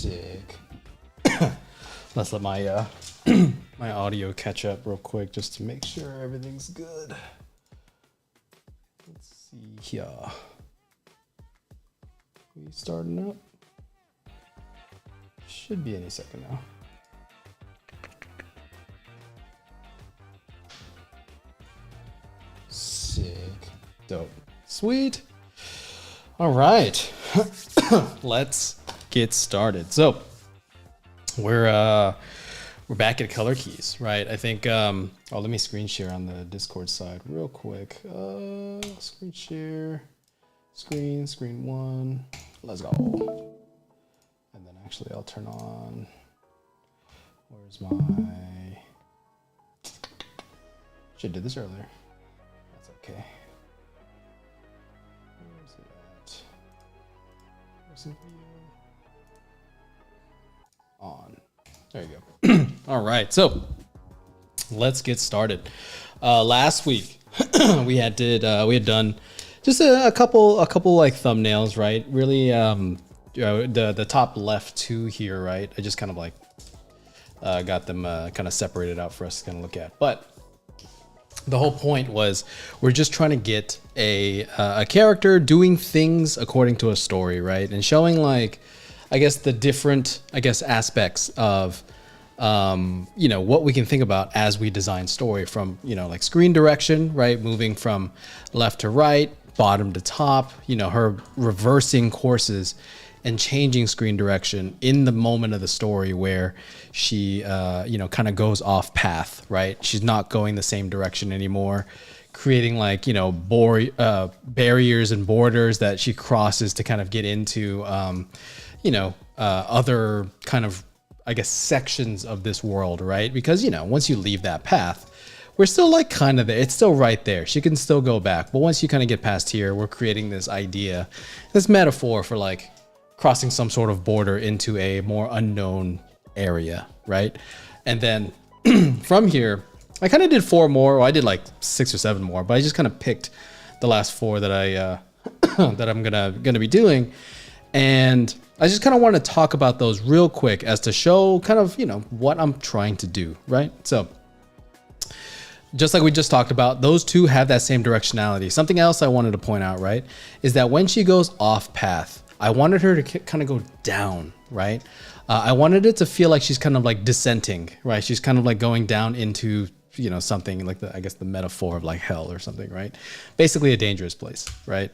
Sick. Let's let my my audio catch up real quick just to make sure everything's good. Let's see here. We starting up? Should be any second now. Sick. Dope. Sweet. All right. Let's get started. So we're back at color keys, right? I think oh, let me screen share on the Discord side real quick. Screen share, screen one. Let's go. And then actually I'll turn on, where's my, should have did this earlier. That's okay. Where's it at? Where's the video? On. There you go. All right, so let's get started. Last week we had done just a couple like thumbnails, right? Really, the top left two here, right? I just kind of like got them kind of separated out for us to kind of look at. But the whole point was we're just trying to get a character doing things according to a story, right? And showing like, I guess the different, aspects of, what we can think about as we design story from, like screen direction, right? Moving from left to right, bottom to top, her reversing courses and changing screen direction in the moment of the story where she, kind of goes off path, right? She's not going the same direction anymore, creating like, barriers and borders that she crosses to kind of get into, other kind of, sections of this world, right? Because, once you leave that path, we're still like kind of there. It's still right there. She can still go back. But once you kind of get past here, we're creating this idea, this metaphor for like crossing some sort of border into a more unknown area, right? And then from here, I kind of did 4 more. Well, I did like 6 or 7 more, but I just kind of picked the last 4 that I that I'm gonna be doing. And I just kind of want to talk about those real quick as to show kind of, what I'm trying to do, right? So just like we just talked about, those two have that same directionality. Something else I wanted to point out, right, is that when she goes off path, I wanted her to kind of go down, right? I wanted it to feel like she's kind of like descending, right? She's kind of like going down into, something like the metaphor of like hell or something, right? Basically a dangerous place, right?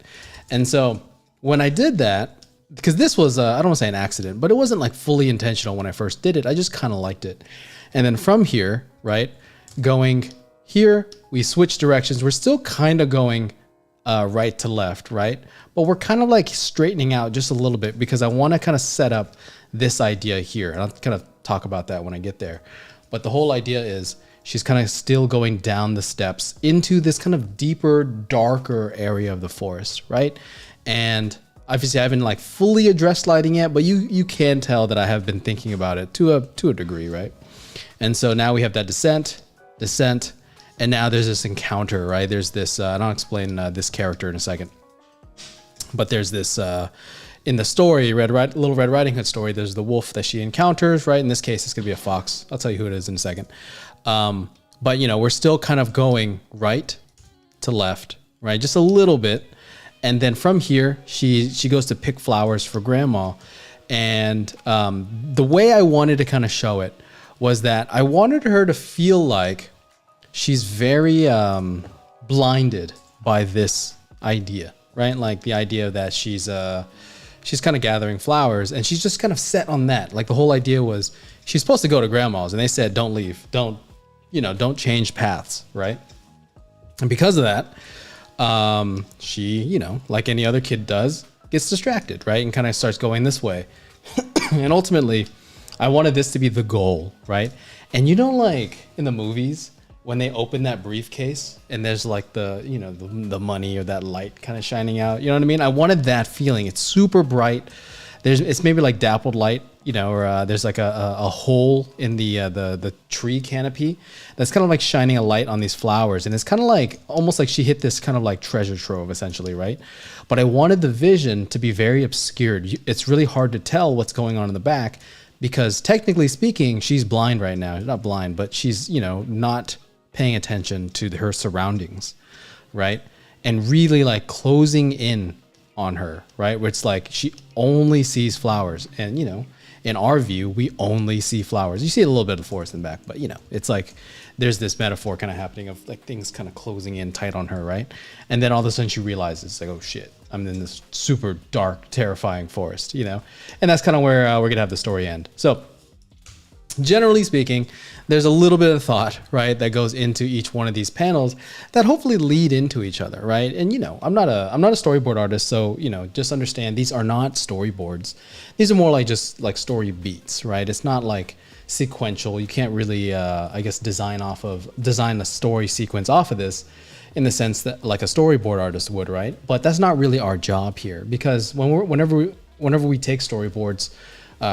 And so when I did that, because this was, I don't want to say an accident, but it wasn't like fully intentional when I first did it. I just kind of liked it. And then from here, right, going here, we switch directions. We're still kind of going right to left, right? But we're kind of like straightening out just a little bit because I want to kind of set up this idea here. And I'll kind of talk about that when I get there. But the whole idea is she's kind of still going down the steps into this kind of deeper, darker area of the forest, right? And obviously I haven't like fully addressed lighting yet, but you can tell that I have been thinking about it to a degree, right? And so now we have that descent, and now there's this encounter, right? There's this, and I'll explain this character in a second, but there's this, in the story, Little Red Riding Hood story, there's the wolf that she encounters, right? In this case, it's gonna be a fox. I'll tell you who it is in a second. But we're still kind of going right to left, right? Just a little bit. And then from here, she goes to pick flowers for grandma. And the way I wanted to kind of show it was that I wanted her to feel like she's very blinded by this idea, right? Like the idea that she's kind of gathering flowers and she's just kind of set on that. Like the whole idea was she's supposed to go to grandma's and they said, don't leave, don't change paths, right? And because of that, she, like any other kid does, gets distracted, right? And kind of starts going this way. And ultimately, I wanted this to be the goal, right? And like in the movies, when they open that briefcase and there's like the money or that light kind of shining out, you know what I mean? I wanted that feeling. It's super bright. it's maybe like dappled light, you know, or there's like a hole in the tree canopy that's kind of like shining a light on these flowers, and it's kind of like almost like she hit this kind of like treasure trove essentially, right? But I wanted the vision to be very obscured. It's really hard to tell what's going on in the back because technically speaking, she's blind right now. She's not blind, but she's, you know, not paying attention to her surroundings, right? And really like closing in on her, right? Where it's like she only sees flowers, and you know, in our view, we only see flowers. You see a little bit of forest in the back, but you know, it's like there's this metaphor kind of happening of like things kind of closing in tight on her, right? And then all of a sudden she realizes like, oh shit, I'm in this super dark, terrifying forest, you know? And that's kind of where we're gonna have the story end. So generally speaking, there's a little bit of thought, right, that goes into each one of these panels that hopefully lead into each other, right? And you know, I'm not a storyboard artist, so you know, just understand these are not storyboards. These are more like just like story beats, right? It's not like sequential. You can't really, I guess, design a story sequence off of this, in the sense that like a storyboard artist would, right? But that's not really our job here, because whenever we take storyboards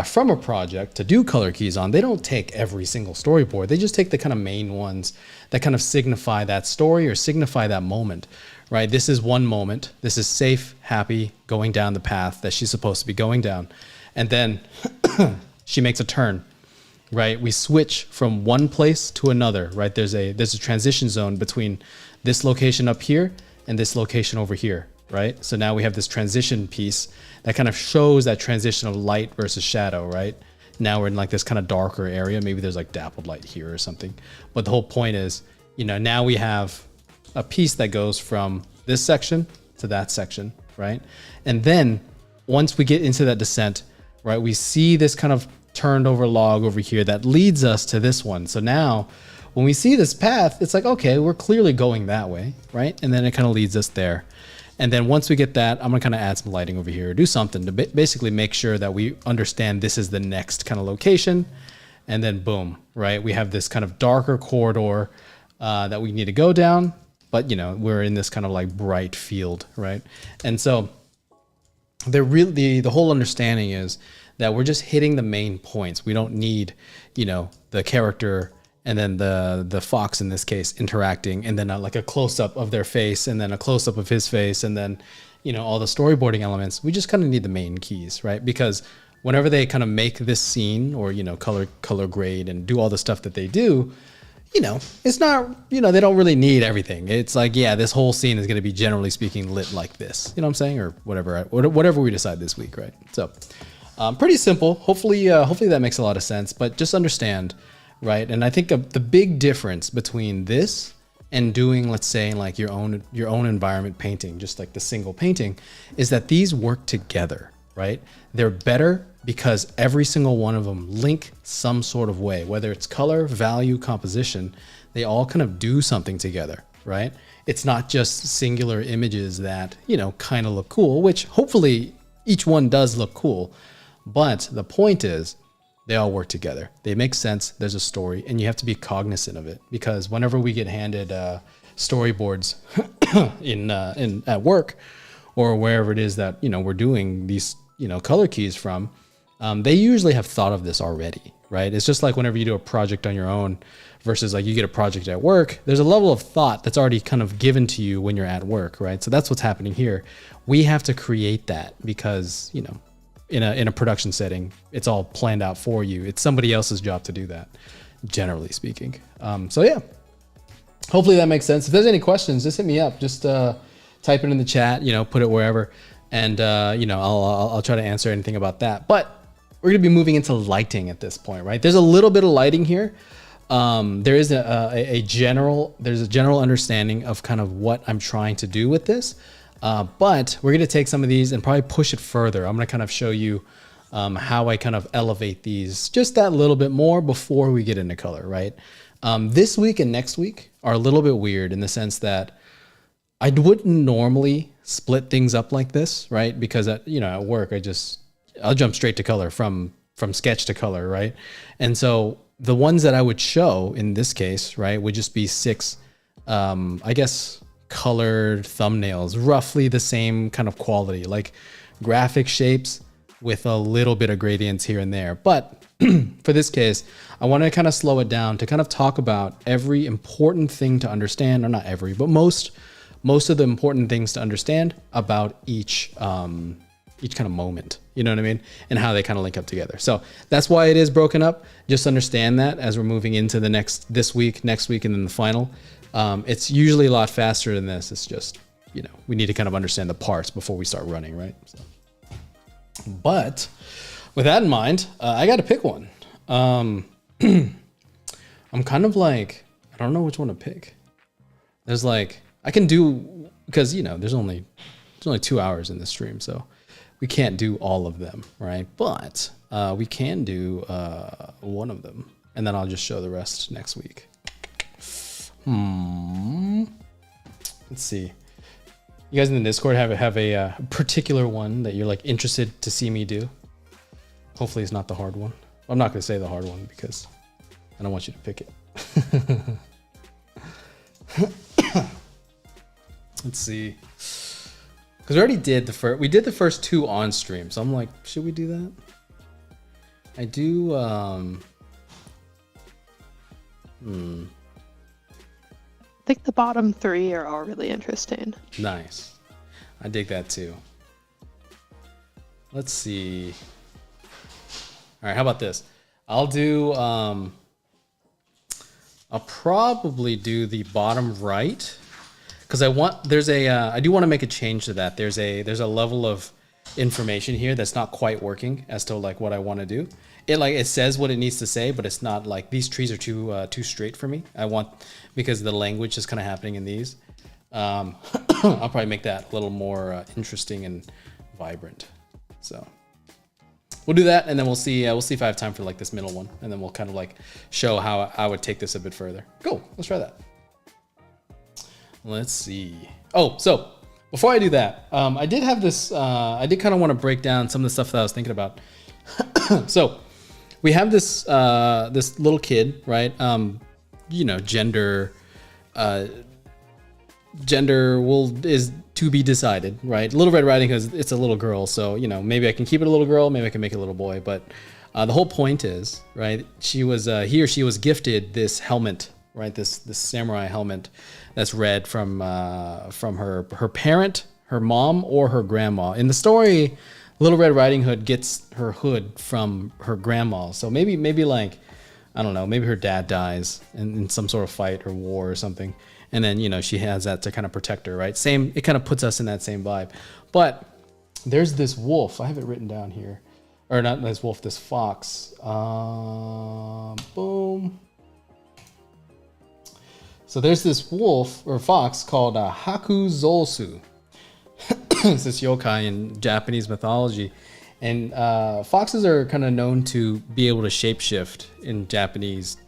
from a project to do color keys on, they don't take every single storyboard. They just take the kind of main ones that kind of signify that story or signify that moment, right? This is one moment. This is safe, happy, going down the path that she's supposed to be going down. And then she makes a turn, right? We switch from one place to another, right? There's a transition zone between this location up here and this location over here, right? So now we have this transition piece that kind of shows that transition of light versus shadow, right? Now we're in like this kind of darker area. Maybe there's like dappled light here or something. But the whole point is, you know, now we have a piece that goes from this section to that section, right? And then once we get into that descent, right, we see this kind of turned over log over here that leads us to this one. So now when we see this path, it's like, okay, we're clearly going that way, right? And then it kind of leads us there. And then once we get that, I'm gonna kind of add some lighting over here, do something to basically make sure that we understand this is the next kind of location. And then boom, right? We have this kind of darker corridor that we need to go down, but you know, we're in this kind of like bright field, right? And so the whole understanding is that we're just hitting the main points. We don't need, you know, the character and then the fox in this case interacting, and then like a close-up of their face, and then a close-up of his face, and then, you know, all the storyboarding elements. We just kind of need the main keys, right? Because whenever they kind of make this scene, or, you know, color grade and do all the stuff that they do, you know, it's not, you know, they don't really need everything. It's like, yeah, this whole scene is going to be generally speaking lit like this, you know what I'm saying? Or whatever we decide this week, right? So pretty simple. Hopefully that makes a lot of sense, but just understand, right? And I think the big difference between this and doing, let's say, like your own environment painting, just like the single painting, is that these work together, right? They're better because every single one of them link some sort of way, whether it's color, value, composition, they all kind of do something together, right? It's not just singular images that, you know, kind of look cool, which hopefully each one does look cool. But the point is, they all work together. They make sense. There's a story, and you have to be cognizant of it, because whenever we get handed storyboards in at work or wherever it is that, you know, we're doing these, you know, color keys from, they usually have thought of this already, right? It's just like whenever you do a project on your own versus like you get a project at work, there's a level of thought that's already kind of given to you when you're at work, right? So that's what's happening here. We have to create that because, you know, in a production setting, it's all planned out for you. It's somebody else's job to do that, generally speaking. So yeah, hopefully that makes sense. If there's any questions, just hit me up. Just type it in the chat, you know, put it wherever, and you know, I'll try to answer anything about that. But we're gonna be moving into lighting at this point, right? There's a little bit of lighting here. There is a general understanding of kind of what I'm trying to do with this. But we're going to take some of these and probably push it further. I'm going to kind of show you how I kind of elevate these just that little bit more before we get into color, right? This week and next week are a little bit weird in the sense that I wouldn't normally split things up like this, right? Because you know, at work, I'll jump straight to color from sketch to color, right? And so the ones that I would show in this case, right, would just be 6, I guess, colored thumbnails, roughly the same kind of quality, like graphic shapes with a little bit of gradients here and there. But for this case, I want to kind of slow it down to kind of talk about every important thing to understand, or not every, but most of the important things to understand about each kind of moment, you know what I mean? And how they kind of link up together. So that's why it is broken up. Just understand that as we're moving into this week, next week, and then the final. It's usually a lot faster than this. It's just, you know, we need to kind of understand the parts before we start running, right? So. But with that in mind, I got to pick one. I'm kind of like, I don't know which one to pick. There's like, I can do, because, you know, there's only 2 hours in the stream, so we can't do all of them, right? But we can do one of them, and then I'll just show the rest next week. Let's see. You guys in the Discord have a particular one that you're like interested to see me do? Hopefully it's not the hard one. I'm not going to say the hard one because I don't want you to pick it. Let's see. Because we already did we did the first 2 on stream. So I'm like, should we do that? I do, I think the bottom 3 are all really interesting. Nice. I dig that too. Let's see. All right, how about this? I'll do, I'll probably do the bottom right, because I do want to make a change to that. There's a level of information here that's not quite working as to like what I want to do. It says what it needs to say, but it's not like these trees are too straight for me. Because the language is kind of happening in these. I'll probably make that a little more interesting and vibrant. So we'll do that, and then we'll see if I have time for like this middle one, and then we'll kind of like show how I would take this a bit further. Cool, let's try that. Let's see. Oh, so before I do that, I did have this. I did kind of want to break down some of the stuff that I was thinking about. So we have this this little kid, right? You know, gender is to be decided, right? Little Red Riding Hood, it's a little girl, so you know, maybe I can keep it a little girl, maybe I can make it a little boy, but the whole point is, right? She was he or she was gifted this helmet, right? This samurai helmet that's red from her parent, her mom, or her grandma. In the story, Little Red Riding Hood gets her hood from her grandma, so maybe like, I don't know, maybe her dad dies in some sort of fight or war or something. And then, you know, she has that to kind of protect her, right? It kind of puts us in that same vibe. But there's this wolf. I have it written down here. Or not this wolf, this fox. Boom. So there's this wolf or fox called Haku Zolsu. It's this yokai in Japanese mythology. And foxes are kind of known to be able to shapeshift in Japanese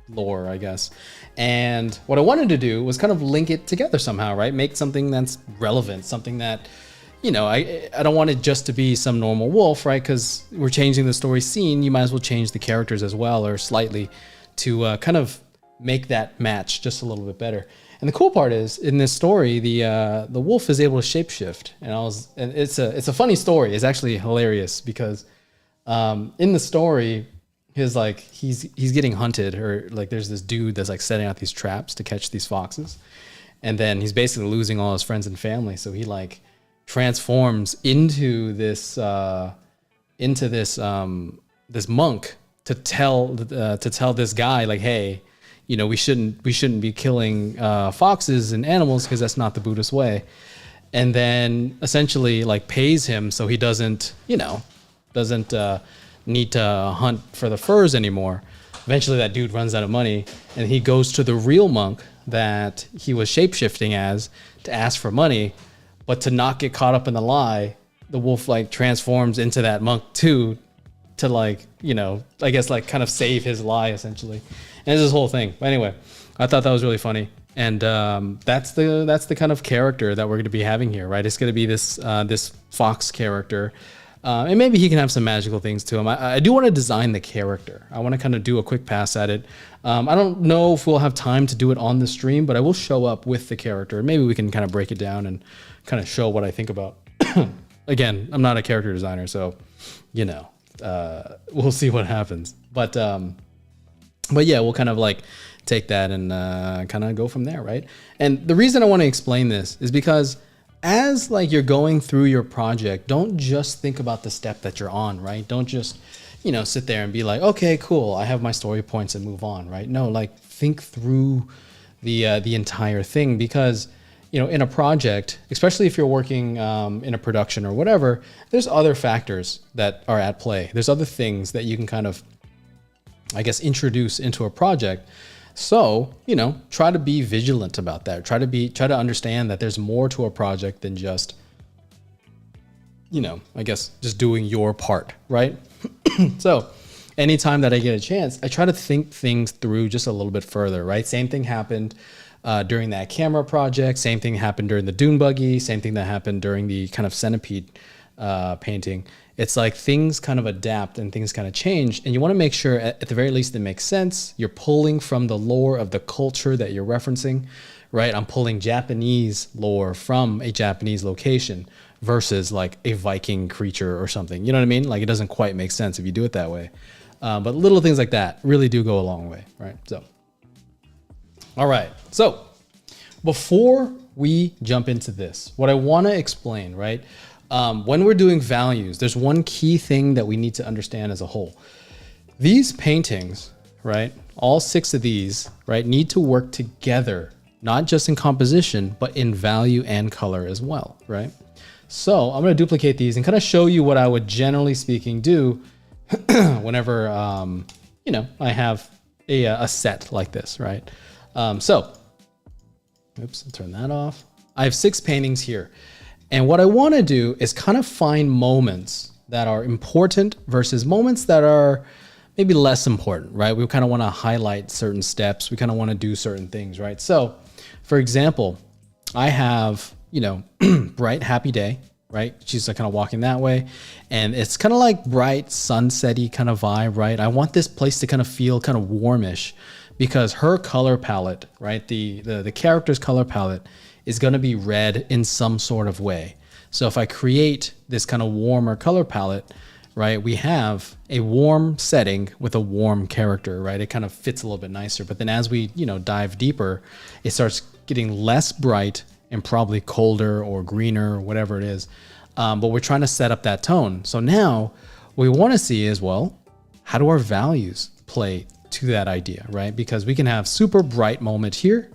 lore, I guess. And what I wanted to do was kind of link it together somehow, right? Make something that's relevant, something that, you know, I don't want it just to be some normal wolf, right? Because we're changing the story scene. You might as well change the characters as well, or slightly, to kind of make that match just a little bit better. And the cool part is, in this story, the wolf is able to shapeshift, and it's a funny story. It's actually hilarious because in the story, he's getting hunted, or like there's this dude that's like setting out these traps to catch these foxes, and then he's basically losing all his friends and family. So he like transforms into this this monk to tell this guy like, hey, you know, we shouldn't be killing foxes and animals because that's not the Buddhist way. And then essentially like pays him so he doesn't need to hunt for the furs anymore. Eventually that dude runs out of money, and he goes to the real monk that he was shapeshifting as to ask for money. But to not get caught up in the lie, the wolf like transforms into that monk too, to like, you know, I guess like kind of save his lie essentially. And it's this whole thing. But anyway, I thought that was really funny. And that's the kind of character that we're going to be having here, right? It's going to be this fox character. And maybe he can have some magical things to him. I do want to design the character. I want to kind of do a quick pass at it. I don't know if we'll have time to do it on the stream, but I will show up with the character. Maybe we can kind of break it down and kind of show what I think about. Again, I'm not a character designer, so you know, we'll see what happens. But yeah, we'll kind of like take that and kind of go from there, right? And the reason I want to explain this is because as like you're going through your project, don't just think about the step that you're on, right? Don't just, you know, sit there and be like, okay, cool, I have my story points and move on, right? No, like think through the entire thing, because you know, in a project, especially if you're working in a production or whatever, there's other factors that are at play. There's other things that you can kind of, I guess, introduce into a project. So, you know, try to be vigilant about that. Try to understand that there's more to a project than just, you know, I guess just doing your part, right? So anytime that I get a chance, I try to think things through just a little bit further, right? Same thing happened during that camera project. Same thing happened during the dune buggy. Same thing that happened during the kind of centipede painting. It's like things kind of adapt and things kind of change, and you want to make sure at the very least it makes sense. You're pulling from the lore of the culture that you're referencing, right? I'm pulling Japanese lore from a Japanese location versus like a Viking creature or something. You know what I mean? Like it doesn't quite make sense if you do it that way. But little things like that really do go a long way, right? So, all right. So before we jump into this, what I want to explain, right? When we're doing values, there's one key thing that we need to understand as a whole. These paintings, right? All 6 of these, right, need to work together, not just in composition, but in value and color as well, right? So I'm going to duplicate these and kind of show you what I would generally speaking do whenever, you know, I have a set like this, right? Oops, I'll turn that off. I have 6 paintings here. And what I want to do is kind of find moments that are important versus moments that are maybe less important, right? We kind of want to highlight certain steps. We kind of want to do certain things, right? So, for example, I have, you know, bright, happy day, right? She's like kind of walking that way. And it's kind of like bright, sunsetty kind of vibe, right? I want this place to kind of feel kind of warmish because her color palette, right? The character's color palette is going to be red in some sort of way. So if I create this kind of warmer color palette, right, we have a warm setting with a warm character, right? It kind of fits a little bit nicer. But then as we, you know, dive deeper, it starts getting less bright and probably colder or greener or whatever it is. But we're trying to set up that tone. So now what we want to see is, well, how do our values play to that idea, right? Because we can have super bright moment here.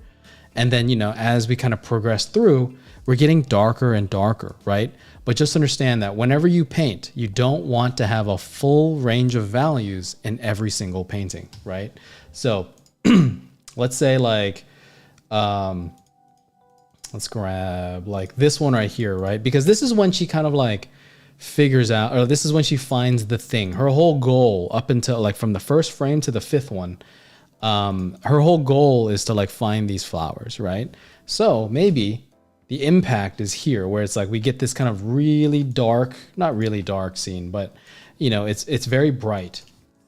And then, you know, as we kind of progress through, we're getting darker and darker, right? But just understand that whenever you paint, you don't want to have a full range of values in every single painting, right? So let's say like, let's grab like this one right here, right? Because this is when she kind of like figures out, or this is when she finds the thing. Her whole goal up until like from the first frame to the 5th one, her whole goal is to like find these flowers, right? So maybe the impact is here where it's like we get this kind of really dark, not really dark scene, but you know, it's very bright.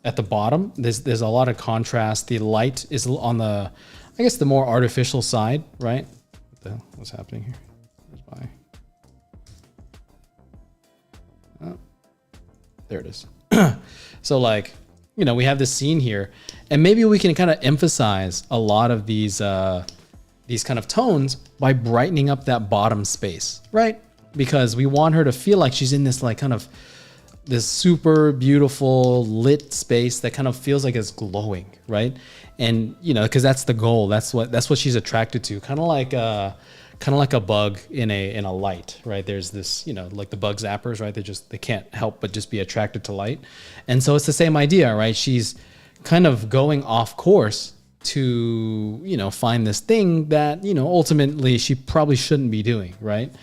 At the bottom, there's a lot of contrast. The light is on the, I guess the more artificial side, right? What the hell? What's happening here? Where's my, oh, there it is. So like, you know, we have this scene here, and maybe we can kind of emphasize a lot of these kind of tones by brightening up that bottom space, right? Because we want her to feel like she's in this like kind of this super beautiful lit space that kind of feels like it's glowing, right? And you know, because that's the goal. That's what she's attracted to. Kind of like a bug in a light, right? There's this, you know, like the bug zappers, right? They can't help but just be attracted to light. And so it's the same idea, right? She's kind of going off course to, you know, find this thing that, you know, ultimately she probably shouldn't be doing, right?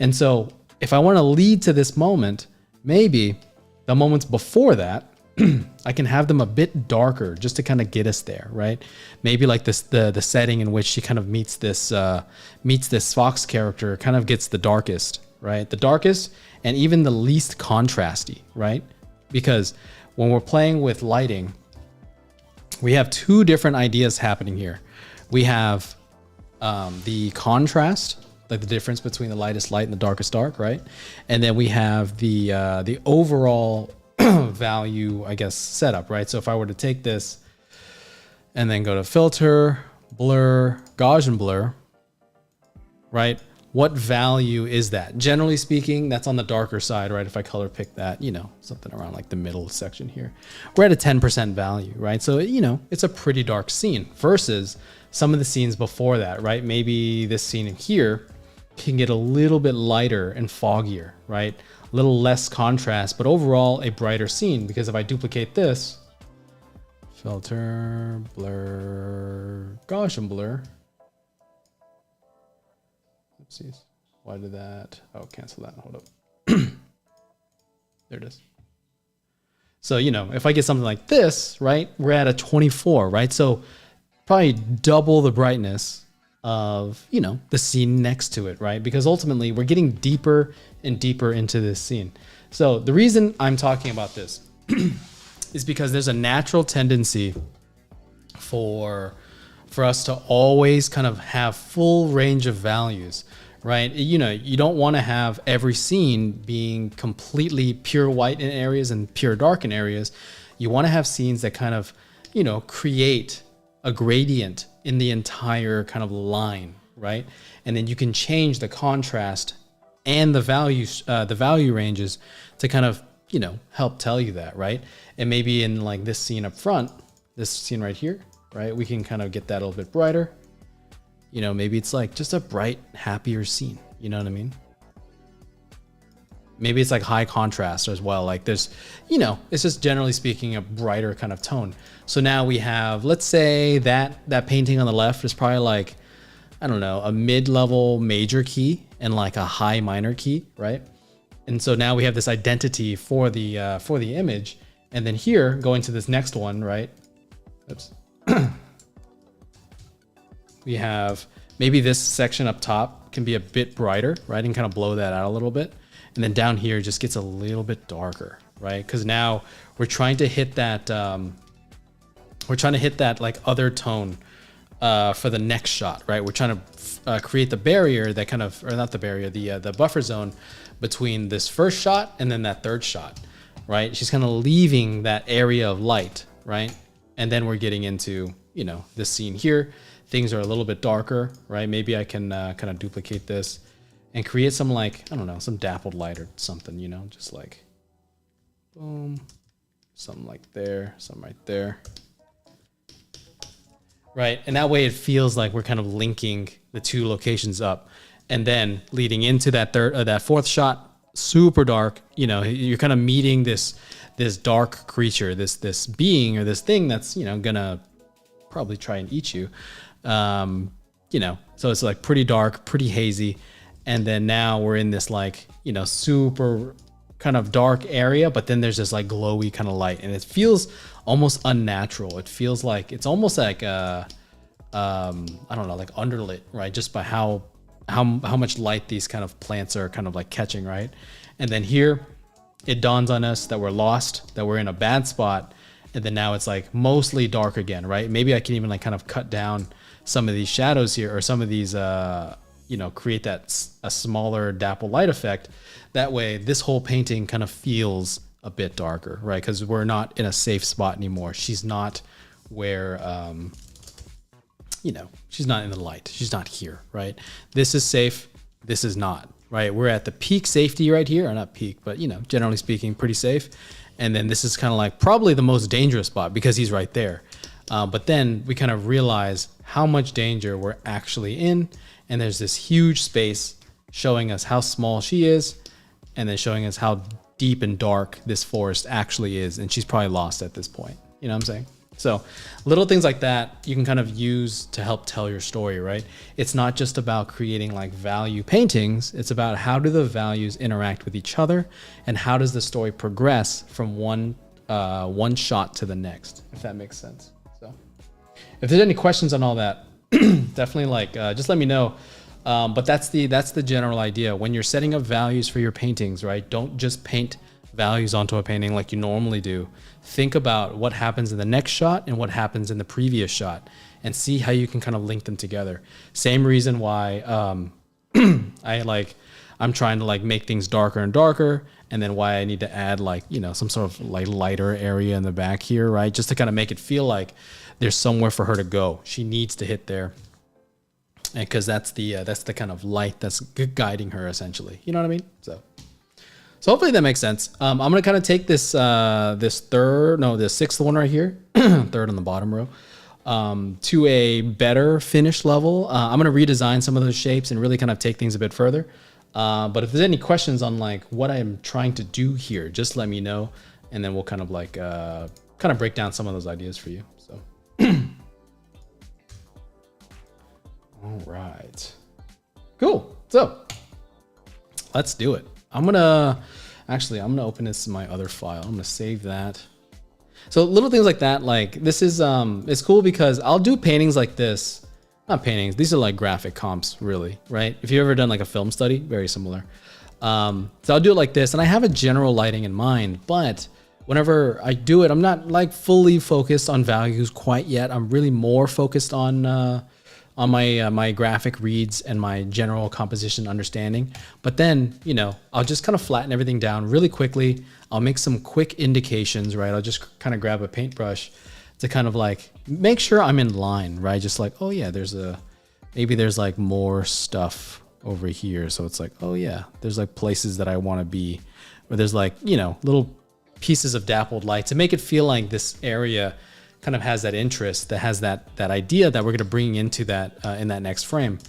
And so if I want to lead to this moment, maybe the moments before that, I can have them a bit darker just to kind of get us there, right? Maybe like this, the setting in which she kind of meets this Fox character kind of gets the darkest, right? The darkest and even the least contrasty, right? Because when we're playing with lighting, we have 2 different ideas happening here. We have the contrast like the difference between the lightest light and the darkest dark, right? And then we have the overall value, I guess, setup, right? So if I were to take this and then go to filter, blur, Gaussian blur, right? What value is that? Generally speaking, that's on the darker side, right? If I color pick that, you know, something around like the middle section here, we're at a 10% value, right? So, you know, it's a pretty dark scene versus some of the scenes before that, right? Maybe this scene in here can get a little bit lighter and foggier, right? A little less contrast, but overall a brighter scene, because if I duplicate this, filter, blur, Gaussian blur. Oopsies. Why did that? Oh, cancel that. Hold up. There it is. So, you know, if I get something like this, right, we're at a 24, right? So probably double the brightness of, you know, the scene next to it, right? Because ultimately we're getting deeper and deeper into this scene. So the reason I'm talking about this is because there's a natural tendency for us to always kind of have full range of values, right? You know, you don't want to have every scene being completely pure white in areas and pure dark in areas. You want to have scenes that kind of, you know, create a gradient in the entire kind of line, right? And then you can change the contrast and the value ranges to kind of, you know, help tell you that, right? And maybe in like this scene up front, this scene right here, right? We can kind of get that a little bit brighter. You know, maybe it's like just a bright, happier scene. You know what I mean? Maybe it's like high contrast as well. Like there's, you know, it's just generally speaking a brighter kind of tone. So now we have, let's say that painting on the left is probably like, I don't know, a mid-level major key and like a high minor key, right? And so now we have this identity for the image. And then here, going to this next one, right? Oops. We have maybe this section up top can be a bit brighter, right? And kind of blow that out a little bit. And then down here just gets a little bit darker, right? Because now we're trying to hit that, like other tone for the next shot, right? We're trying to create the barrier that kind of, or not the barrier, the buffer zone between this first shot and then that third shot, right? She's kind of leaving that area of light, right? And then we're getting into, you know, this scene here. Things are a little bit darker, right? Maybe I can kind of duplicate this and create some like, I don't know, some dappled light or something, you know, just like, boom, something like there, something right there. Right, and that way it feels like we're kind of linking the two locations up. And then leading into that that fourth shot, super dark, you know, you're kind of meeting this dark creature, this being or this thing that's, you know, gonna probably try and eat you. You know, so it's like pretty dark, pretty hazy. And then now we're in this like, you know, super kind of dark area, but then there's this like glowy kind of light and it feels almost unnatural. It feels like, it's almost like, I don't know, like underlit, right? Just by how much light these kind of plants are kind of like catching, right? And then here it dawns on us that we're lost, that we're in a bad spot. And then now it's like mostly dark again, right? Maybe I can even like kind of cut down some of these shadows here or some of these, you know, create a smaller dapple light effect. That way this whole painting kind of feels a bit darker, right? Because we're not in a safe spot anymore. She's not where, you know, she's not in the light. She's not here, right? This is safe. This is not, right? We're at the peak safety right here, or not peak, but, you know, generally speaking, pretty safe. And then this is kind of like probably the most dangerous spot because he's right there. But then we kind of realize how much danger we're actually in. And there's this huge space showing us how small she is and then showing us how deep and dark this forest actually is. And she's probably lost at this point. You know what I'm saying? So little things like that you can kind of use to help tell your story, right? It's not just about creating like value paintings. It's about how do the values interact with each other and how does the story progress from one shot to the next, if that makes sense. So if there's any questions on all that, definitely like, just let me know. But that's the general idea. When you're setting up values for your paintings, right? Don't just paint values onto a painting like you normally do. Think about what happens in the next shot and what happens in the previous shot and see how you can kind of link them together. Same reason why, I'm trying to like make things darker and darker, and then why I need to add like, you know, some sort of like lighter area in the back here, right? Just to kind of make it feel like there's somewhere for her to go. She needs to hit there. And because that's the kind of light that's guiding her essentially. You know what I mean? So hopefully that makes sense. I'm gonna kind of take this sixth one right here, third on the bottom row, to a better finish level. I'm gonna redesign some of those shapes and really kind of take things a bit further. But if there's any questions on like what I'm trying to do here, just let me know, and then we'll kind of like break down some of those ideas for you. So, all right, cool. So let's do it. I'm gonna open this in my other file. I'm gonna save that. So little things like that, like this is it's cool because I'll do paintings like this. Not paintings, these are like graphic comps, really, right? If you've ever done like a film study, very similar. So I'll do it like this, and I have a general lighting in mind, but whenever I do it, I'm not like fully focused on values quite yet. I'm really more focused on my graphic reads and my general composition understanding. But then, you know, I'll just kind of flatten everything down really quickly. I'll make some quick indications, right? I'll just kind of grab a paintbrush to kind of like make sure I'm in line, right? Just like, oh yeah, maybe there's like more stuff over here. So it's like, oh yeah, there's like places that I want to be, where there's like, you know, little pieces of dappled light to make it feel like this area kind of has that interest, that has that idea that we're going to bring into that in that next frame.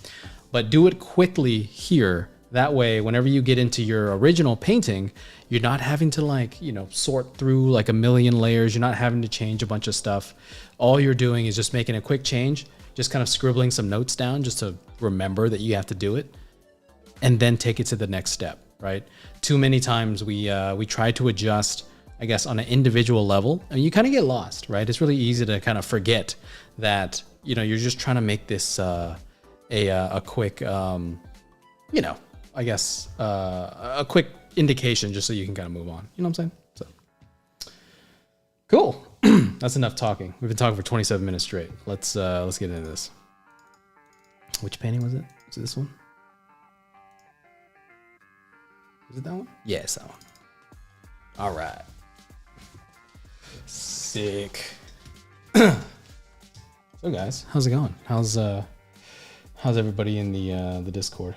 But do it quickly here. That way, whenever you get into your original painting, you're not having to like, you know, sort through like a million layers. You're not having to change a bunch of stuff. All you're doing is just making a quick change, just kind of scribbling some notes down just to remember that you have to do it, and then take it to the next step, right? Too many times we try to adjust, I guess, on an individual level, and you kind of get lost, right? It's really easy to kind of forget that, you know, you're just trying to make this a quick, you know, I guess a quick indication just so you can kind of move on. You know what I'm saying? So cool. That's enough talking. We've been talking for 27 minutes straight. Let's get into this. Which painting was it? Was it this one? Is it that one? Yeah, it's that one. All right. Sick. So guys, how's it going? How's everybody in the Discord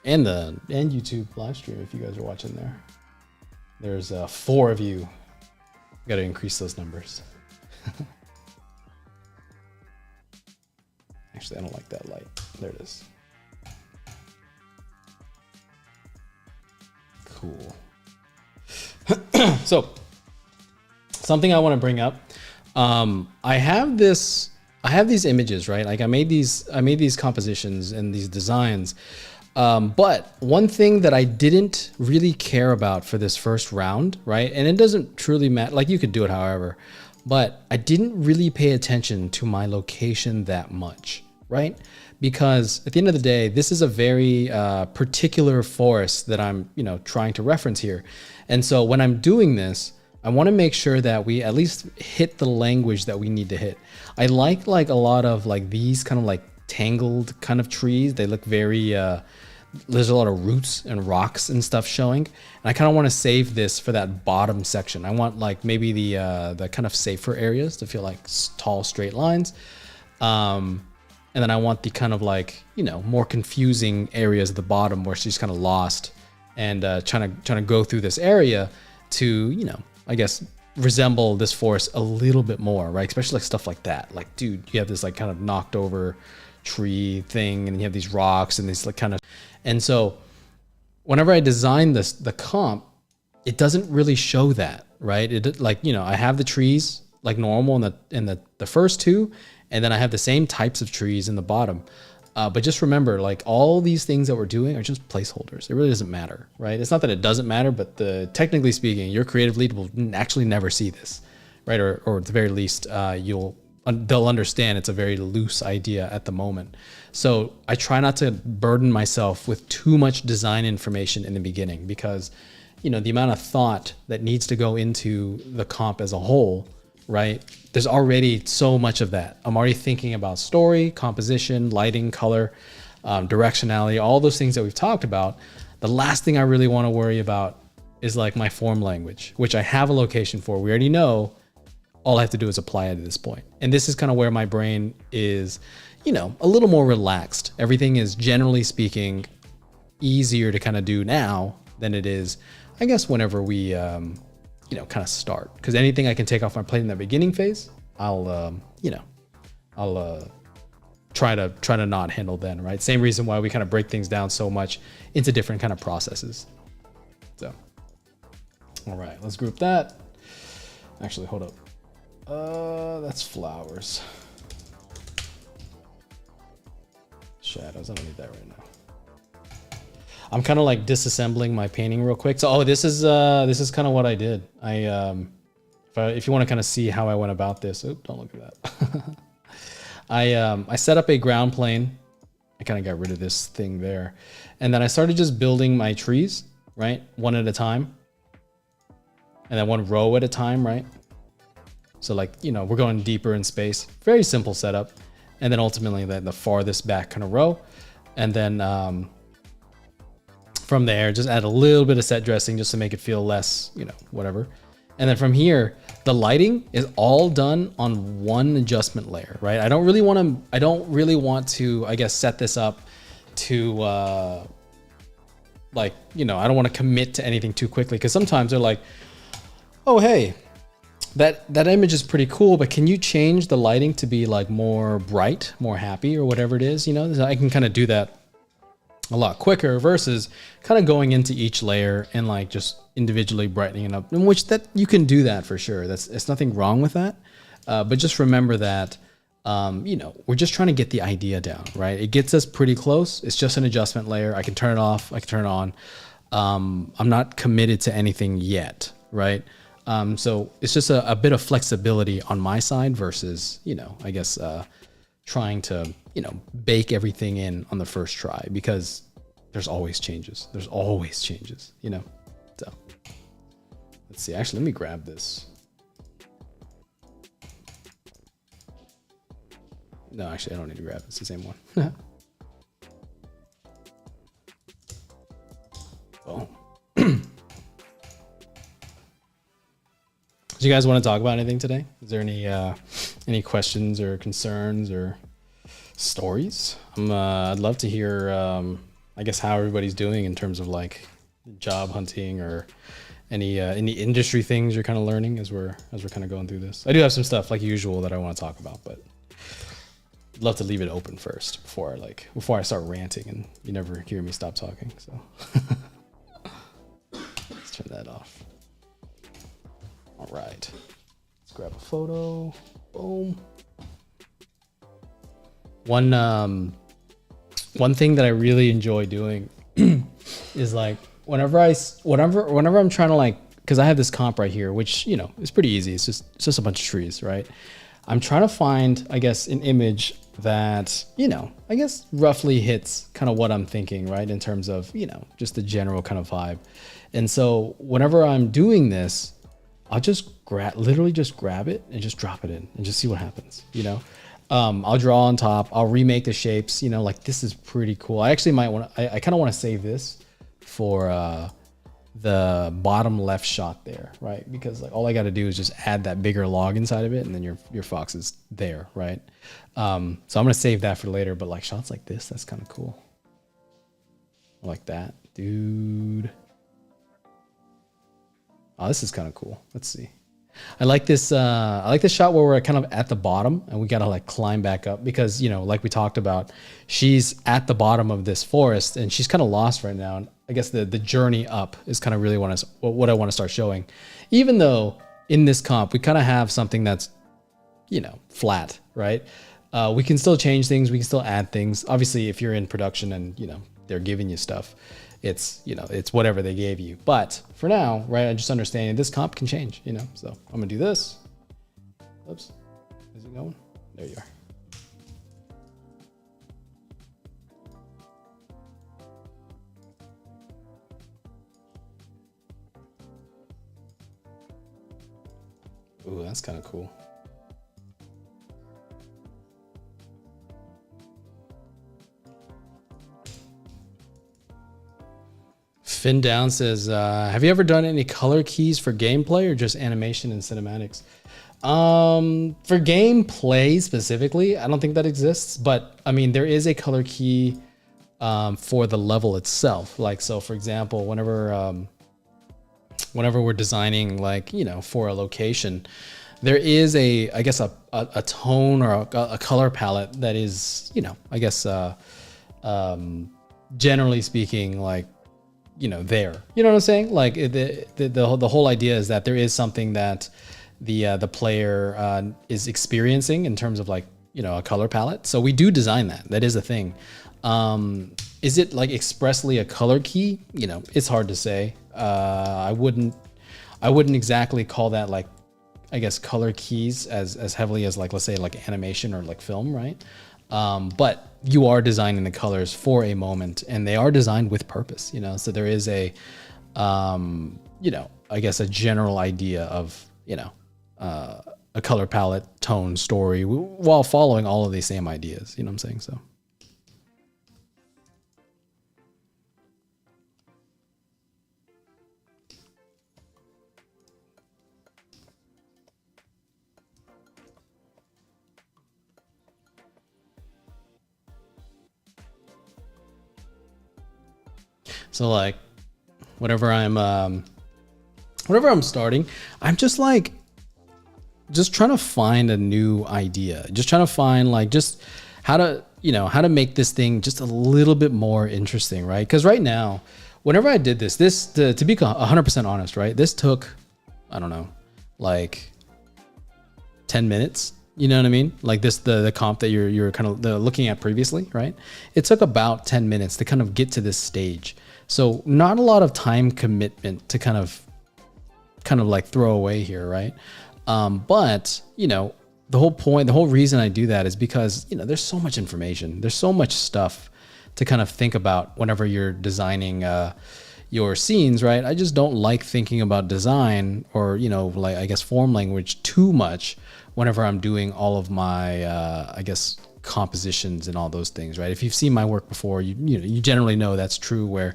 and YouTube live stream? If you guys are watching there, there's 4 of you. Got to increase those numbers. Actually, I don't like that light. There it is. Cool. So something I want to bring up. I have these images, right? Like I made these compositions and these designs. But one thing that I didn't really care about for this first round, right? And it doesn't truly matter, like you could do it however, but I didn't really pay attention to my location that much, right? Because at the end of the day, this is a very particular forest that I'm, you know, trying to reference here. And so when I'm doing this, I want to make sure that we at least hit the language that we need to hit. I like a lot of like these kind of like tangled kind of trees. They look very, there's a lot of roots and rocks and stuff showing. And I kind of want to save this for that bottom section. I want like maybe the kind of safer areas to feel like tall, straight lines. And then I want the kind of like, you know, more confusing areas at the bottom where she's kind of lost and trying to go through this area to, you know, I guess resemble this forest a little bit more, right? Especially like stuff like that. Like, dude, you have this like kind of knocked over tree thing, and you have these rocks and these like kind of, and so whenever I design the comp, it doesn't really show that, right? It like, you know, I have the trees like normal in the first 2, and then I have the same types of trees in the bottom. But just remember, like all these things that we're doing are just placeholders. It really doesn't matter, right? It's not that it doesn't matter, but technically speaking, your creative lead will actually never see this, right? Or at the very least, they'll understand it's a very loose idea at the moment. So I try not to burden myself with too much design information in the beginning, because, you know, the amount of thought that needs to go into the comp as a whole, right? There's already so much of that. I'm already thinking about story, composition, lighting, color. directionality, all those things that we've talked about. The last thing I really want to worry about is like my form language, which I have a location for. We already know. All I have to do is apply it at this point. And this is kind of where my brain is, you know, a little more relaxed. Everything is, generally speaking, easier to kind of do now than it is, I guess, whenever we, you know, kind of start. Because anything I can take off my plate in that beginning phase, I'll, you know, I'll try to not handle then, right? Same reason why we kind of break things down so much into different kind of processes. So, all right, let's group that. Actually, hold up. That's flowers. Shadows, I don't need that right now. I'm kind of like disassembling my painting real quick. So, this is kind of what I did. If you want to kind of see how I went about this, oh, don't look at that. I set up a ground plane. I kind of got rid of this thing there. And then I started just building my trees, right? One at a time. And then one row at a time, right? So like, you know, we're going deeper in space. Very simple setup. And then ultimately the farthest back kind of row. And then from there, just add a little bit of set dressing just to make it feel less, you know, whatever. And then from here, the lighting is all done on one adjustment layer, right? I don't really want to, I guess, set this up to, like, you know, I don't want to commit to anything too quickly. Because sometimes they're like, oh, hey, that image is pretty cool, but can you change the lighting to be like more bright, more happy, or whatever it is? You know, I can kind of do that a lot quicker versus kind of going into each layer and like just individually brightening it up, in which that you can do that for sure. It's nothing wrong with that. But just remember that, you know, we're just trying to get the idea down, right? It gets us pretty close. It's just an adjustment layer. I can turn it off. I can turn it on. I'm not committed to anything yet, right? So it's just a bit of flexibility on my side versus, you know, I guess, trying to, you know, bake everything in on the first try, because there's always changes. There's always changes, you know? So let's see. Actually, let me grab this. No, actually, I don't need to grab it. It's the same one. Oh. Do you guys want to talk about anything today? Is there any questions or concerns or stories? I'd love to hear, I guess, how everybody's doing in terms of like job hunting or any industry things you're kind of learning as we're kind of going through this. I do have some stuff like usual that I want to talk about, but I'd love to leave it open first before I start ranting and you never hear me stop talking. So let's turn that off. All right, let's grab a photo. Boom. One thing that I really enjoy doing is like whenever I'm trying to like, because I have this comp right here, which, you know, is pretty easy. It's just a bunch of trees, right? I'm trying to find, I guess, an image that, you know, I guess roughly hits kind of what I'm thinking, right? In terms of, you know, just the general kind of vibe. And so whenever I'm doing this, I'll just literally just grab it and just drop it in and just see what happens, you know? I'll draw on top. I'll remake the shapes, you know, like this is pretty cool. I actually might want to, I kind of want to save this for the bottom left shot there, right? Because like all I got to do is just add that bigger log inside of it and then your fox is there, right? So I'm going to save that for later, but like shots like this, that's kind of cool. I like that, dude. Oh, this is kind of cool. Let's see. I like this shot where we're kind of at the bottom and we got to like climb back up because, you know, like we talked about, she's at the bottom of this forest and she's kind of lost right now. And I guess the journey up is kind of really what I want to start showing. Even though in this comp, we kind of have something that's, you know, flat, right? We can still change things. We can still add things. Obviously, if you're in production and, you know, they're giving you stuff, it's, you know, it's whatever they gave you. But for now, right, I just understand this comp can change, you know. So I'm gonna do this. Oops, is it going? There you are. Ooh, that's kind of cool. Finn Down says, have you ever done any color keys for gameplay or just animation and cinematics? For gameplay specifically, I don't think that exists, but I mean, there is a color key for the level itself. Like, so for example, whenever we're designing, like, you know, for a location, there is I guess a tone or a color palette that is, you know, I guess, generally speaking, like, you know, there, you know what I'm saying? Like the whole idea is that there is something that the player is experiencing in terms of, like, you know, a color palette. So we do design that. That is a thing. Is it like expressly a color key? You know, it's hard to say. I wouldn't exactly call that, like, I guess, color keys as heavily as, like, let's say like animation or like film, right? But you are designing the colors for a moment, and they are designed with purpose, you know? So there is a, you know, I guess a general idea of, you know, a color palette, tone, story, while following all of these same ideas, you know what I'm saying? So like, whenever I'm starting, I'm just like, just trying to find a new idea, just trying to find, like, just how to, you know, how to make this thing just a little bit more interesting, right? Because right now, whenever I did this to be 100% honest, right, this took, I don't know, like 10 minutes. You know what I mean? Like this, the comp that you're kind of looking at previously, right? It took about 10 minutes to kind of get to this stage. So not a lot of time commitment to kind of like throw away here, right? But, you know, the whole point, the whole reason I do that is because, you know, there's so much information. There's so much stuff to kind of think about whenever you're designing your scenes, right? I just don't like thinking about design or, you know, like, I guess, form language too much whenever I'm doing all of my, I guess, compositions and all those things, right? If you've seen my work before, you generally know that's true, where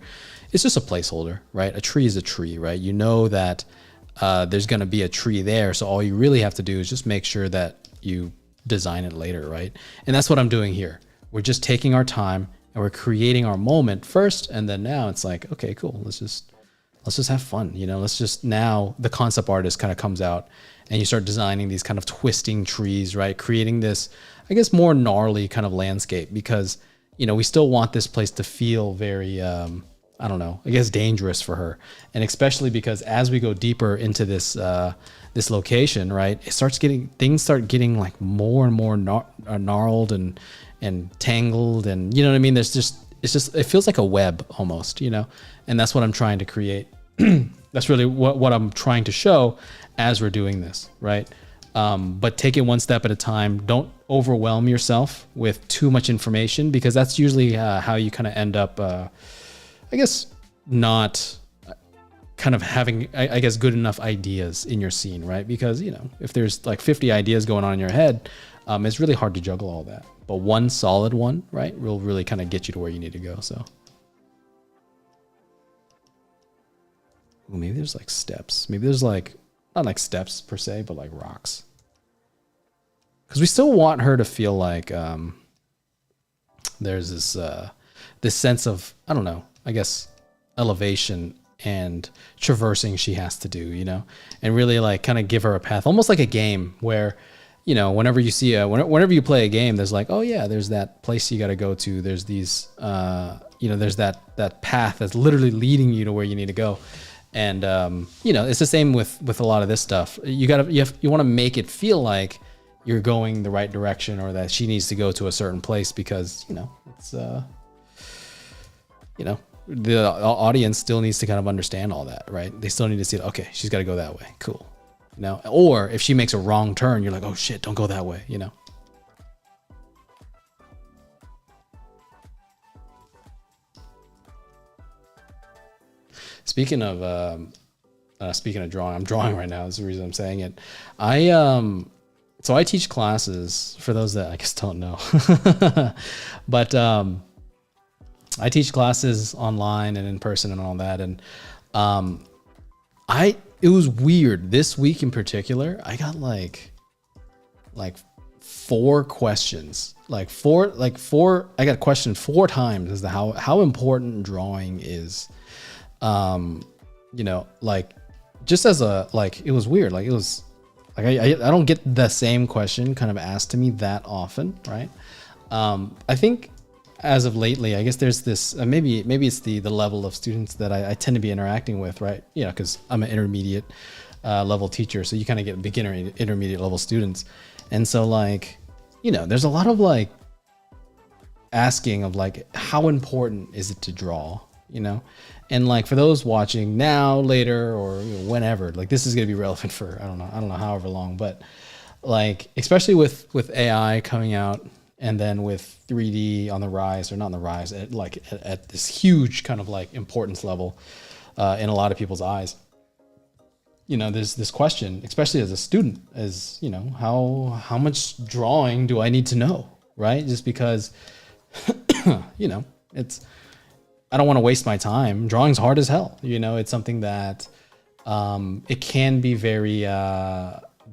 it's just a placeholder, right? A tree is a tree, right? You know that there's going to be a tree there, so all you really have to do is just make sure that you design it later, right? And that's what I'm doing here. We're just taking our time and we're creating our moment first, and then now it's like, okay, cool, let's just have fun, you know? Let's just, now the concept artist kind of comes out and you start designing these kind of twisting trees, right? Creating this, I guess, more gnarly kind of landscape, because, you know, we still want this place to feel very, I don't know, I guess, dangerous for her. And especially because as we go deeper into this, this location, right, things start getting like more and more gnarled and tangled. And you know what I mean? It feels like a web almost, you know? And that's what I'm trying to create. That's really what I'm trying to show as we're doing this, right? But take it one step at a time. Don't overwhelm yourself with too much information, because that's usually how you kind of end up, I guess, not kind of having, I guess, good enough ideas in your scene, right? Because, you know, if there's like 50 ideas going on in your head, it's really hard to juggle all that. But one solid one, right, will really kind of get you to where you need to go. So, ooh, maybe there's like steps. Maybe there's like, not like steps per se, but like rocks. Because we still want her to feel like there's this sense of, I don't know, I guess, elevation and traversing she has to do, you know, and really like kind of give her a path, almost like a game where, you know, whenever you see whenever you play a game, there's like, oh yeah, there's that place you got to go to. There's these, you know, there's that path that's literally leading you to where you need to go. And, you know, it's the same with a lot of this stuff. You want to make it feel like you're going the right direction, or that she needs to go to a certain place, because, you know, it's, you know, the audience still needs to kind of understand all that, right? They still need to see, okay, she's got to go that way. Cool. You know, or if she makes a wrong turn, you're like, oh shit, don't go that way, you know? Speaking of drawing, I'm drawing right now. That's the reason I'm saying it. So I teach classes, for those that I guess don't know, but I teach classes online and in person and all that. And um, it was weird this week in particular. I got like 4 questions, like four. I got questioned 4 times as to how important drawing is. Like just as a, like, it was weird. Like it was like, I don't get the same question kind of asked to me that often. Right. I think as of lately, I guess there's this, maybe it's the level of students that I tend to be interacting with, right? Cause I'm an intermediate level teacher. So you kind of get beginner, intermediate level students. And so like, there's a lot of like asking of like, how important is it to draw, And like for those watching now, later, or whenever, like this is going to be relevant for, I don't know, however long, but like, especially with AI coming out and then with 3D on the rise, or not on the rise, at this huge kind of like importance level in a lot of people's eyes. There's this question, especially as a student, is, how much drawing do I need to know, right? Just because, it's, I don't want to waste my time. Drawing's hard as hell. It's something that it can be very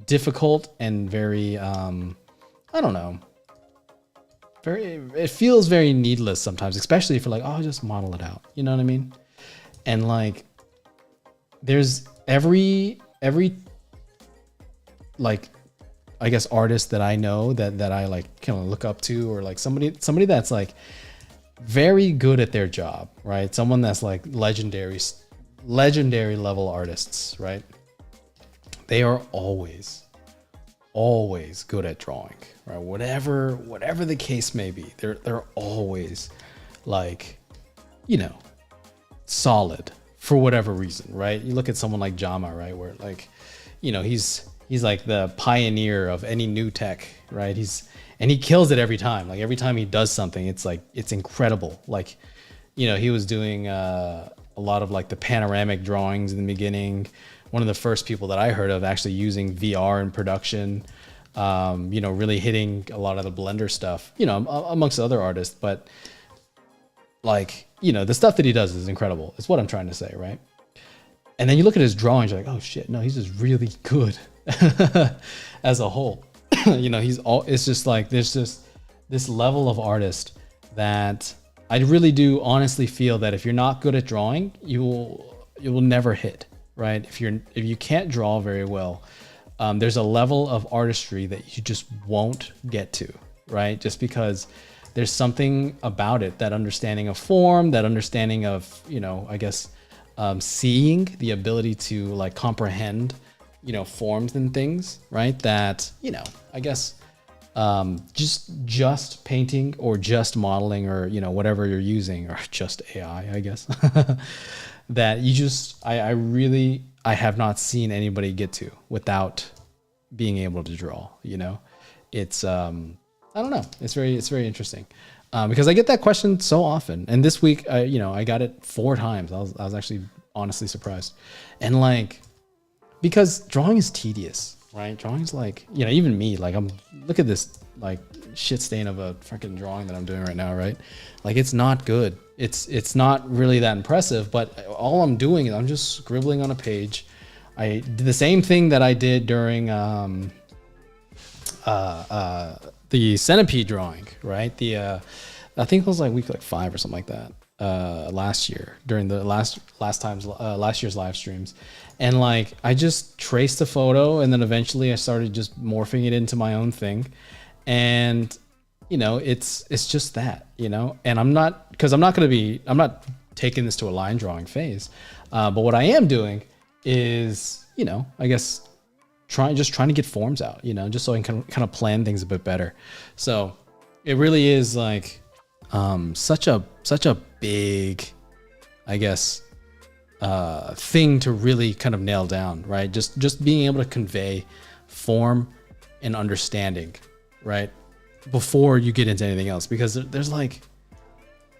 difficult and very, I don't know, it feels very needless sometimes, especially if you're like, oh, just model it out. You know what I mean? And like, there's every like, I guess, artist that I know that I like kind of look up to, or like somebody that's like very good at their job, right? Someone that's like legendary level artists, right? They are always good at drawing, right? Whatever the case may be, they're always like, solid for whatever reason, right? You look at someone like Jama, right? Where like, he's like the pioneer of any new tech, right? And he kills it every time. Like every time he does something, it's like, it's incredible. Like, he was doing a lot of like the panoramic drawings in the beginning. One of the first people that I heard of actually using VR in production, really hitting a lot of the Blender stuff, amongst other artists. But like, the stuff that he does is incredible. It's what I'm trying to say, right? And then you look at his drawings, you're like, oh shit, no, he's just really good as a whole. It's just like, there's just this level of artist that I really do honestly feel that if you're not good at drawing, you will never hit, right? If you can't draw very well, there's a level of artistry that you just won't get to, right? Just because there's something about it, that understanding of form, that understanding of, I guess, seeing, the ability to like comprehend, forms and things, right? That, I guess, just painting or just modeling or, whatever you're using, or just AI, I guess, that you just, I have not seen anybody get to without being able to draw, it's, I don't know. It's very interesting because I get that question so often. And this week, I got it 4 times. I was actually honestly surprised. And like, because drawing is tedious, right? Drawing's like, even me, like look at this like shit stain of a freaking drawing that I'm doing right now, right? Like it's not good. It's not really that impressive, but all I'm doing is I'm just scribbling on a page. I did the same thing that I did during the centipede drawing, right? I think it was like week 5 or something like that. Last year during the last year's live streams, and like I just traced a photo, and then eventually I started just morphing it into my own thing, and it's just that, and I'm not taking this to a line drawing phase, but what I am doing is, I guess trying to get forms out, just so I can kind of plan things a bit better. So it really is like such a big, I guess, thing to really kind of nail down, right? Just being able to convey form and understanding, right, before you get into anything else. Because there's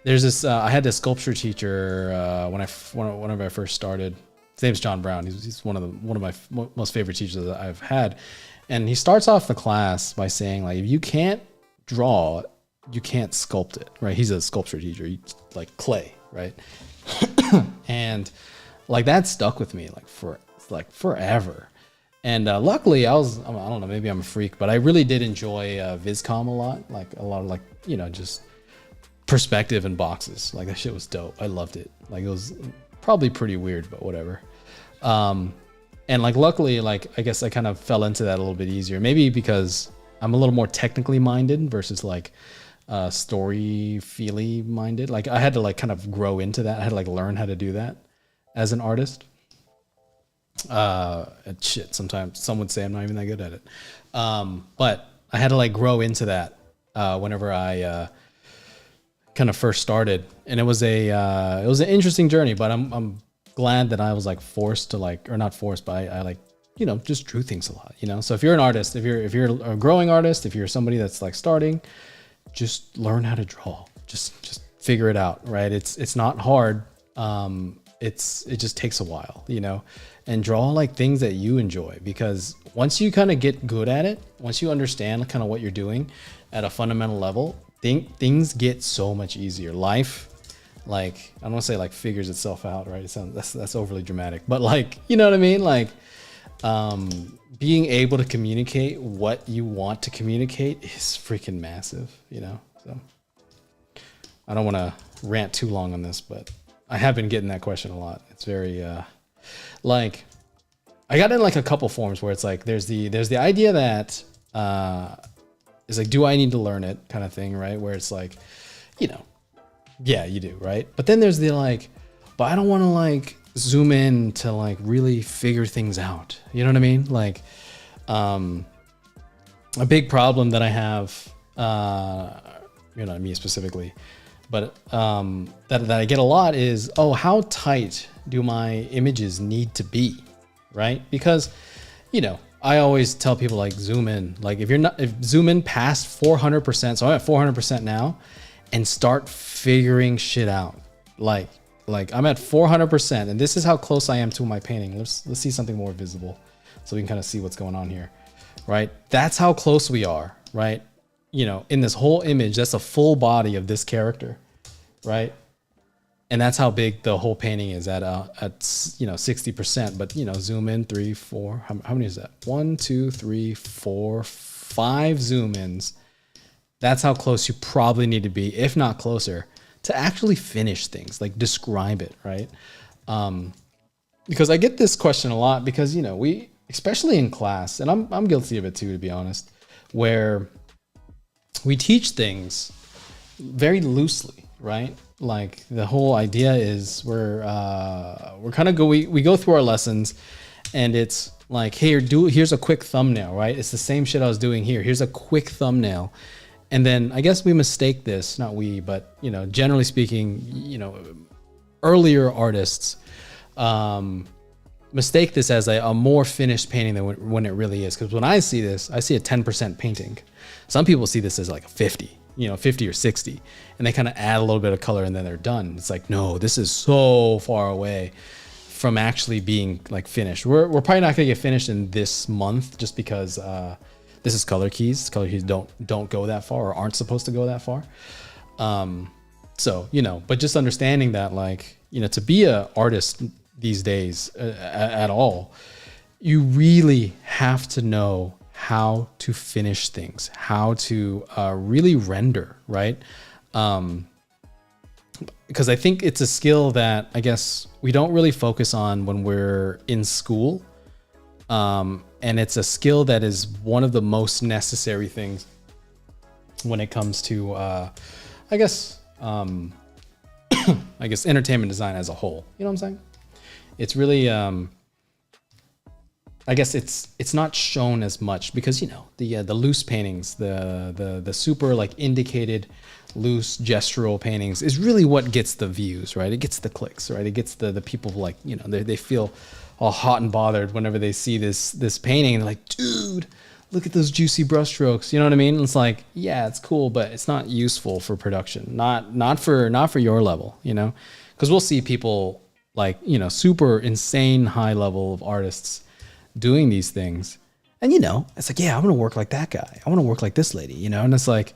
this I had this sculpture teacher whenever I first started. His name's John Brown. He's one of my most favorite teachers that I've had, and he starts off the class by saying, like, if you can't draw, you can't sculpt it, right? He's a sculpture teacher, like clay, right? And like that stuck with me like forever. And luckily I don't know, maybe I'm a freak, but I really did enjoy VizCom a lot. Like a lot of like, you know, just perspective and boxes. Like that shit was dope. I loved it. Like it was probably pretty weird, but whatever. And like luckily, like I guess I kind of fell into that a little bit easier. Maybe because I'm a little more technically minded versus like story feely minded. Like I had to like kind of grow into that. I had to like learn how to do that as an artist. And shit, sometimes some would say I'm not even that good at it. But I had to like grow into that whenever I kind of first started, and it was an interesting journey. But I'm glad that I was like forced to like, or not forced, but I like, you know, just drew things a lot, you know. So if you're an artist, if you're a growing artist, if you're somebody that's like starting, just learn how to draw. Just figure it out, right? It's not hard. It just takes a while, you know, and draw like things that you enjoy, because once you kind of get good at it, once you understand kind of what you're doing at a fundamental level, things get so much easier. Life, like, I don't want to say like figures itself out, right? That's overly dramatic, but like, you know what I mean? Like, being able to communicate what you want to communicate is freaking massive, you know? So I don't want to rant too long on this, but I have been getting that question a lot. It's very, like, I got in like a couple forms where it's like, there's the idea that, is like, do I need to learn it kind of thing, right? Where it's like, you know, yeah, you do, right? But then there's the like, but I don't want to like zoom in to like really figure things out. You know what I mean? Like, a big problem that I have, you know, me specifically, but that I get a lot is, oh, how tight do my images need to be, right? Because, you know, I always tell people like zoom in, like if zoom in past 400%, so I'm at 400% now, and start figuring shit out. Like I'm at 400%, and this is how close I am to my painting. Let's see something more visible so we can kind of see what's going on here, right? That's how close we are, right? You know, in this whole image, that's a full body of this character, right? And that's how big the whole painting is at you know, 60%. But you know, zoom in 3, 4. How many is that? 1, 2, 3, 4, 5 zoom ins. That's how close you probably need to be, if not closer, to actually finish things, like describe it, right? Because I get this question a lot, because you know, we, especially in class, and I'm guilty of it too, to be honest, where we teach things very loosely, right? Like the whole idea is we're kind of we go through our lessons, and it's like, hey, here's a quick thumbnail, right? It's the same shit I was doing here. Here's a quick thumbnail. And then I guess we mistake this, not we, but you know, generally speaking, you know, earlier artists mistake this as a more finished painting than when it really is. Because when I see this, I see a 10% painting. Some people see this as like a 50, you know, 50 or 60, and they kind of add a little bit of color and then they're done. It's like, no, this is so far away from actually being like finished. We're probably not gonna get finished in this month, just because this is color keys. Color keys don't go that far, or aren't supposed to go that far. So, you know, but just understanding that, like, you know, to be an artist these days at all, you really have to know how to finish things, how to really render, right? Because I think it's a skill that I guess we don't really focus on when we're in school. And it's a skill that is one of the most necessary things when it comes to, I guess entertainment design as a whole. You know what I'm saying? It's really, I guess it's not shown as much, because you know, the loose paintings, the super like indicated loose gestural paintings is really what gets the views, right? It gets the clicks, right? It gets the people, like, you know, they feel all hot and bothered whenever they see this painting, and they're like, dude, look at those juicy brushstrokes. You know what I mean? It's like, yeah, it's cool, but it's not useful for production. Not for your level, you know? Because we'll see people like, you know, super insane high level of artists doing these things. And you know, it's like, yeah, I want to work like that guy. I want to work like this lady, you know? And it's like,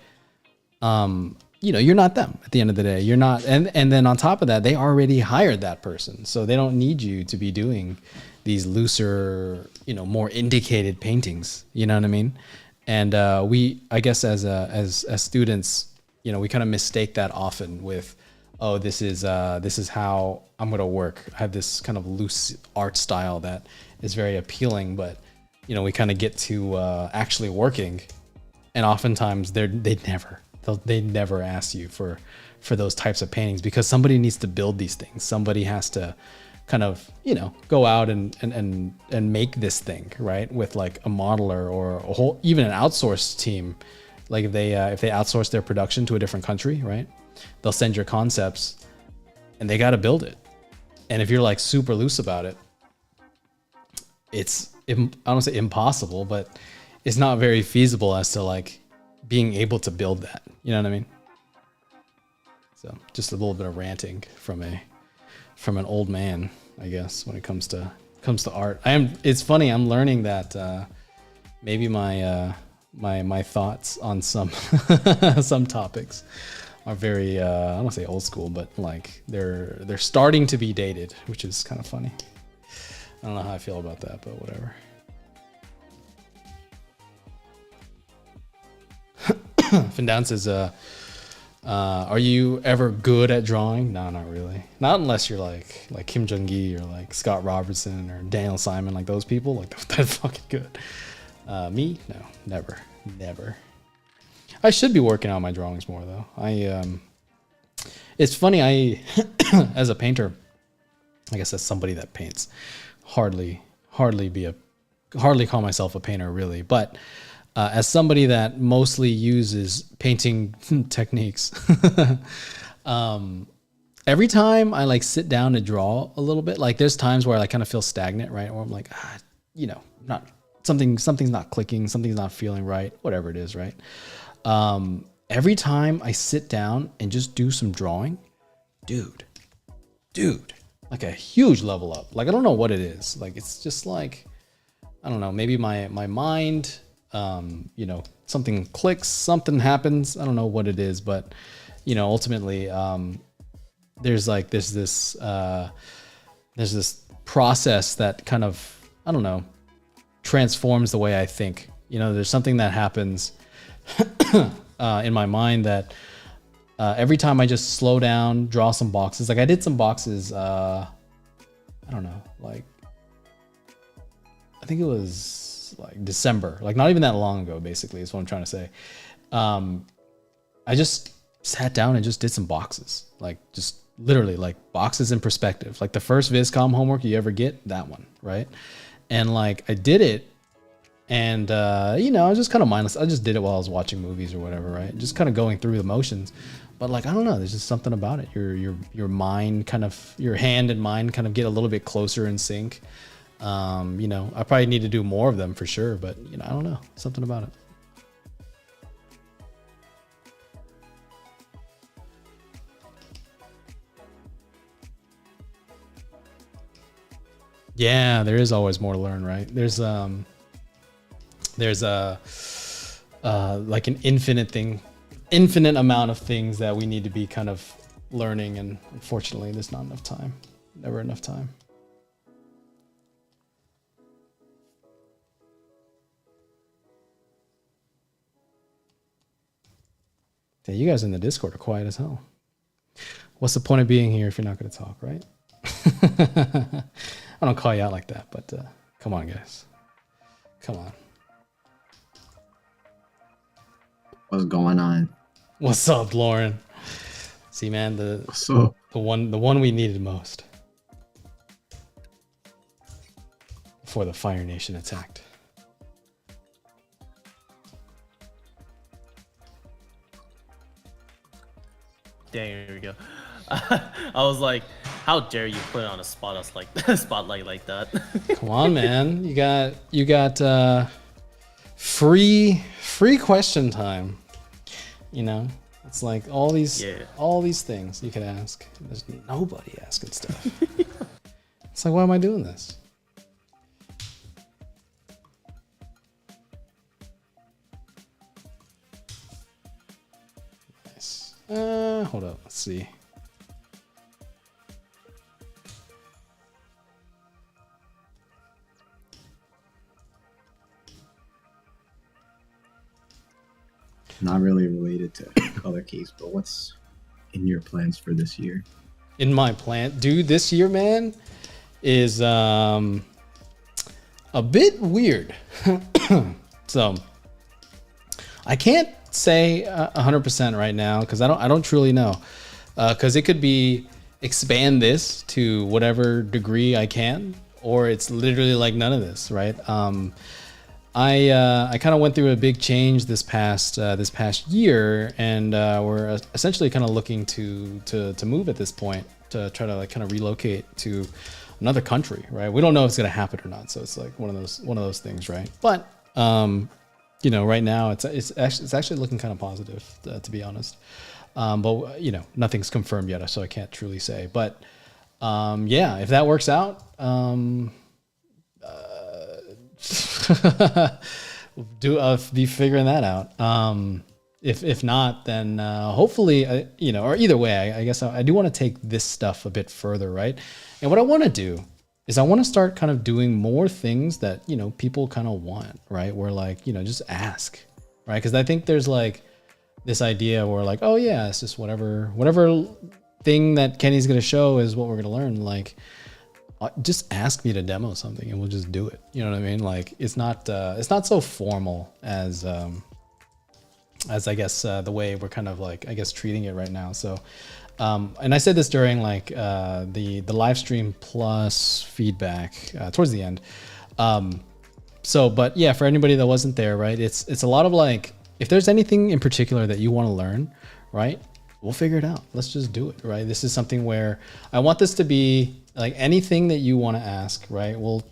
you know, you're not them at the end of the day. You're not, and then on top of that, they already hired that person, so they don't need you to be doing these looser, you know, more indicated paintings. You know what I mean? And I guess as students, you know, we kind of mistake that often with, oh, this is how I'm gonna work. I have this kind of loose art style that is very appealing, but you know, we kind of get to actually working, and oftentimes they never ask you for those types of paintings, because somebody needs to build these things. Somebody has to kind of, you know, go out and make this thing, right, with like a modeler or a whole, even an outsourced team. Like if they outsource their production to a different country, right, they'll send your concepts and they got to build it. And if you're like super loose about it, it's, I don't say impossible, but it's not very feasible as to like being able to build that. You know what I mean? So just a little bit of ranting from an old man, I guess, when it comes to art. It's funny, I'm learning that maybe my thoughts on some some topics are very I don't want to say old school, but like they're starting to be dated, which is kind of funny. I don't know how I feel about that, but whatever. Findown says, are you ever good at drawing? No, not really. Not unless you're like Kim Jong-gi or like Scott Robertson or Daniel Simon, like those people. Like that's fucking good. Me? No, never. I should be working on my drawings more though. It's funny, as a painter, I guess as somebody that paints, hardly call myself a painter really, but as somebody that mostly uses painting techniques, every time I like sit down to draw a little bit, like there's times where I like kind of feel stagnant, right? Or I'm like, you know, not something's not clicking, something's not feeling right, whatever it is, right? Every time I sit down and just do some drawing, dude, like a huge level up. Like I don't know what it is. Like it's just like, I don't know, maybe my mind. You know, something clicks, something happens. I don't know what it is, but you know, ultimately, there's this process that kind of, I don't know, transforms the way I think. You know, there's something that happens in my mind that every time I just slow down, draw some boxes. Like I did some boxes. I don't know, like I think it was like December, like not even that long ago, basically, is what I'm trying to say. I just sat down and just did some boxes, like just literally like boxes in perspective, like the first Viscom homework you ever get, that one, right? And like I did it, and you know, I was just kind of mindless. I just did it while I was watching movies or whatever, right? Just kind of going through the motions. But like I don't know, there's just something about it. Your mind kind of, your hand and mind kind of get a little bit closer in sync. You know, I probably need to do more of them for sure, but you know, I don't know, something about it. Yeah, there is always more to learn, right? There's a like an infinite amount of things that we need to be kind of learning, and unfortunately there's not enough time. Never enough time. Yeah, you guys in the Discord are quiet as hell. What's the point of being here if you're not going to talk, right? I don't call you out like that, but come on, guys. Come on. What's going on? What's up, Lauren? See, man, the one we needed most before the Fire Nation attacked. There we go. I was like, how dare you put it on a spotlight like that? Come on, man. You got free question time. You know, it's like all these things you could ask. There's nobody asking stuff. It's like, why am I doing this? Hold up, let's see. Not really related to color keys, but what's in your plans for this year? In my plan, dude, this year, man, is a bit weird. So I can't say 100% right now because I don't truly know. Because it could be expand this to whatever degree I can, or it's literally like none of this, right? I kind of went through a big change this past year, and we're essentially kind of looking to move at this point to try to like kind of relocate to another country, right? We don't know if it's gonna happen or not, so it's like one of those things, right? But you know, right now it's actually looking kind of positive, to be honest. But you know, nothing's confirmed yet, so I can't truly say. But yeah, if that works out, be figuring that out. If not, then hopefully, you know, or either way, I guess I do want to take this stuff a bit further, right? And what I want to do is I want to start kind of doing more things that, you know, people kind of want, right? Where like, you know, just ask, right? Because I think there's like this idea where like, oh yeah, it's just whatever thing that Kenny's gonna show is what we're gonna learn. Like, just ask me to demo something and we'll just do it. You know what I mean? Like it's not so formal as I guess the way we're kind of like, I guess, treating it right now. So and I said this during like the live stream plus feedback towards the end. So but yeah, for anybody that wasn't there, right, it's a lot of like, if there's anything in particular that you want to learn, right, we'll figure it out. Let's just do it, right? This is something where I want this to be like anything that you want to ask, right? We'll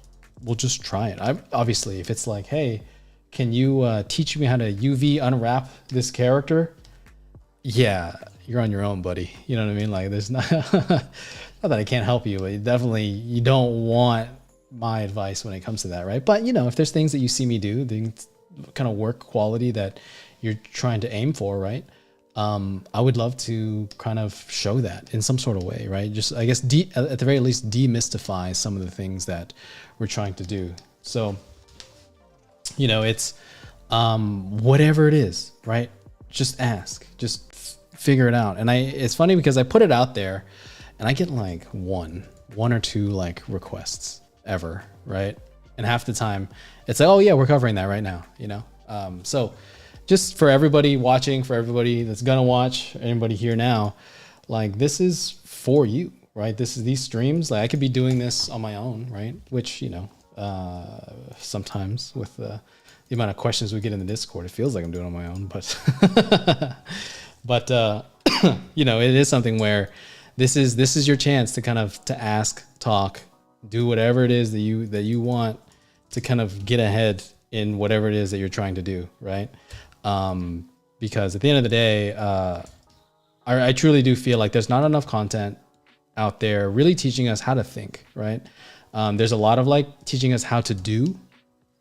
just try it. Obviously, if it's like, hey, can you teach me how to UV unwrap this character? Yeah, you're on your own, buddy. You know what I mean? Like, there's not not that I can't help you, but you don't want my advice when it comes to that, right? But you know, if there's things that you see me do, the kind of work quality that you're trying to aim for, right? I would love to kind of show that in some sort of way, right? Just, I guess, at the very least, demystify some of the things that we're trying to do. So, you know, it's whatever it is, right? Just ask, just figure it out. And it's funny because I put it out there and I get like one or two like requests ever, right? And half the time it's like, oh yeah, we're covering that right now, you know? So just for everybody watching, for everybody that's gonna watch, anybody here now, like this is for you, right? These streams, like I could be doing this on my own, right? Which, you know, sometimes with the amount of questions we get in the Discord, it feels like I'm doing it on my own, but, but, you know, it is something where this is your chance to kind of, to ask, talk, do whatever it is that you want to kind of get ahead in whatever it is that you're trying to do, right? Because at the end of the day, I truly do feel like there's not enough content out there really teaching us how to think, right? There's a lot of like teaching us how to do.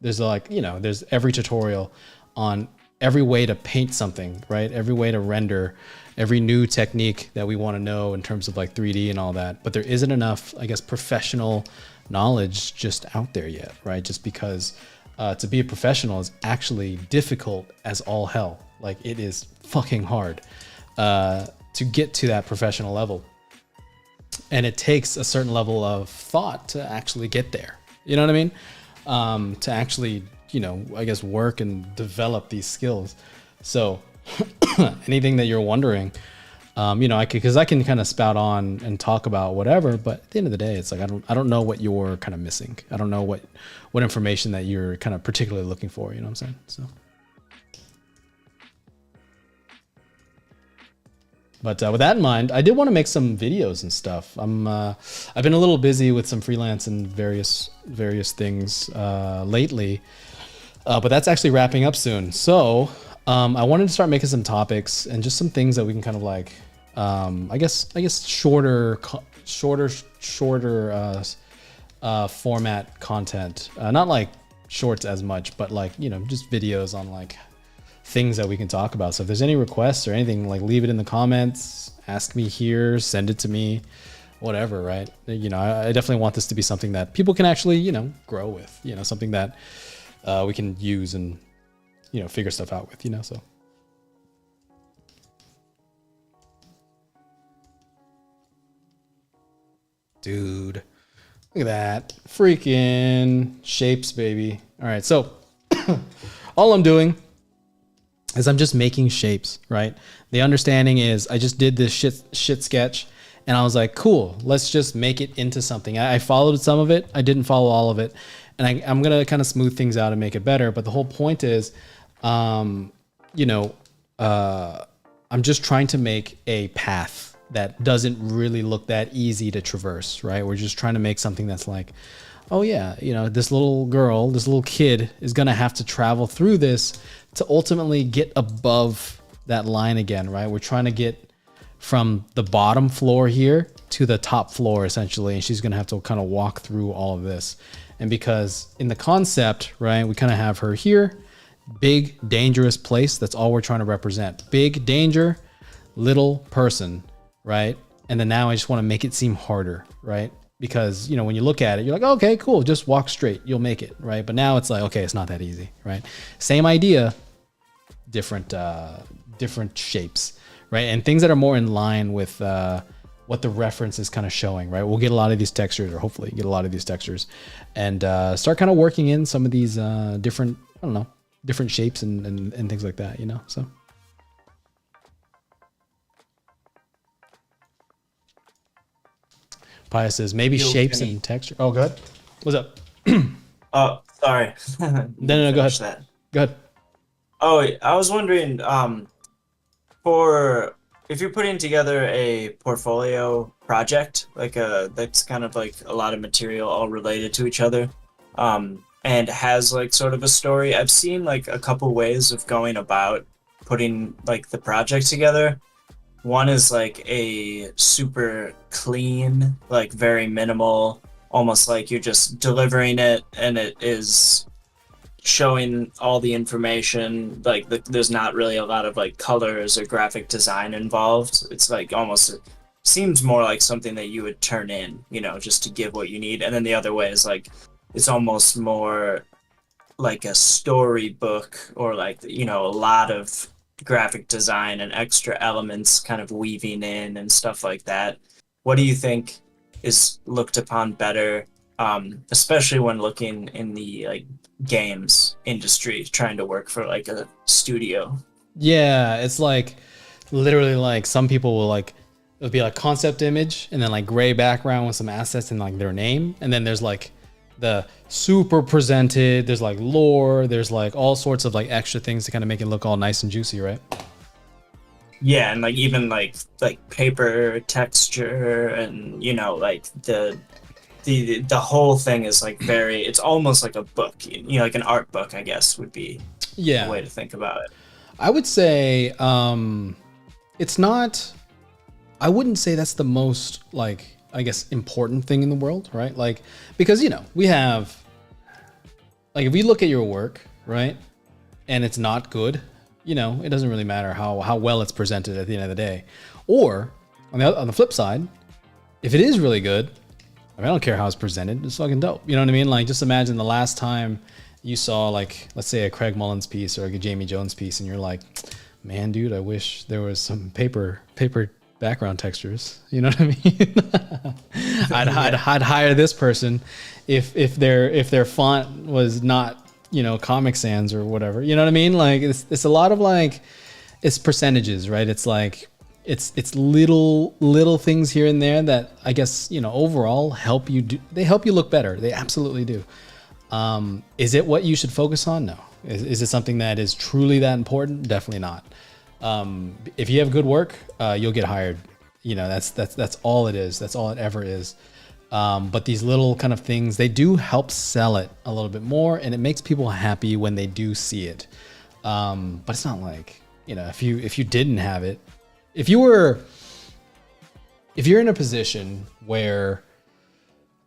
There's like, you know, there's every tutorial on every way to paint something, right? Every way to render, every new technique that we want to know in terms of like 3D and all that. But there isn't enough, I guess, professional knowledge just out there yet, right? Just because to be a professional is actually difficult as all hell. Like it is fucking hard to get to that professional level. And it takes a certain level of thought to actually get there. You know what I mean? To actually, you know, I guess work and develop these skills. So anything that you're wondering, you know, because I can kind of spout on and talk about whatever, but at the end of the day, it's like I don't know what you're kind of missing. I don't know what information that you're kind of particularly looking for. You know what I'm saying? So, but with that in mind, I did want to make some videos and stuff. I've been a little busy with some freelance and various things lately, but that's actually wrapping up soon. So I wanted to start making some topics and just some things that we can kind of like, I guess shorter format content, not like shorts as much, but like, you know, just videos on like things that we can talk about. So if there's any requests or anything, like leave it in the comments, ask me here, send it to me, whatever, right? You know, I definitely want this to be something that people can actually, you know, grow with, you know, something that we can use and, you know, figure stuff out with, you know, so. Dude, look at that. Freaking shapes, baby. All right, so all I'm doing is I'm just making shapes, right? The understanding is I just did this shit sketch and I was like, cool, let's just make it into something. I followed some of it. I didn't follow all of it. And I'm going to kind of smooth things out and make it better. But the whole point is, you know, I'm just trying to make a path that doesn't really look that easy to traverse, right? We're just trying to make something that's like, oh yeah, you know, this little girl, this little kid is going to have to travel through this to ultimately get above that line again, right? We're trying to get from the bottom floor here to the top floor essentially. And she's going to have to kind of walk through all of this. And because in the concept, right, we kind of have her here, big, dangerous place. That's all we're trying to represent. Big danger, little person, right? And then now I just want to make it seem harder, right? Because, you know, when you look at it, you're like, okay, cool, just walk straight, you'll make it, right? But now it's like, okay, it's not that easy, right? Same idea, different shapes, right? And things that are more in line with what the reference is kind of showing, right? We'll get a lot of these textures, or hopefully get a lot of these textures, and start kind of working in some of these different, I don't know, different shapes and things like that, you know, so. Pius says maybe shapes and texture. Oh, go ahead. What's up? Oh, sorry. No, go ahead. That. Go ahead. Oh, I was wondering, for if you're putting together a portfolio project, like that's kind of like a lot of material all related to each other, and has like sort of a story. I've seen like a couple ways of going about putting like the project together. One is like a super clean, like very minimal, almost like you're just delivering it and it is showing all the information. Like there's not really a lot of like colors or graphic design involved. It's like almost seems more like something that you would turn in, you know, just to give what you need. And then the other way is like it's almost more like a storybook or like, you know, a lot of graphic design and extra elements kind of weaving in and stuff like that. What do you think is looked upon better, especially when looking in the like games industry, trying to work for like a studio? Yeah, it's like literally like some people will like, it'll be like concept image and then like gray background with some assets and like their name. And then there's like the super presented, there's like lore, there's like all sorts of like extra things to kind of make it look all nice and juicy, right? Yeah, and like even like paper texture and, you know, like the whole thing is like very, it's almost like a book, you know, like an art book, I guess would be a way to think about it. I would say it's not, I wouldn't say that's the most like, I guess, important thing in the world, right? Like, because, you know, we have, like, if we look at your work, right, and it's not good, you know, it doesn't really matter how well it's presented at the end of the day. Or on the flip side, if it is really good, I mean, I don't care how it's presented, it's fucking dope. You know what I mean? Like, just imagine the last time you saw, like, let's say a Craig Mullins piece or like a Jamie Jones piece, and you're like, man, dude, I wish there was some paper background textures. You know what I mean? I'd hire this person if their font was not, you know, Comic Sans or whatever. You know what I mean? Like it's a lot of like, it's percentages, right? It's like it's little things here and there that I guess, you know, overall help you do. They help you look better. They absolutely do. Is it what you should focus on? No. Is it something that is truly that important? Definitely not. If you have good work, you'll get hired. You know, that's all it is. That's all it ever is. But these little kind of things, they do help sell it a little bit more, and it makes people happy when they do see it. But it's not like, you know, if you didn't have it, if you're in a position where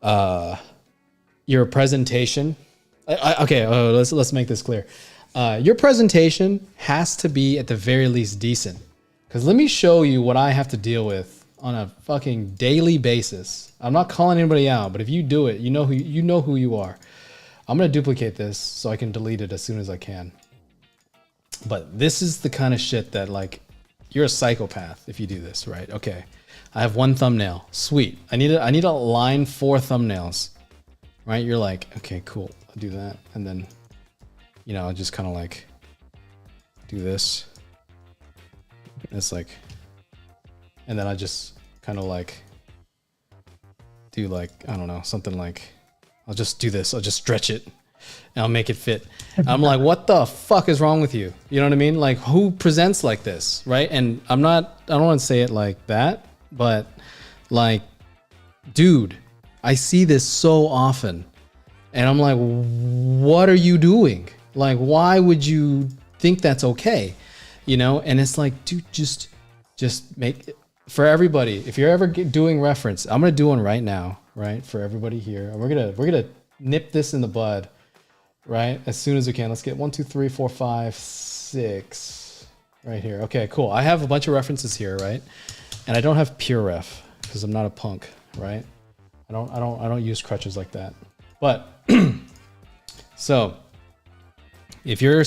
your presentation, let's make this clear. Your presentation has to be at the very least decent. Because let me show you what I have to deal with on a fucking daily basis. I'm not calling anybody out, but if you do it, you know who you are. I'm gonna duplicate this so I can delete it as soon as I can. But this is the kind of shit that, like, you're a psychopath if you do this, right? Okay, I have one thumbnail. Sweet. I need to align 4 thumbnails, right? You're like, okay, cool. I'll do that, and then, you know, I'll just kind of like do this. It's like, and then I just kind of like do like, I don't know, something like, I'll just do this. I'll just stretch it and I'll make it fit. I'm like, what the fuck is wrong with you? You know what I mean? Like, who presents like this, right? And I don't want to say it like that, but like, dude, I see this so often and I'm like, what are you doing? Like, why would you think that's okay? You know? And it's like, dude, just make it for everybody. If you're ever doing reference, I'm going to do one right now, right? For everybody here. And we're going to nip this in the bud, right? As soon as we can. Let's get 1, 2, 3, 4, 5, 6 right here. Okay, cool. I have a bunch of references here, right? And I don't have pure ref because I'm not a punk, right? I don't use crutches like that. But so if you're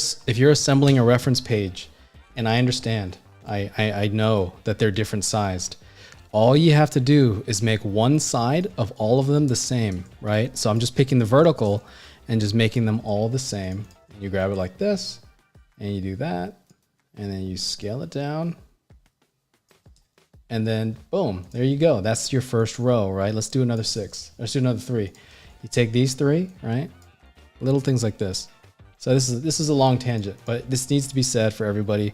assembling a reference page, and I understand, I know that they're different sized. All you have to do is make one side of all of them the same, right? So I'm just picking the vertical and just making them all the same. You grab it like this and you do that, and then you scale it down, and then boom, there you go. That's your first row, right? Let's do another 6. Let's do another 3. You take these 3, right? Little things like this. So this is a long tangent, but this needs to be said for everybody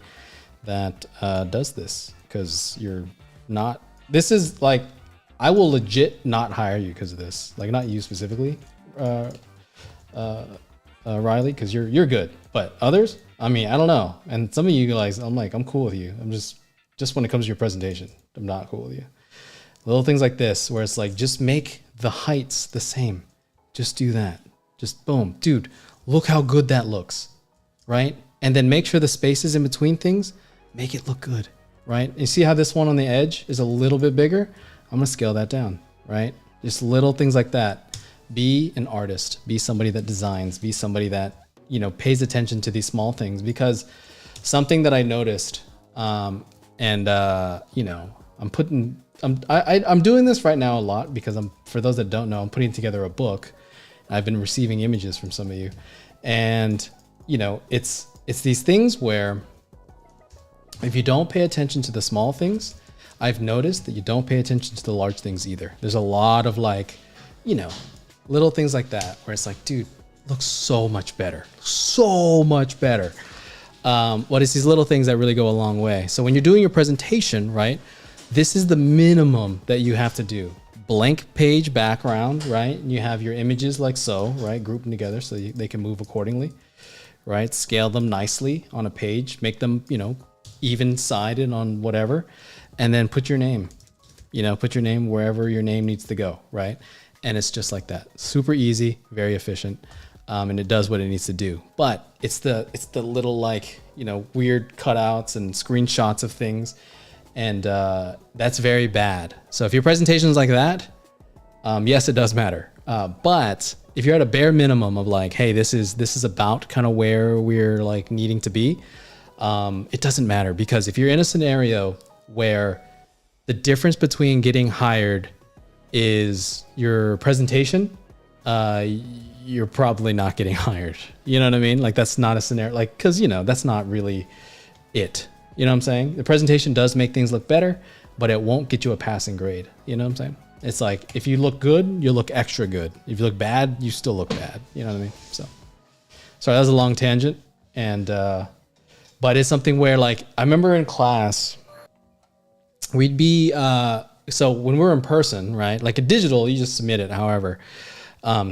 that does this, because you're not. This is like, I will legit not hire you because of this. Like, not you specifically, Riley, because you're good, but others, I mean, I don't know. And some of you guys, I'm like, I'm cool with you. I'm just when it comes to your presentation, I'm not cool with you. Little things like this, where it's like, just make the heights the same. Just do that. Just boom, dude. Look how good that looks, right? And then make sure the spaces in between things, make it look good, right? You see how this one on the edge is a little bit bigger? I'm gonna scale that down, right? Just little things like that. Be an artist, be somebody that designs, be somebody that, you know, pays attention to these small things. Because something that I noticed, you know, I'm doing this right now a lot because for those that don't know, I'm putting together a book. I've been receiving images from some of you, and you know, it's these things where if you don't pay attention to the small things, I've noticed that you don't pay attention to the large things either. There's a lot of, like, you know, little things like that where it's like, dude, looks so much better, so much better. What is these little things that really go a long way? So when you're doing your presentation, right, this is the minimum that you have to do. Blank page background, right? And you have your images like so, right? Group them together so they can move accordingly, right? Scale them nicely on a page, make them, you know, even sided on whatever, and then put your name, you know, put your name wherever your name needs to go, right? And it's just like that. Super easy, very efficient, and it does what it needs to do. But it's the little, like, you know, weird cutouts and screenshots of things. And that's very bad. So if your presentation is like that, yes, it does matter. But if you're at a bare minimum of like, hey, this is about kind of where we're like needing to be, it doesn't matter. Because if you're in a scenario where the difference between getting hired is your presentation, you're probably not getting hired. You know what I mean? Like, that's not a scenario, like, because, you know, that's not really it. You know what I'm saying? The presentation does make things look better, but it won't get you a passing grade. You know what I'm saying? It's like, if you look good, you look extra good. If you look bad, you still look bad. You know what I mean? So, sorry, that was a long tangent. And, but it's something where, like, I remember in class, we'd be, so when we're in person, right? Like a digital, you just submit it. However,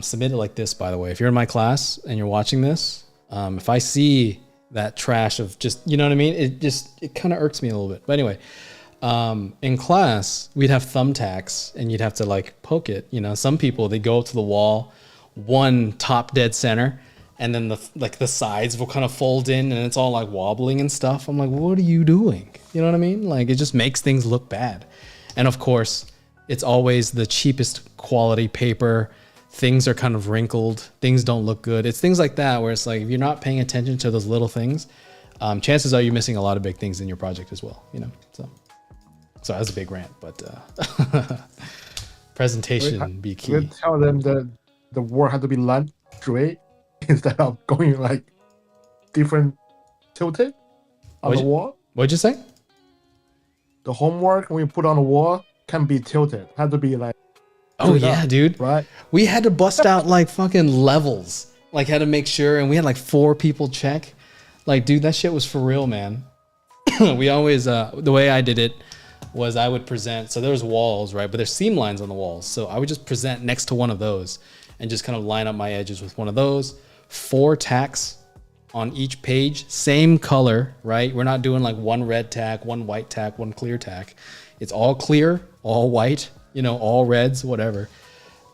submit it like this, by the way. If you're in my class and you're watching this, if I see that trash of just, you know what I mean? It kind of irks me a little bit. But anyway, in class, we'd have thumbtacks and you'd have to like poke it. You know, some people, they go to the wall, one top dead center, and then the sides will kind of fold in and it's all like wobbling and stuff. I'm like, what are you doing? You know what I mean? Like, it just makes things look bad. And of course, it's always the cheapest quality paper. Things are kind of wrinkled. Things don't look good. It's things like that where it's like, if you're not paying attention to those little things, chances are you're missing a lot of big things in your project as well, you know? So that's a big rant, but presentation be key. We tell them that the work had to be land straight instead of going like different tilted on the wall. What'd you say? The homework when you put on the wall can be tilted. Had to be like. Oh yeah, dude. Right. We had to bust out like fucking levels. Like, had to make sure, and we had like 4 people check. Like, dude, that shit was for real, man. We always the way I did it was I would present. So there's walls, right? But there's seam lines on the walls. So I would just present next to one of those and just kind of line up my edges with one of those. 4 tacks on each page, same color, right? We're not doing like one red tack, one white tack, one clear tack. It's all clear, all white, you know, all reds, whatever.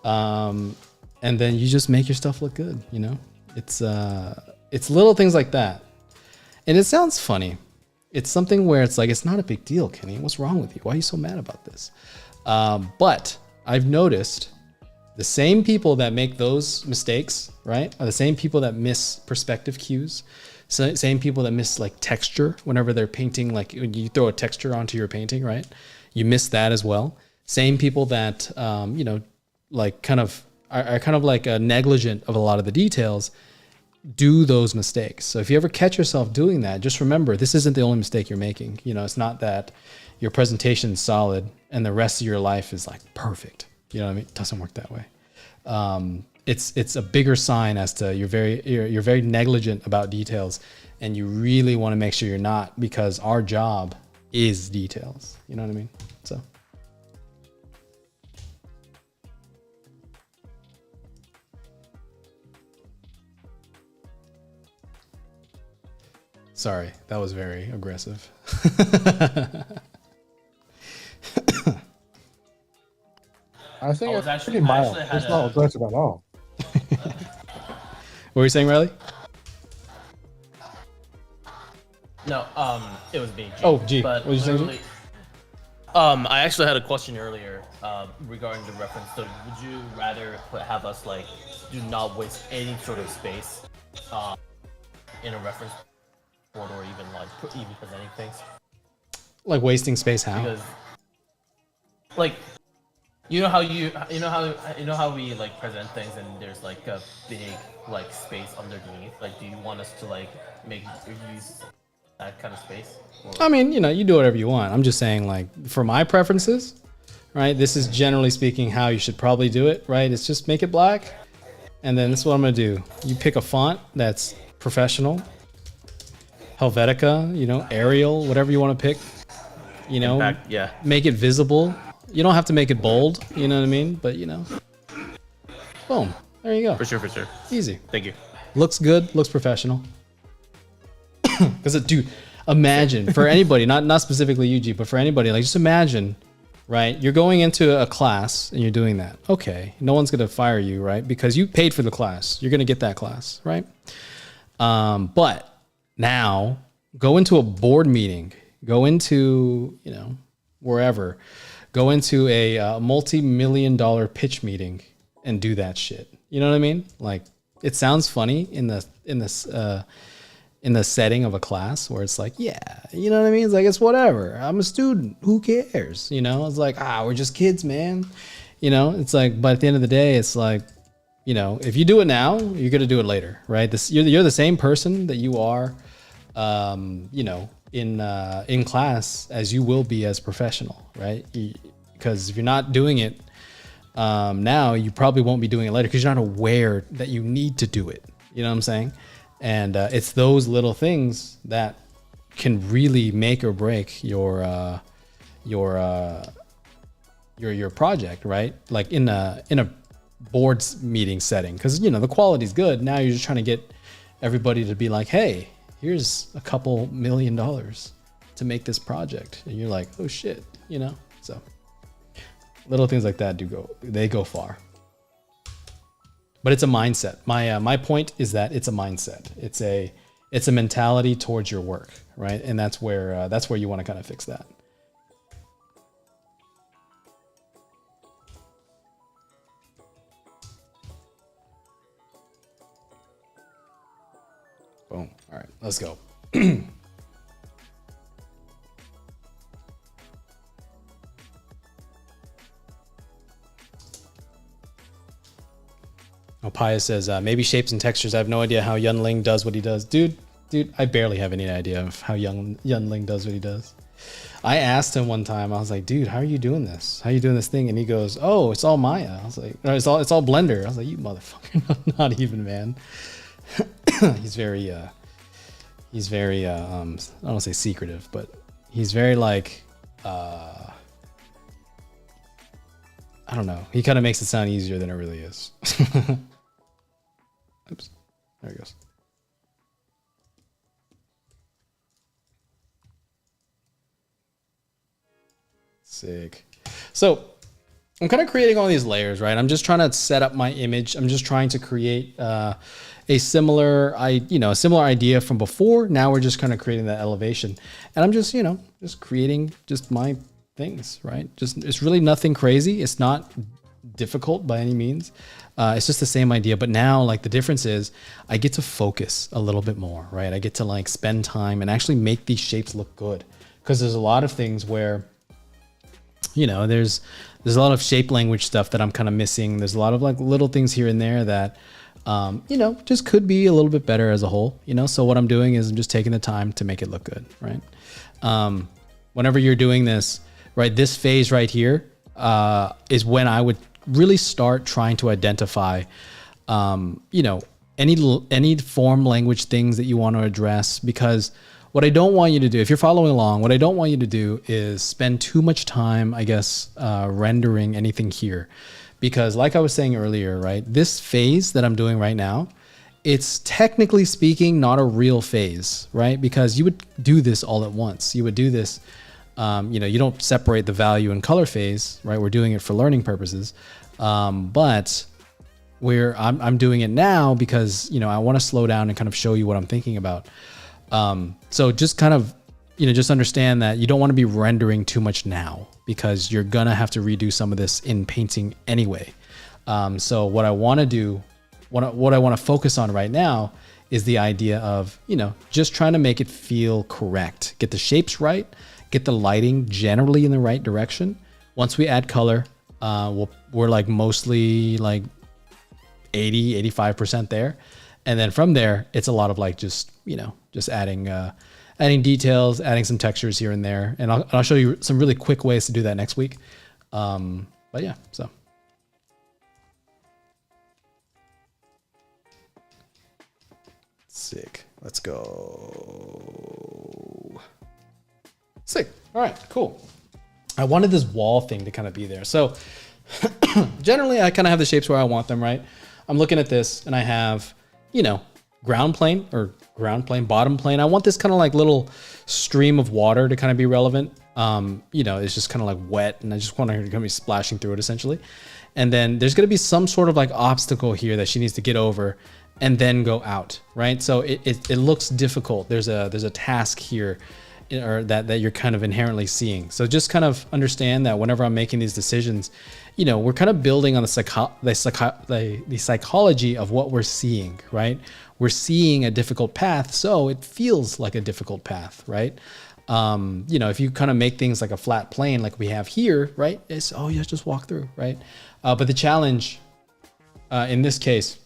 And then you just make your stuff look good, you know? It's little things like that. And it sounds funny. It's something where it's like, it's not a big deal, Kenny. What's wrong with you? Why are you so mad about this? But I've noticed the same people that make those mistakes, right, are the same people that miss perspective cues. So, same people that miss like texture whenever they're painting, like when you throw a texture onto your painting, right? You miss that as well. Same people that, you know, like kind of are kind of like negligent of a lot of the details, do those mistakes. So if you ever catch yourself doing that, just remember, this isn't the only mistake you're making. You know, it's not that your presentation's solid and the rest of your life is like perfect. You know what I mean? It doesn't work that way. It's a bigger sign as to you're very negligent about details, and you really want to make sure you're not, because our job is details. You know what I mean? So. Sorry, that was very aggressive. I think it's actually- pretty I mild. actually had It's not a- aggressive at all. What were you saying, Riley? No, it was me. G. Oh, G. But What did you say, G? literally- I actually had a question earlier regarding the reference. So, would you rather have us like do not waste any sort of space in a reference board, or even like even presenting things? Like wasting space how? Because, like, you know how we like present things and there's like a big like space underneath. Like, do you want us to like use that kind of space? Or? I mean, you know, you do whatever you want. I'm just saying, like, for my preferences, right? This is generally speaking how you should probably do it, right? It's just make it black. And then this is what I'm going to do. You pick a font that's professional, Helvetica, you know, Arial, whatever you want to pick, you know, Yeah. make it visible. You don't have to make it bold, you know what I mean? But, you know, boom, there you go. For sure. Easy. Thank you. Looks good, looks professional. Because, dude, imagine for anybody, not specifically UG, but for anybody, like, just imagine, right? You're going into a class and you're doing that. Okay, no one's gonna fire you, right? Because you paid for the class. You're gonna get that class, right? But now go into a board meeting, go into, you know, wherever, go into a multi-million-dollar pitch meeting and do that shit. You know what I mean? Like, it sounds funny in the setting of a class where it's like, yeah, you know what I mean? It's like, it's whatever. I'm a student. Who cares? You know, it's like, we're just kids, man. You know, it's like, but at the end of the day, it's like, you know, if you do it now, you're going to do it later, right? You're the same person that you are, you know, in class as you will be as professional, right? Because if you're not doing it now, you probably won't be doing it later because you're not aware that you need to do it. You know what I'm saying? And it's those little things that can really make or break your project, right? Like in a boards meeting setting, because you know the quality's good. Now you're just trying to get everybody to be like, hey, here's a couple $1 million to make this project, and you're like, oh shit, you know. So little things like that they go far. but it's a mindset. My point is that it's a mindset. It's a mentality towards your work, right? And that's where you want to kind of fix that. Boom. All right, let's go. Oh, Pius says, maybe shapes and textures. I have no idea how Yunling does what he does. Dude, I barely have any idea of how Yunling does what he does. I asked him one time, I was like, dude, how are you doing this? How are you doing this thing? And he goes, oh, it's all Maya. I was like, no, it's all Blender. I was like, you motherfucker. Not even, man. He's very, I don't want to say secretive, but he's very like, I don't know. He kind of makes it sound easier than it really is. Oops. There he goes. Sick. So I'm kind of creating all these layers, right? I'm just trying to set up my image. I'm just trying to create a similar idea from before. Now we're just kind of creating that elevation, and I'm just, just creating just my things, right? Just, it's really nothing crazy. It's not difficult by any means. It's just the same idea, but now like the difference is I get to focus a little bit more, right? I get to like spend time and actually make these shapes look good, because there's a lot of things where, there's a lot of shape language stuff that I'm kind of missing. There's a lot of like little things here and there that, just could be a little bit better as a whole, So what I'm doing is I'm just taking the time to make it look good, right? Whenever you're doing this, right, this phase right here is when I would really start trying to identify, any form language things that you want to address, because what I don't want you to do, if you're following along, what I don't want you to do is spend too much time, I guess, rendering anything here. Because like I was saying earlier, right, this phase that I'm doing right now, it's technically speaking not a real phase, right? Because you would do this all at once. You would do this, you don't separate the value and color phase, right? We're doing it for learning purposes. But I'm doing it now because, I want to slow down and kind of show you what I'm thinking about. So just kind of, just understand that you don't want to be rendering too much now, because you're going to have to redo some of this in painting anyway. So what I want to do, what I want to focus on right now is the idea of, just trying to make it feel correct, get the shapes right, get the lighting generally in the right direction. Once we add color, we're like mostly like 85% there. And then from there, it's a lot of like just adding details, adding some textures here and there. And I'll show you some really quick ways to do that next week. But yeah, so. Sick. Let's go. Sick. All right, cool. I wanted this wall thing to kind of be there. So generally I kind of have the shapes where I want them, right? I'm looking at this and I have, ground plane, bottom plane. I want this kind of like little stream of water to kind of be relevant. It's just kind of like wet, and I just want her to be splashing through it essentially. And then there's going to be some sort of like obstacle here that she needs to get over and then go out, right? So it looks difficult. There's a task here, or that you're kind of inherently seeing. So just kind of understand that whenever I'm making these decisions, we're kind of building on the psychology of what we're seeing, right? We're seeing a difficult path, so it feels like a difficult path, right? If you kind of make things like a flat plane like we have here, right? It's, you just walk through, right? But the challenge in this case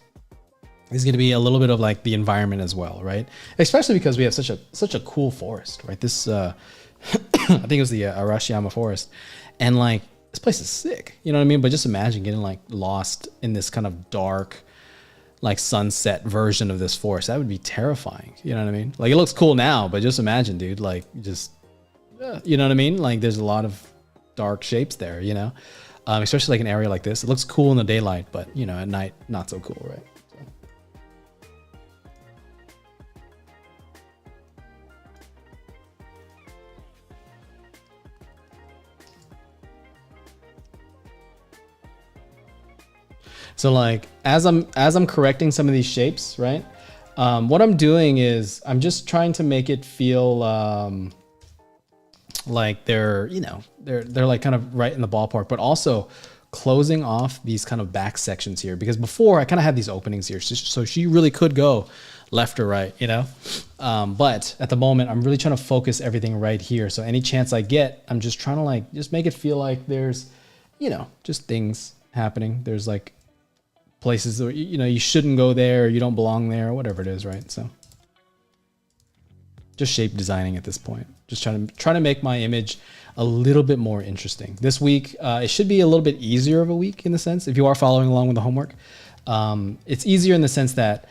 is going to be a little bit of like the environment as well, right? Especially because we have such a cool forest, right? This, I think it was the Arashiyama forest, and like this place is sick, you know what I mean? But just imagine getting like lost in this kind of dark, like sunset version of this forest. That would be terrifying, you know what I mean? Like it looks cool now, but just imagine, dude, like just, you know what I mean? Like there's a lot of dark shapes there, especially like an area like this. It looks cool in the daylight, but at night, not so cool, right? So like as I'm correcting some of these shapes, right? What I'm doing is I'm just trying to make it feel like they're, you know, they're like kind of right in the ballpark, but also closing off these kind of back sections here, because before I kind of had these openings here, so she really could go left or right, you know. But at the moment, I'm really trying to focus everything right here. So any chance I get, I'm just trying to like just make it feel like there's, you know, just things happening. There's like places where, you know, you shouldn't go there, or you don't belong there, or whatever it is, right? So just shape designing at this point. Just trying to make my image a little bit more interesting. This week, it should be a little bit easier of a week in the sense, if you are following along with the homework. It's easier in the sense that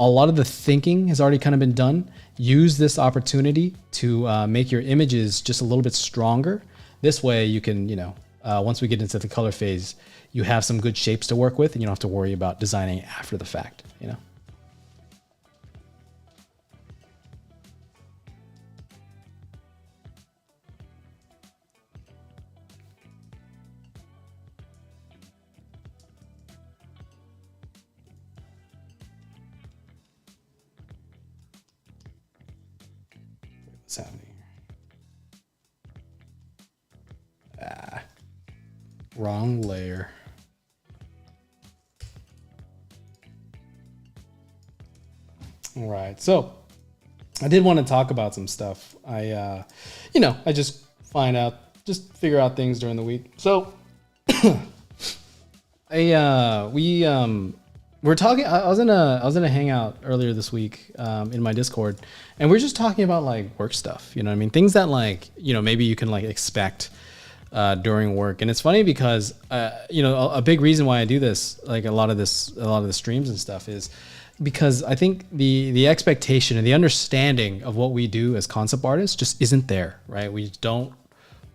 a lot of the thinking has already kind of been done. Use this opportunity to make your images just a little bit stronger. This way you can, you know, once we get into the color phase, you have some good shapes to work with and you don't have to worry about designing after the fact, you know? What's happening here? Wrong layer. All right, so I did want to talk about some stuff. You know, I just figure out things during the week. So we're talking. I was in a hangout earlier this week in my Discord, and we're just talking about like work stuff. You know what I mean? Things that like, you know, maybe you can like expect during work. And it's funny because you know, a big reason why I do this, like a lot of the streams and stuff, is because I think the expectation and the understanding of what we do as concept artists just isn't there, right? We don't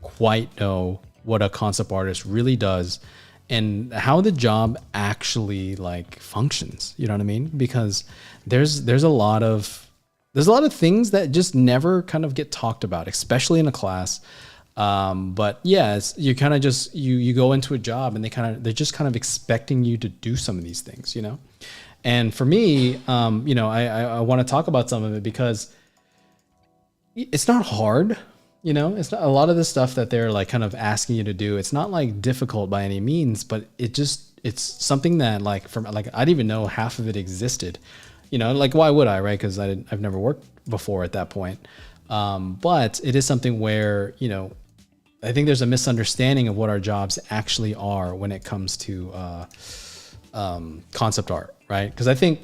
quite know what a concept artist really does and how the job actually like functions. You know what I mean? Because there's a lot of things that just never kind of get talked about, especially in a class. But yeah, you kind of just you go into a job and they're just kind of expecting you to do some of these things, you know. And for me, you know, I want to talk about some of it because it's not hard. You know, it's not a lot of the stuff that they're like kind of asking you to do. It's not like difficult by any means, but it's something that like I didn't even know half of it existed. You know, like why would I, right? Because I've never worked before at that point. But it is something where, you know, I think there's a misunderstanding of what our jobs actually are when it comes to concept art, right? Because I think,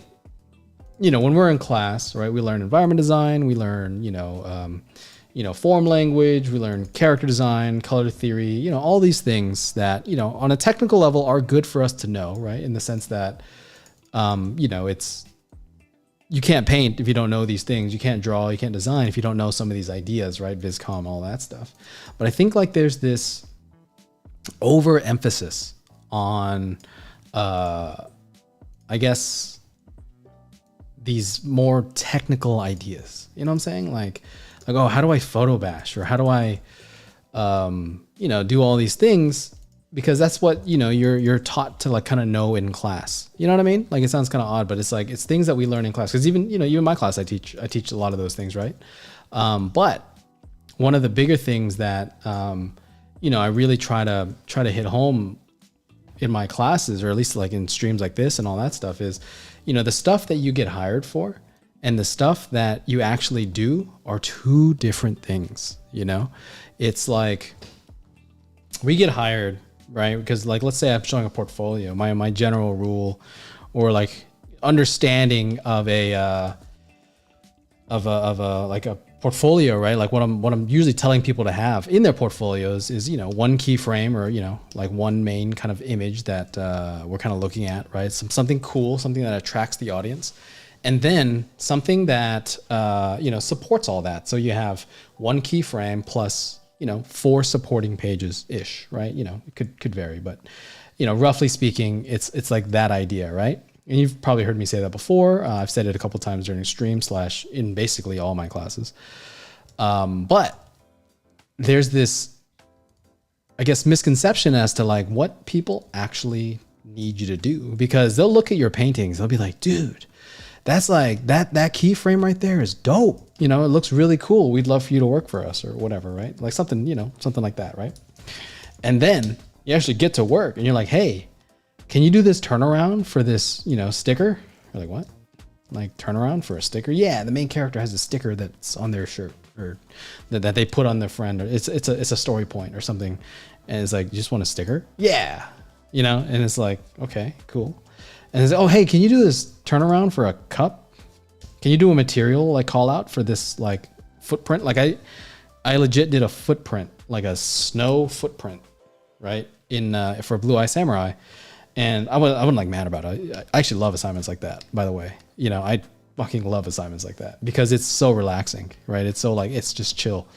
you know, when we're in class, right, we learn environment design, we learn, you know, form language, we learn character design, color theory, you know, all these things that, you know, on a technical level are good for us to know, right? In the sense that, you know, you can't paint if you don't know these things. You can't draw, you can't design if you don't know some of these ideas, right? Viscom, all that stuff. But I think like there's this overemphasis on, I guess, these more technical ideas. You know what I'm saying? Like, oh, how do I photo bash, or how do I, you know, do all these things? Because that's what, you know, you're taught to like kind of know in class. You know what I mean? Like it sounds kind of odd, but it's like it's things that we learn in class. Because even, you know, even my class, I teach a lot of those things, right? But one of the bigger things that, you know, I really try to hit home in my classes, or at least like in streams like this and all that stuff, is, you know, the stuff that you get hired for and the stuff that you actually do are two different things. You know, it's like we get hired, right? Because like, let's say I'm showing a portfolio, my general rule or like understanding of a like a portfolio, right? Like what I'm usually telling people to have in their portfolios is, you know, one keyframe, or, you know, like one main kind of image that we're kind of looking at, right? Something cool, something that attracts the audience. And then something that, you know, supports all that. So you have one keyframe plus, you know, 4 supporting pages ish, right? You know, it could vary, but, you know, roughly speaking, it's like that idea, right? And you've probably heard me say that before. I've said it a couple times during stream / in basically all my classes. But there's this, I guess, misconception as to like what people actually need you to do, because they'll look at your paintings, they'll be like, dude, that's like that keyframe right there is dope. You know, it looks really cool. We'd love for you to work for us or whatever, right? Like something, you know, something like that, right? And then you actually get to work and you're like, hey, can you do this turnaround for this, you know, sticker? You're like, what? Like turnaround for a sticker? Yeah, the main character has a sticker that's on their shirt, or that they put on their friend, or it's a story point or something. And it's like, you just want a sticker? Yeah. You know, and it's like, okay, cool. And it's, oh, hey, can you do this turnaround for a cup? Can you do a material like call out for this like footprint? Like I legit did a footprint, like a snow footprint, right? In for Blue Eye Samurai. And I wasn't like mad about it. I actually love assignments like that, by the way. You know, I fucking love assignments like that because it's so relaxing, right? It's so like, it's just chill.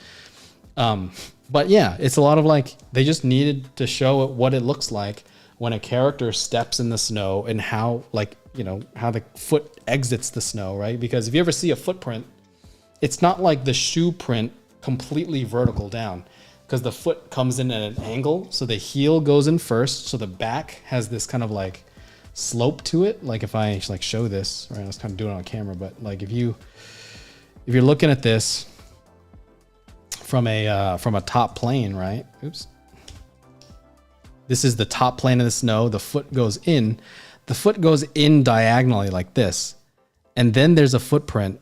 But yeah, it's a lot of like, they just needed to show what it looks like when a character steps in the snow and how, like, you know, how the foot exits the snow, right? Because if you ever see a footprint, it's not like the shoe print completely vertical down, because the foot comes in at an angle. So the heel goes in first. So the back has this kind of like slope to it. Like if I like show this, right, let's kind of do it on camera, but like if you're looking at this from a top plane, right? Oops. This is the top plane of the snow. The foot goes in. The foot goes in diagonally like this. And then there's a footprint.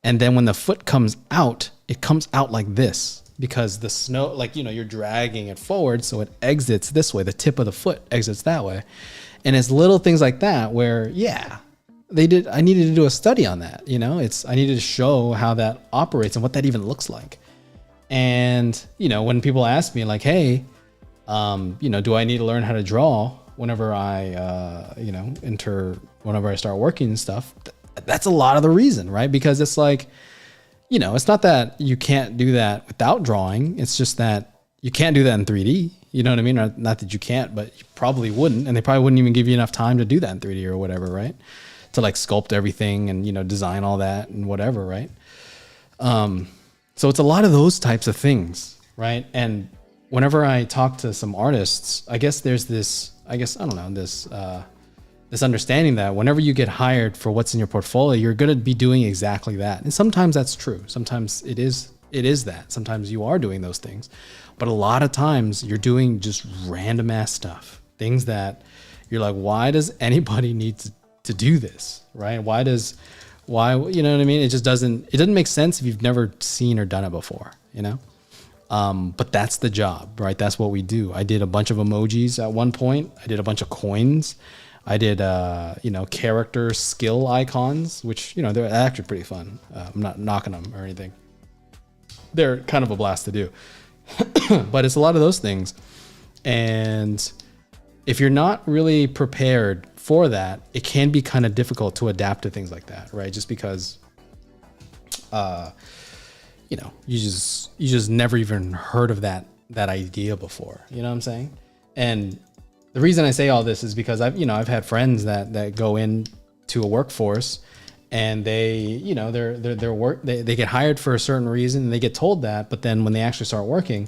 And then when the foot comes out, it comes out like this, because the snow, like, you know, you're dragging it forward. So it exits this way. The tip of the foot exits that way. And it's little things like that where, yeah, I needed to do a study on that. You know, I needed to show how that operates and what that even looks like. And, you know, when people ask me like, hey, you know, do I need to learn how to draw whenever I, you know, whenever I start working and stuff? That's a lot of the reason, right? Because it's like, you know, it's not that you can't do that without drawing. It's just that you can't do that in 3D. You know what I mean? Not that you can't, but you probably wouldn't. And they probably wouldn't even give you enough time to do that in 3D or whatever, right? To like sculpt everything and, you know, design all that and whatever, right? So it's a lot of those types of things, right? And whenever I talk to some artists, I guess there's this, I don't know, this understanding that whenever you get hired for what's in your portfolio, you're going to be doing exactly that. And sometimes that's true. Sometimes it is that. Sometimes you are doing those things. But a lot of times you're doing just random ass stuff. Things that you're like, why does anybody need to do this, right? Why, you know what I mean? It doesn't make sense if you've never seen or done it before, you know? But that's the job, right? That's what we do. I did a bunch of emojis at one point. I did a bunch of coins. I did, you know, character skill icons, which, you know, they're actually pretty fun. I'm not knocking them or anything. They're kind of a blast to do. But it's a lot of those things. And if you're not really prepared for that, it can be kind of difficult to adapt to things like that, right? Just because, you know, you just never even heard of that idea before. You know what I'm saying? And the reason I say all this is because I've had friends that go into a workforce and they, you know, they get hired for a certain reason and they get told that, but then when they actually start working,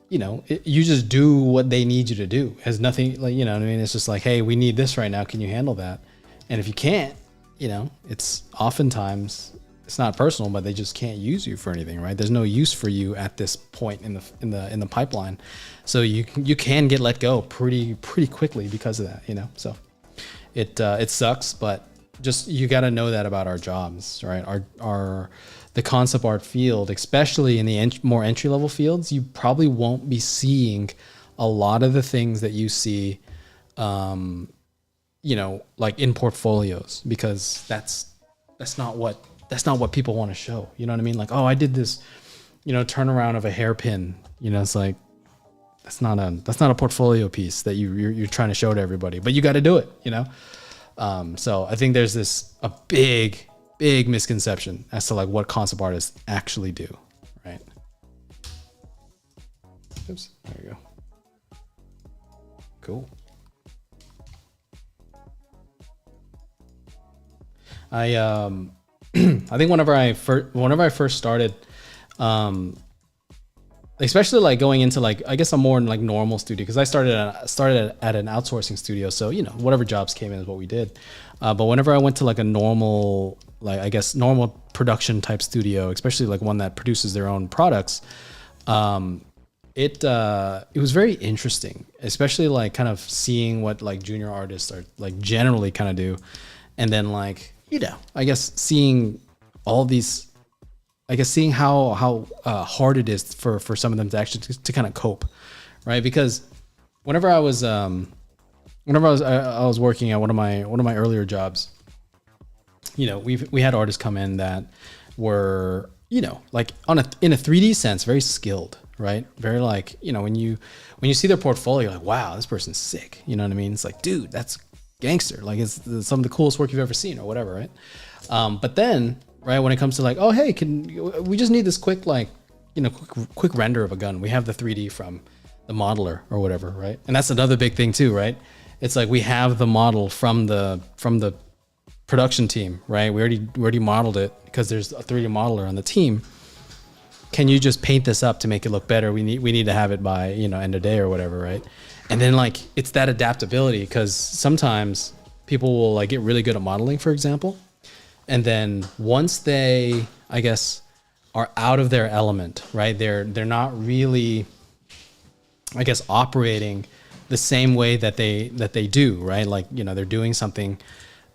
you know, you just do what they need you to do. It has nothing, like, you know what I mean? It's just like, hey, we need this right now. Can you handle that? And if you can't, you know, it's oftentimes, it's not personal, but they just can't use you for anything, right? There's no use for you at this point in the pipeline. So you can get let go pretty quickly because of that, you know? So it sucks, but just, you got to know that about our jobs, right? The concept art field, especially in the more entry level fields, you probably won't be seeing a lot of the things that you see, you know, like in portfolios, because that's not what people want to show. You know what I mean? Like, oh, I did this, you know, turnaround of a hairpin. You know, it's like, that's not a portfolio piece that you're trying to show to everybody, but you got to do it, you know? So I think there's a big misconception as to like what concept artists actually do, right? Oops, there you go. Cool. I think whenever I first started, especially like going into like I guess a more like normal studio because I started at an outsourcing studio, so you know whatever jobs came in is what we did. But whenever I went to like a normal like I guess normal production type studio, especially like one that produces their own products, it was very interesting, especially like kind of seeing what like junior artists are like generally kind of do, and then like you know I guess seeing all these. I guess seeing how hard it is for some of them to actually to kind of cope, right? Because whenever I was I was working at one of my earlier jobs, you know, we had artists come in that were you know like in a 3D sense very skilled, right? Very like you know when you see their portfolio, you're like wow, this person's sick. You know what I mean? It's like dude, that's gangster. Like it's some of the coolest work you've ever seen or whatever, right? But then right when it comes to like oh hey we just need this quick like you know quick render of a gun, we have the 3D from the modeler or whatever, right? And that's another big thing too, right? It's like we have the model from the production team, right? We already modeled it because there's a 3D modeler on the team. Can you just paint this up to make it look better? We need to have it by you know end of day or whatever, right? And then like it's that adaptability because sometimes people will like get really good at modeling, for example. And then once they, I guess, are out of their element, right? They're not really, I guess, operating the same way that they do, right? Like you know they're doing something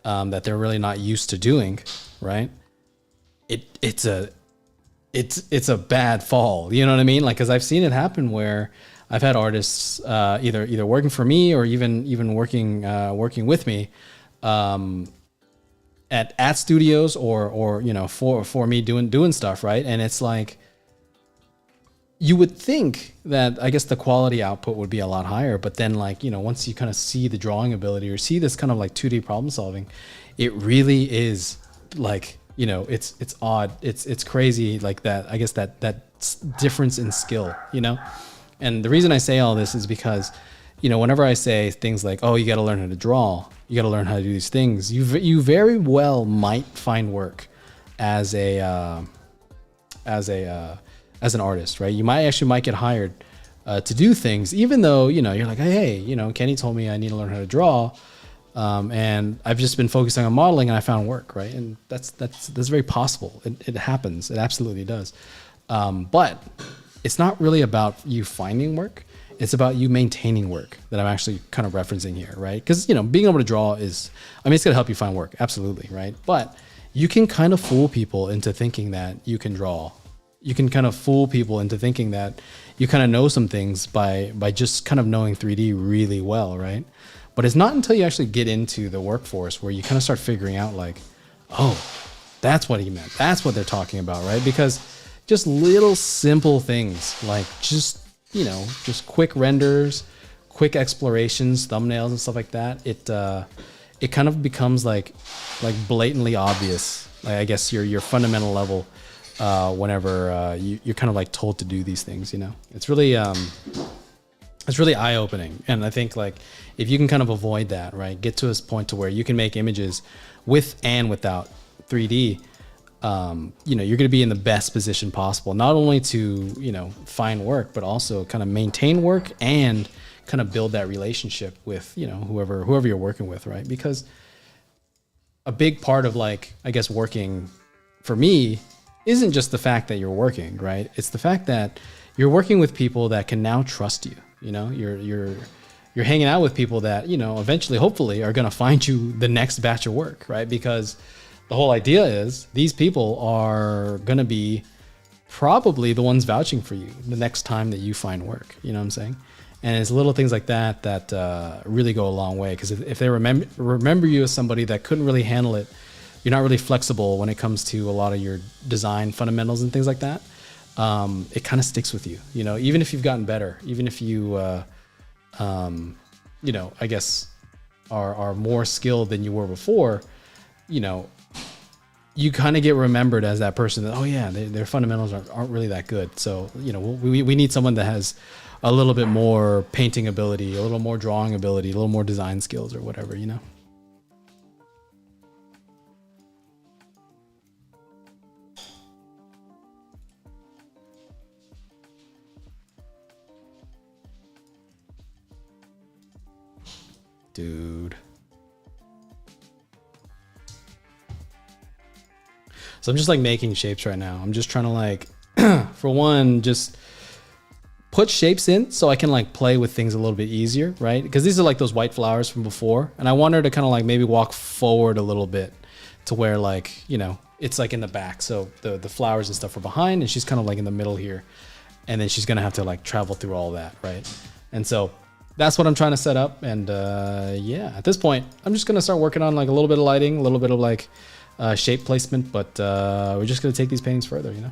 that they're really not used to doing, right? It's a bad fall, you know what I mean? Like because I've seen it happen where I've had artists either working for me or even working with me. At studios or you know for me doing stuff, right? And it's like you would think that I guess the quality output would be a lot higher, but then like you know once you kind of see the drawing ability or see this kind of like 2D problem solving, it really is like you know it's odd, it's crazy like that. I guess that difference in skill, you know. And the reason I say all this is because you know whenever I say things like oh you got to learn how to draw, you got to learn how to do these things, you very well might find work as an artist, right? You might get hired to do things, even though you know you're like hey you know Kenny told me I need to learn how to draw, and I've just been focusing on modeling and I found work, right? And that's very possible. It happens. It absolutely does. But it's not really about you finding work. It's about you maintaining work that I'm actually kind of referencing here, right? Because, you know, being able to draw is, I mean, it's going to help you find work. Absolutely, right? But you can kind of fool people into thinking that you can draw. You can kind of fool people into thinking that you kind of know some things by just kind of knowing 3D really well, right? But it's not until you actually get into the workforce where you kind of start figuring out like, oh, that's what he meant. That's what they're talking about, right? Because just little simple things like just, you know, just quick renders, quick explorations, thumbnails and stuff like that. It kind of becomes like blatantly obvious. Like, I guess your fundamental level whenever you're kind of like told to do these things, you know. It's really eye-opening. And I think like if you can kind of avoid that, right, get to this point to where you can make images with and without 3D, you know, you're going to be in the best position possible, not only to, you know, find work, but also kind of maintain work and kind of build that relationship with, you know, whoever you're working with, right? Because a big part of like, I guess, working for me isn't just the fact that you're working, right? It's the fact that you're working with people that can now trust you. You know, you're hanging out with people that, you know, eventually, hopefully, are going to find you the next batch of work, right? Because the whole idea is these people are going to be probably the ones vouching for you the next time that you find work. You know what I'm saying? And it's little things like that that really go a long way. Because if they remember you as somebody that couldn't really handle it, you're not really flexible when it comes to a lot of your design fundamentals and things like that. It kind of sticks with you, you know, even if you've gotten better, even if you, you know, I guess are more skilled than you were before, you know, you kind of get remembered as that person that, oh yeah, their fundamentals aren't really that good. So, you know, we need someone that has a little bit more painting ability, a little more drawing ability, a little more design skills or whatever, you know? dude. So I'm just like making shapes right now. I'm just trying to like, for one, just put shapes in so I can like play with things a little bit easier, right? Because these are like those white flowers from before. And I want her to kind of like maybe walk forward a little bit to where like, you know, it's like in the back. So the flowers and stuff are behind and she's kind of like in the middle here. And then she's going to have to like travel through all that, right? And so that's what I'm trying to set up. And yeah, at this point, I'm just going to start working on like a little bit of lighting, a little bit of like shape placement, but we're just going to take these paintings further, you know?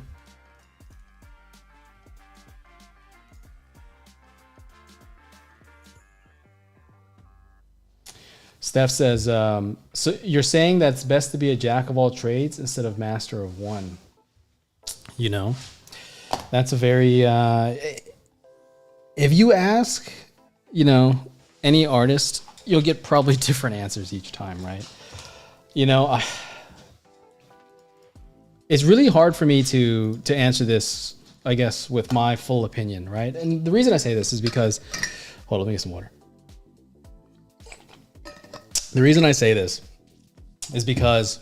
Steph says, so you're saying that it's best to be a jack of all trades instead of master of one. You know, that's a very, if you ask, you know, any artist, you'll get probably different answers each time, right? You know, it's really hard for me to answer this, I guess, with my full opinion, right? And the reason I say this is because, hold on, let me get some water. The reason I say this is because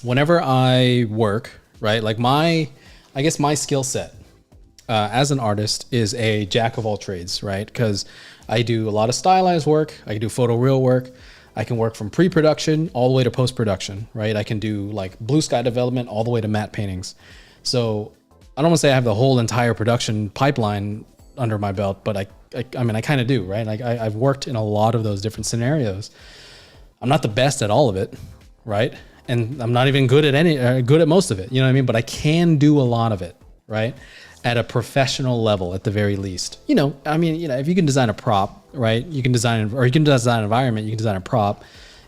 whenever I work, right, like I guess my skill set as an artist is a jack of all trades, right? Because I do a lot of stylized work. I can do photoreal work. I can work from pre-production all the way to post-production, right? I can do like blue sky development all the way to matte paintings. So I don't want to say I have the whole entire production pipeline under my belt, but I mean, I kind of do, right? Like I've worked in a lot of those different scenarios. I'm not the best at all of it, right? And I'm not even good at most of it, you know what I mean? But I can do a lot of it, right? At a professional level, at the very least. You know, I mean, you know, if you can design a prop, right? You can design, or you can design an environment, you can design a prop.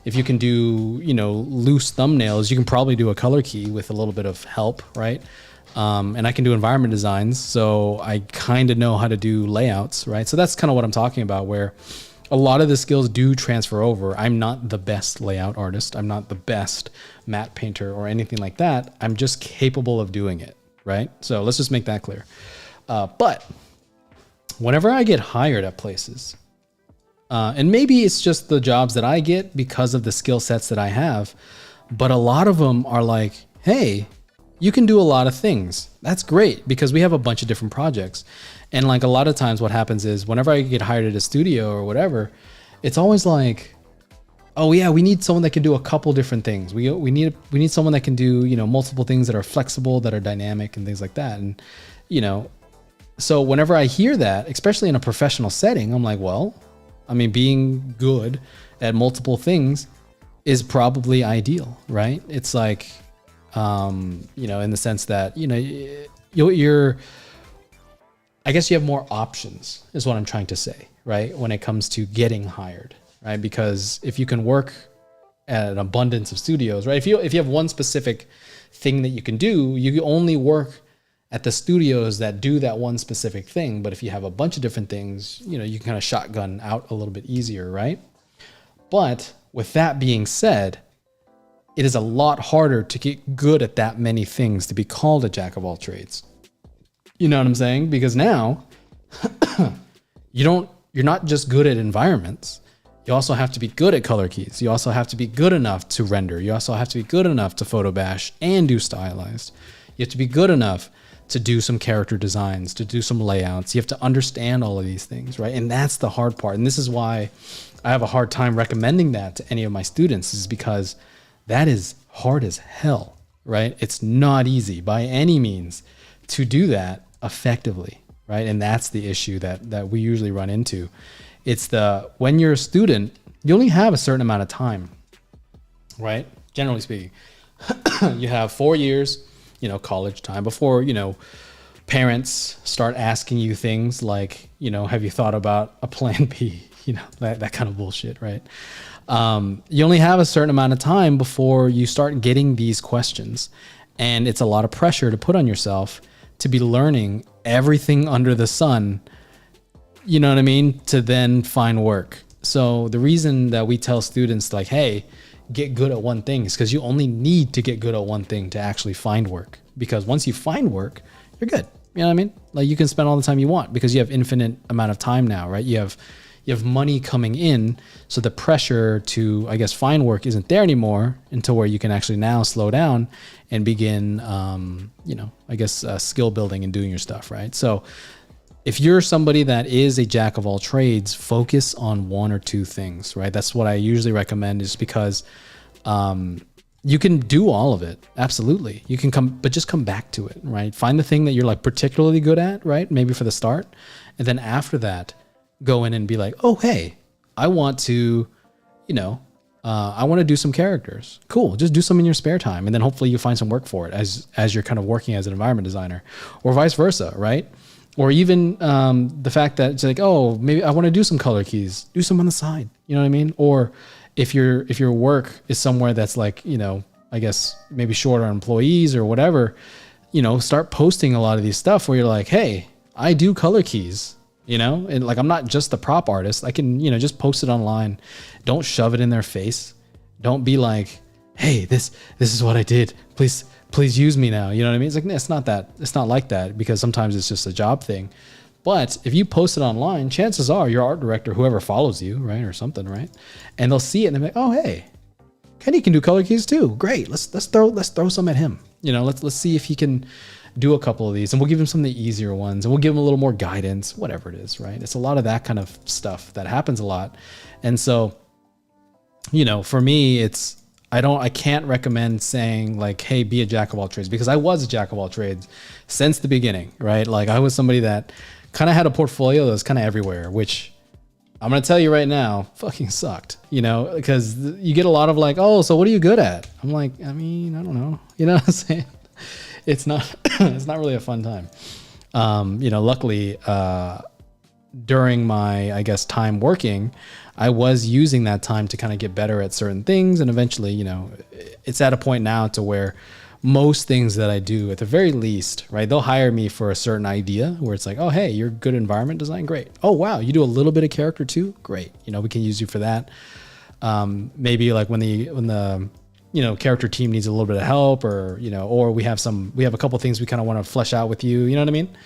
If you can do, you know, loose thumbnails, you can probably do a color key with a little bit of help, right? And I can do environment designs, so I kind of know how to do layouts, right? So that's kind of what I'm talking about, where a lot of the skills do transfer over. I'm not the best layout artist. I'm not the best matte painter or anything like that. I'm just capable of doing it, right? So let's just make that clear. But whenever I get hired at places, and maybe it's just the jobs that I get because of the skill sets that I have, but a lot of them are like, hey, you can do a lot of things. That's great because we have a bunch of different projects. And like a lot of times what happens is whenever I get hired at a studio or whatever, it's always like, oh yeah, we need someone that can do a couple different things. We need someone that can do, you know, multiple things that are flexible, that are dynamic and things like that. And, you know, so whenever I hear that, especially in a professional setting, I'm like, well, I mean, being good at multiple things is probably ideal, right? It's like, you know, in the sense that, you know, you're, I guess you have more options is what I'm trying to say, right? When it comes to getting hired, right? Because if you can work at an abundance of studios, right? If you have one specific thing that you can do, you only work at the studios that do that one specific thing. But if you have a bunch of different things, you know, you can kind of shotgun out a little bit easier, right? But with that being said, it is a lot harder to get good at that many things to be called a jack of all trades. You know what I'm saying? Because now you're not just good at environments. You also have to be good at color keys. You also have to be good enough to render. You also have to be good enough to photo bash and do stylized. You have to be good enough to do some character designs, to do some layouts. You have to understand all of these things, right? And that's the hard part. And this is why I have a hard time recommending that to any of my students, is because that is hard as hell, right? It's not easy by any means to do that effectively, right? And that's the issue that we usually run into. It's when you're a student, you only have a certain amount of time, right? Generally speaking, you have 4 years, you know, college time before, you know, parents start asking you things like, you know, have you thought about a plan B? You know, that kind of bullshit, right? You only have a certain amount of time before you start getting these questions. And it's a lot of pressure to put on yourself to be learning everything under the sun, you know what I mean, to then find work. So the reason that we tell students like, hey, get good at one thing is because you only need to get good at one thing to actually find work. Because once you find work, you're good. You know what I mean? Like you can spend all the time you want because you have infinite amount of time now, right? You you have money coming in, so the pressure to, I guess, find work isn't there anymore until where you can actually now slow down and begin, I guess, skill building and doing your stuff, right? So if you're somebody that is a jack of all trades, focus on one or two things, right? That's what I usually recommend, is because you can do all of it. Absolutely. You can but just come back to it, right? Find the thing that you're like particularly good at, right? Maybe for the start. And then after that, go in and be like, oh, hey, I want to, I want to do some characters. Cool. Just do some in your spare time. And then hopefully you find some work for it as you're kind of working as an environment designer, or vice versa, right? Or even the fact that it's like, oh, maybe I want to do some color keys, do some on the side. You know what I mean? Or if your work is somewhere that's like, I guess maybe shorter on employees or whatever, start posting a lot of these stuff where you're like, hey, I do color keys. And like, I'm not just the prop artist. I can, just post it online. Don't shove it in their face. Don't be like, hey, this is what I did. Please use me now. You know what I mean? It's like, it's not that. It's not like that, because sometimes it's just a job thing. But if you post it online, chances are your art director, whoever follows you, right, or something, right, and they'll see it and they're like, oh, hey, Kenny can do color keys too. Great. Let's throw some at him. Let's see if he can do a couple of these, and we'll give him some of the easier ones, and we'll give him a little more guidance, whatever it is, right? It's a lot of that kind of stuff that happens a lot. And so, for me, I can't recommend saying like, hey, be a jack of all trades, because I was a jack of all trades since the beginning, right? Like, I was somebody that kind of had a portfolio that was kind of everywhere, which I'm going to tell you right now, fucking sucked, because you get a lot of like, oh, so what are you good at? I'm like, I don't know. You know what I'm saying? It's not really a fun time. Luckily, during my, I guess, time working, I was using that time to kind of get better at certain things. And eventually, it's at a point now to where most things that I do, at the very least, right, they'll hire me for a certain idea where it's like, oh, hey, you're good environment design. Great. Oh, wow. You do a little bit of character too. Great. We can use you for that. Maybe like when the character team needs a little bit of help, or, or we have a couple things we kind of want to flesh out with you. You know what I mean?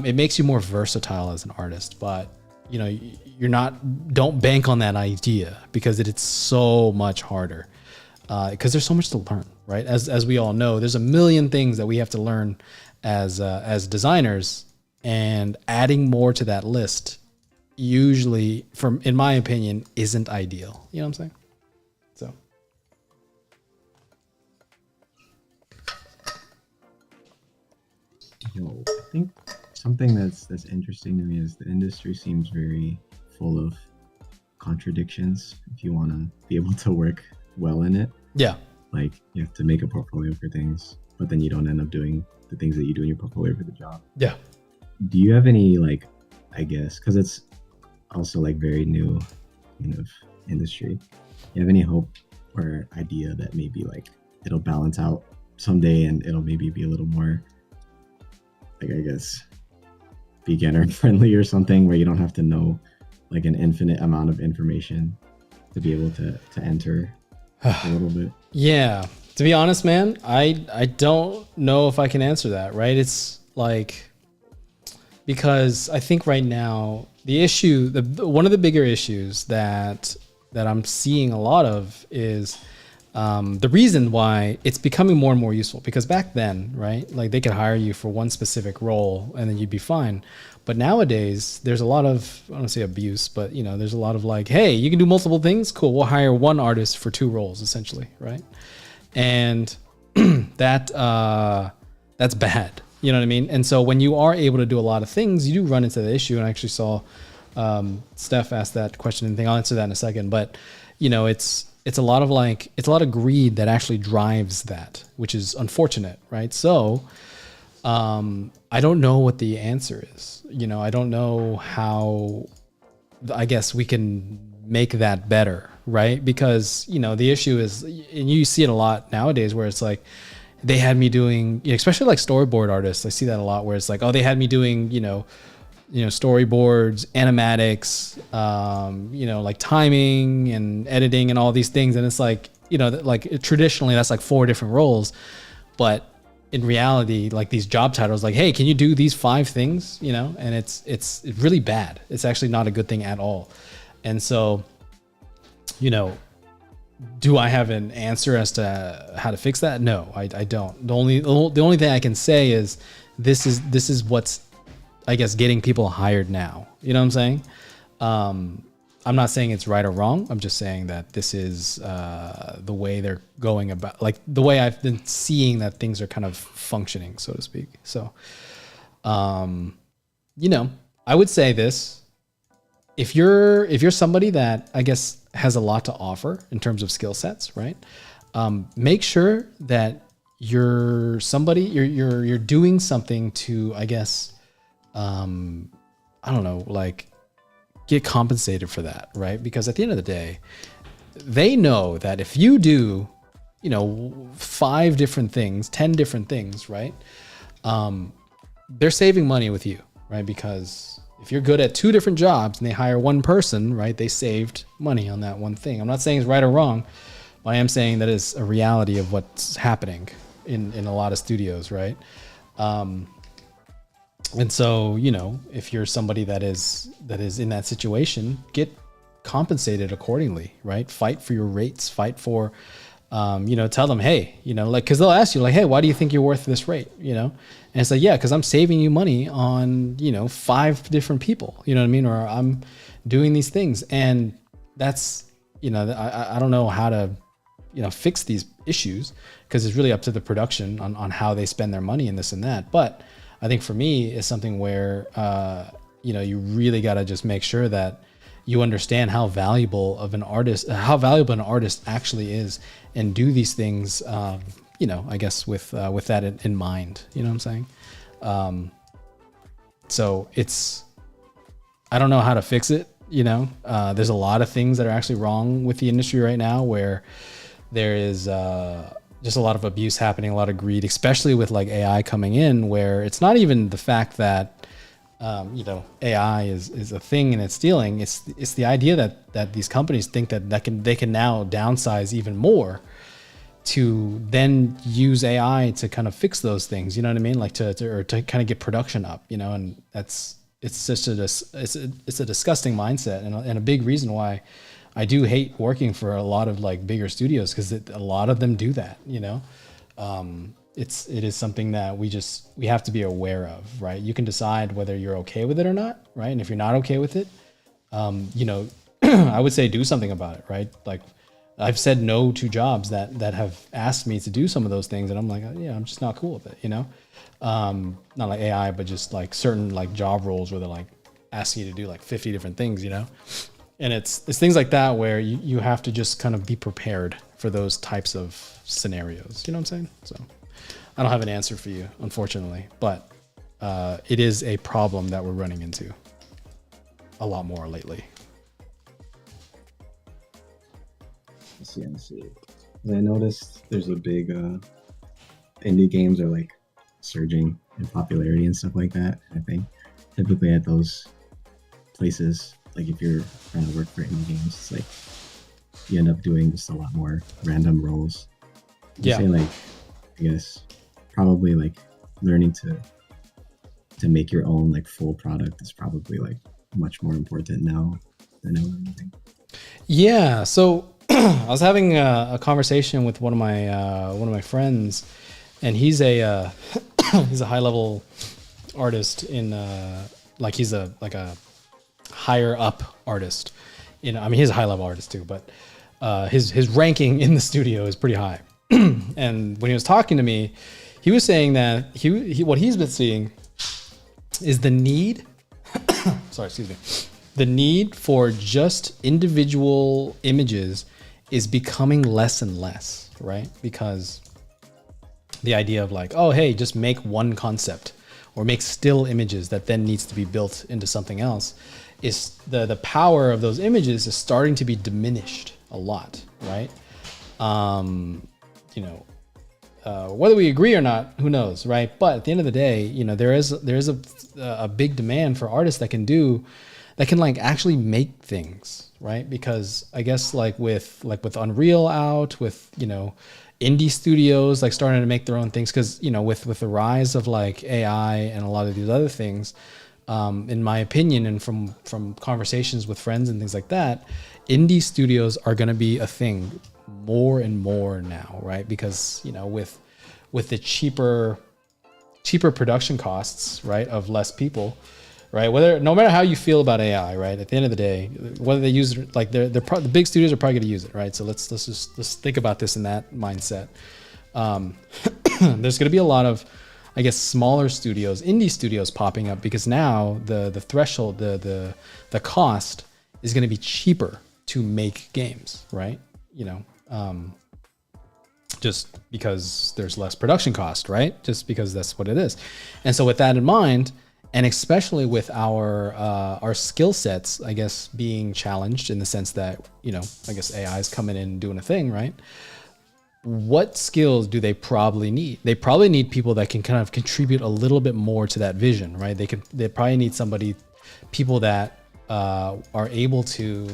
It makes you more versatile as an artist, but don't bank on that idea, because it's so much harder, because there's so much to learn, right? As we all know, there's a million things that we have to learn as designers, and adding more to that list usually, in my opinion, isn't ideal. You know what I'm saying? So. I think something that's interesting to me is the industry seems very full of contradictions. If you want to be able to work well in it, yeah, like you have to make a portfolio for things, but then you don't end up doing the things that you do in your portfolio for the job. Yeah. Do you have any, like, I guess, because it's also like very new kind of industry, you have any hope or idea that maybe like it'll balance out someday and it'll maybe be a little more, like, I guess, beginner friendly or something, where you don't have to know like an infinite amount of information to be able to enter a little bit? Yeah. To be honest, man, I don't know if I can answer that, right? It's like, because I think right now the issue, one of the bigger issues that I'm seeing a lot of is the reason why it's becoming more and more useful, because back then, right, like they could hire you for one specific role and then you'd be fine. But nowadays there's a lot of, I don't want to say abuse, but there's a lot of like, hey, you can do multiple things. Cool. We'll hire one artist for two roles, essentially. Right. And that's bad. You know what I mean? And so when you are able to do a lot of things, you do run into the issue. And I actually saw Steph asked that question and thing. I'll answer that in a second. But it's a lot of greed that actually drives that, which is unfortunate, right? So I don't know what the answer is. I don't know how, I guess, we can make that better, right? Because, the issue is, and you see it a lot nowadays, where it's like, they had me doing, especially like storyboard artists. I see that a lot, where it's like, oh, they had me doing, storyboards, animatics, like timing and editing and all these things. And it's like, like traditionally that's like 4 different roles, but in reality, like these job titles, like, hey, can you do these 5 things? You know, and it's really bad. It's actually not a good thing at all. And so, you know, do I have an answer as to how to fix that? No, I don't. The only thing I can say is this is what's, I guess, getting people hired now. You know what I'm saying? I'm not saying it's right or wrong. I'm just saying that this is the way they're going about, like the way I've been seeing that things are kind of functioning, so to speak. So, you know, I would say this: if you're somebody that I guess has a lot to offer in terms of skill sets, right? Make sure that you're somebody you're doing something to, I guess, I don't know, like get compensated for that, right? Because at the end of the day, they know that if you do, you know, 5 different things, 10 different things, right? They're saving money with you, right? Because if you're good at 2 different jobs and they hire 1 person, right, they saved money on that one thing. I'm not saying it's right or wrong, but I am saying that is a reality of what's happening in a lot of studios, right? And so, you know, if you're somebody that is in that situation, get compensated accordingly, right? Fight for your rates, fight for, you know, tell them, hey, you know, like, cause they'll ask you like, hey, why do you think you're worth this rate? You know? And it's like, yeah, cause I'm saving you money on, you know, 5 different people, you know what I mean? Or I'm doing these things. And that's, you know, I don't know how to, you know, fix these issues, cause it's really up to the production on how they spend their money and this and that. But I think for me, it's something where, you know, you really got to just make sure that you understand how valuable an artist actually is, and do these things, you know, I guess with that in mind, you know what I'm saying? So I don't know how to fix it. You know, there's a lot of things that are actually wrong with the industry right now, where there is, just a lot of abuse happening, a lot of greed, especially with like AI coming in, where it's not even the fact that, you know, AI is a thing and it's stealing. It's the idea that these companies think that they can now downsize even more to then use AI to kind of fix those things. You know what I mean? Like to kind of get production up, you know, and it's just it's a disgusting mindset, and a big reason why I do hate working for a lot of like bigger studios, because a lot of them do that, you know. It is something that we have to be aware of, right? You can decide whether you're okay with it or not, right? And if you're not okay with it, you know, I would say do something about it, right? Like I've said no to jobs that have asked me to do some of those things, and I'm like, yeah, I'm just not cool with it, you know. Not like AI, but just like certain like job roles where they're like asking you to do like 50 different things, you know. And it's things like that where you have to just kind of be prepared for those types of scenarios. You know what I'm saying? So I don't have an answer for you, unfortunately, but it is a problem that we're running into a lot more lately. I see. 'Cause I noticed there's a big indie games are like surging in popularity and stuff like that. I think typically at those places, like if you're trying to work for indie games, it's like you end up doing just a lot more random roles. Yeah. Say like, I guess probably like learning to make your own like full product is probably like much more important now than ever, I think. Yeah. So I was having a conversation with one of my friends, and he's a he's a high level artist in like he's a higher up artist. You know, I mean, he's a high level artist too, but his ranking in the studio is pretty high. And when he was talking to me, he was saying that he what he's been seeing is the need the need for just individual images is becoming less and less, right? Because the idea of like, oh, hey, just make one concept or make still images that then needs to be built into something else, is the power of those images is starting to be diminished a lot, right? You know, whether we agree or not, who knows, right? But at the end of the day, you know, there is a big demand for artists that can like actually make things, right? Because I guess like with Unreal out, with, you know, indie studios like starting to make their own things, because with the rise of like AI and a lot of these other things, in my opinion, and from conversations with friends and things like that, indie studios are going to be a thing more and more now, right? Because with the cheaper production costs, right, of less people, right? No matter how you feel about AI, right, at the end of the day, whether they use it, like the big studios are probably going to use it, right? So let's think about this in that mindset. There's going to be a lot of, I guess, smaller studios, indie studios popping up, because now the threshold, the cost is going to be cheaper to make games, right? Just because there's less production cost, right? Just because that's what it is. And so with that in mind, and especially with our skill sets, I guess, being challenged in the sense that, I guess AI is coming in and doing a thing, right? What skills do they probably need? They probably need people that can kind of contribute a little bit more to that vision, right? They probably need people that are able to,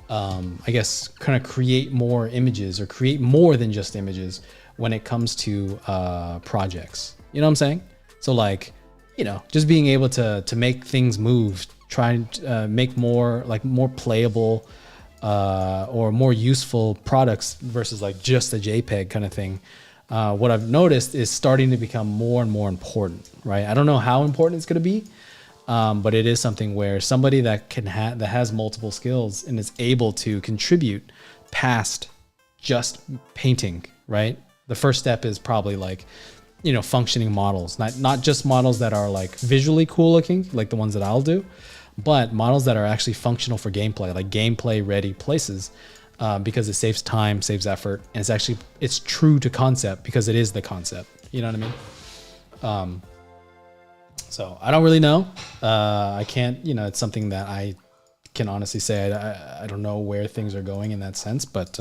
I guess, kind of create more images, or create more than just images when it comes to projects. You know what I'm saying? So like, just being able to make things move, try and make more playable or more useful products versus like just a JPEG kind of thing. What I've noticed is starting to become more and more important, right? I don't know how important it's going to be, but it is something where somebody that that has multiple skills and is able to contribute past just painting, right? The first step is probably like, functioning models, not just models that are like visually cool looking, like the ones that I'll do, but models that are actually functional for gameplay, like gameplay ready places, because it saves time, saves effort, and it's true to concept because it is the concept. You know what I mean? So I don't really know. I can't, it's something that I can honestly say. I don't know where things are going in that sense, but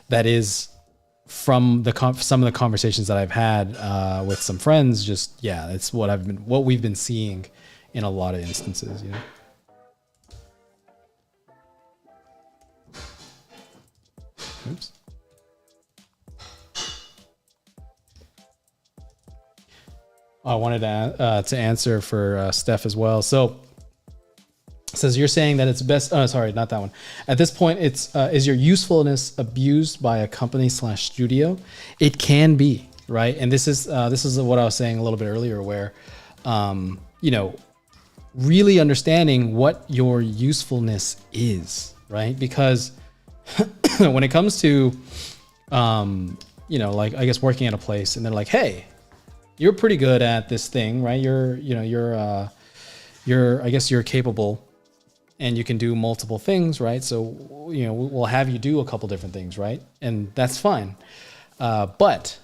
that is from some of the conversations that I've had with some friends. Just it's what we've been seeing in a lot of instances. Oops. I wanted to answer for Steph as well. So it says, you're saying that it's best. Oh, sorry, not that one. At this point, it's is your usefulness abused by a company/studio? It can be, right? And this is what I was saying a little bit earlier, where really understanding what your usefulness is, right? Because when it comes to like, I guess, working at a place and they're like, hey, you're pretty good at this thing, right? You're I guess you're capable and you can do multiple things, right? So, we'll have you do a couple different things, right? And that's fine. But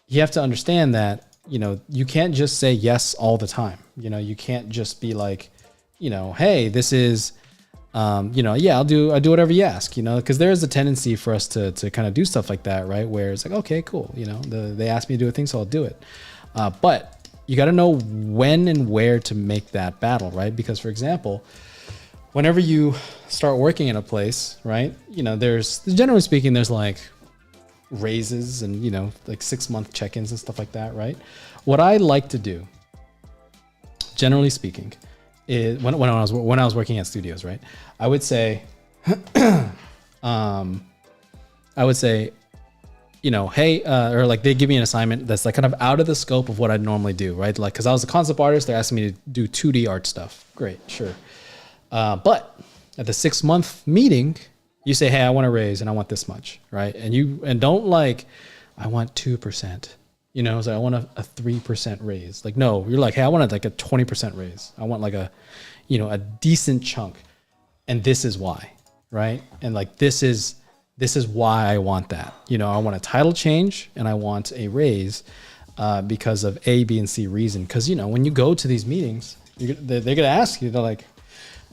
you have to understand that, you can't just say yes all the time. You can't just be like, hey, this is, I'll do whatever you ask, because there is a tendency for us to kind of do stuff like that, right? Where it's like, okay, cool. They asked me to do a thing, so I'll do it. But you got to know when and where to make that battle, right? Because, for example, whenever you start working in a place, right, there's, generally speaking, there's like raises and, like 6-month check-ins and stuff like that, right? What I like to do, generally speaking, is when I was working at studios, right, I would say, hey, or like they give me an assignment that's like kind of out of the scope of what I'd normally do, right? Like, cause I was a concept artist, they're asking me to do 2D art stuff. Great, sure. But at the 6-month meeting, you say, hey, I want a raise and I want this much, right? And don't like, I want 2%, so I want a 3% raise. Like, no, you're like, hey, I want like a 20% raise. I want like a decent chunk. And this is why, right? And like, this is why I want that. I want a title change and I want a raise because of A, B, and C reason. Because, when you go to these meetings, they're going to ask you, they're like,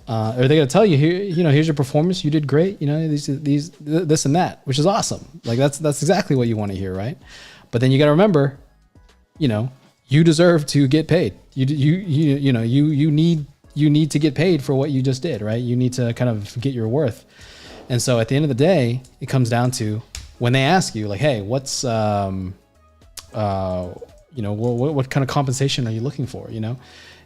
or they're going to tell you, here's your performance. You did great. This and that, which is awesome. Like that's exactly what you want to hear, right? But then you got to remember, you deserve to get paid. You need to get paid for what you just did, right? You need to kind of get your worth. And so at the end of the day, it comes down to, when they ask you like, hey, what's what kind of compensation are you looking for?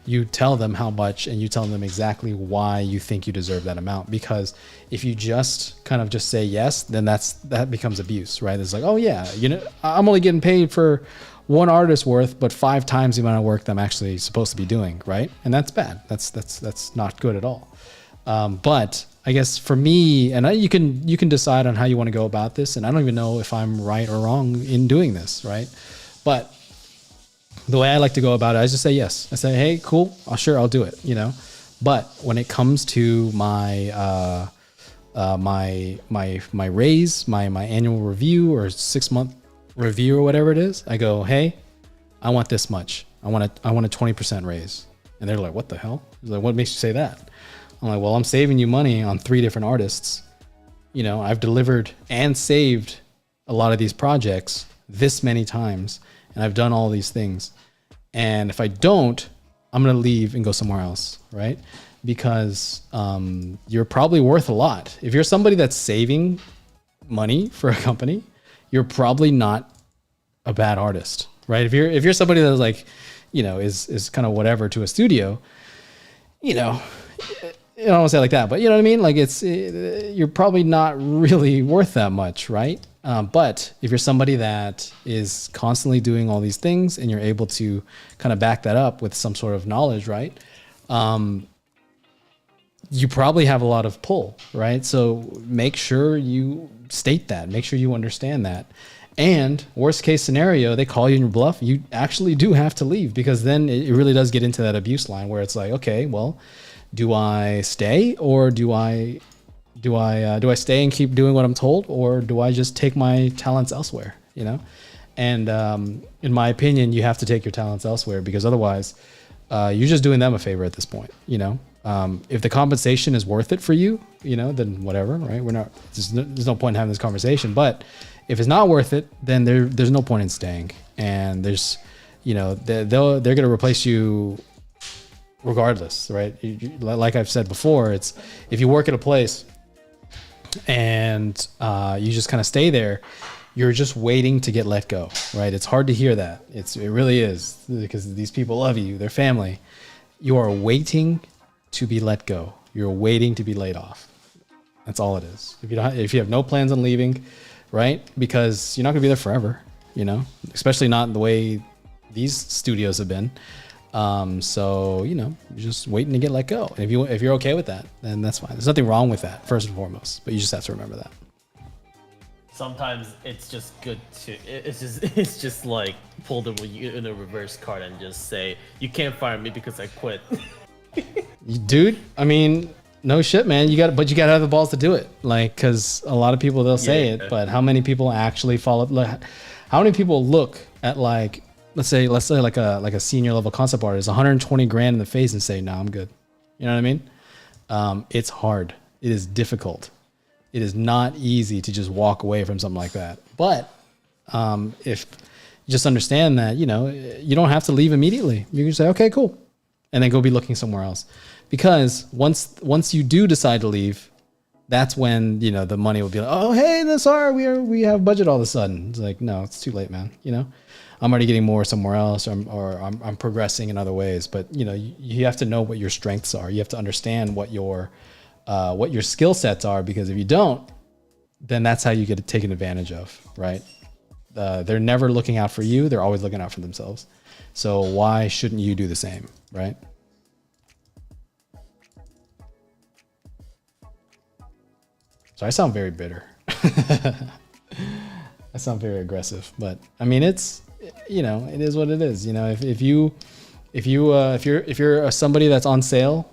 You tell them how much, and you tell them exactly why you think you deserve that amount. Because if you just kind of just say yes, then that becomes abuse, right? It's like, oh yeah, I'm only getting paid for one artist's worth, but 5 times the amount of work that I'm actually supposed to be doing, right? And that's bad. That's not good at all. But I guess for me, and you can decide on how you want to go about this. And I don't even know if I'm right or wrong in doing this, right? But the way I like to go about it, I just say yes. I say, hey, cool, I'll do it, But when it comes to my my raise, my annual review or 6-month review or whatever it is, I go, hey, I want this much. I want a 20% raise. And they're like, what the hell? He's like, what makes you say that? I'm like, well, I'm saving you money on 3 different artists. I've delivered and saved a lot of these projects this many times, and I've done all these things. And if I don't, I'm going to leave and go somewhere else, right? Because you're probably worth a lot. If you're somebody that's saving money for a company, you're probably not a bad artist, right? If you're somebody that's like, is kind of whatever to a studio, I don't want to say it like that, but you know what I mean? Like you're probably not really worth that much, right? But if you're somebody that is constantly doing all these things and you're able to kind of back that up with some sort of knowledge, right? You probably have a lot of pull, right? So make sure you state that, make sure you understand that. And worst case scenario, they call you in your bluff, you actually do have to leave, because then it really does get into that abuse line where it's like, okay, well, do I stay, or do I stay and keep doing what I'm told, or do I just take my talents elsewhere? And in my opinion, you have to take your talents elsewhere, because otherwise, you're just doing them a favor at this point. If the compensation is worth it for you, then whatever, right? There's no point in having this conversation. But if it's not worth it, then there's no point in staying. And there's, they're going to replace you regardless, right? Like I've said before, it's if you work at a place and you just kind of stay there, you're just waiting to get let go, right? It's hard to hear that. It really is, because these people love you, they're family. You are waiting to be let go. You're waiting to be laid off. That's all it is. If you have no plans on leaving, right? Because you're not gonna be there forever, especially not the way these studios have been. So you're just waiting to get let go. And if you're okay with that, then that's fine. There's nothing wrong with that, first and foremost. But you just have to remember that. Sometimes it's just good to it's just like pull the in a reverse card and just say, you can't fire me because I quit. Dude, I mean, no shit, man. You gotta have the balls to do it. Like, because a lot of people, they'll say it, but how many people actually follow? Like, how many people look at like, let's say like a senior level concept artist, 120 grand in the face, and say, "Nah, I'm good." You know what I mean? It's hard. It is difficult. It is not easy to just walk away from something like that. But if you just understand that, you don't have to leave immediately. You can say, "Okay, cool," and then go be looking somewhere else. Because once you do decide to leave, that's when the money will be like, "Oh, hey, sorry, we have budget all of a sudden." It's like, no, it's too late, man. I'm already getting more somewhere else, or I'm progressing in other ways. But you have to know what your strengths are. You have to understand what your skill sets are, because if you don't, then that's how you get taken advantage of, right? They're never looking out for you. They're always looking out for themselves. So why shouldn't you do the same, right? So I sound very bitter. I sound very aggressive, but I mean, it's, it is what it is. If you're somebody that's on sale,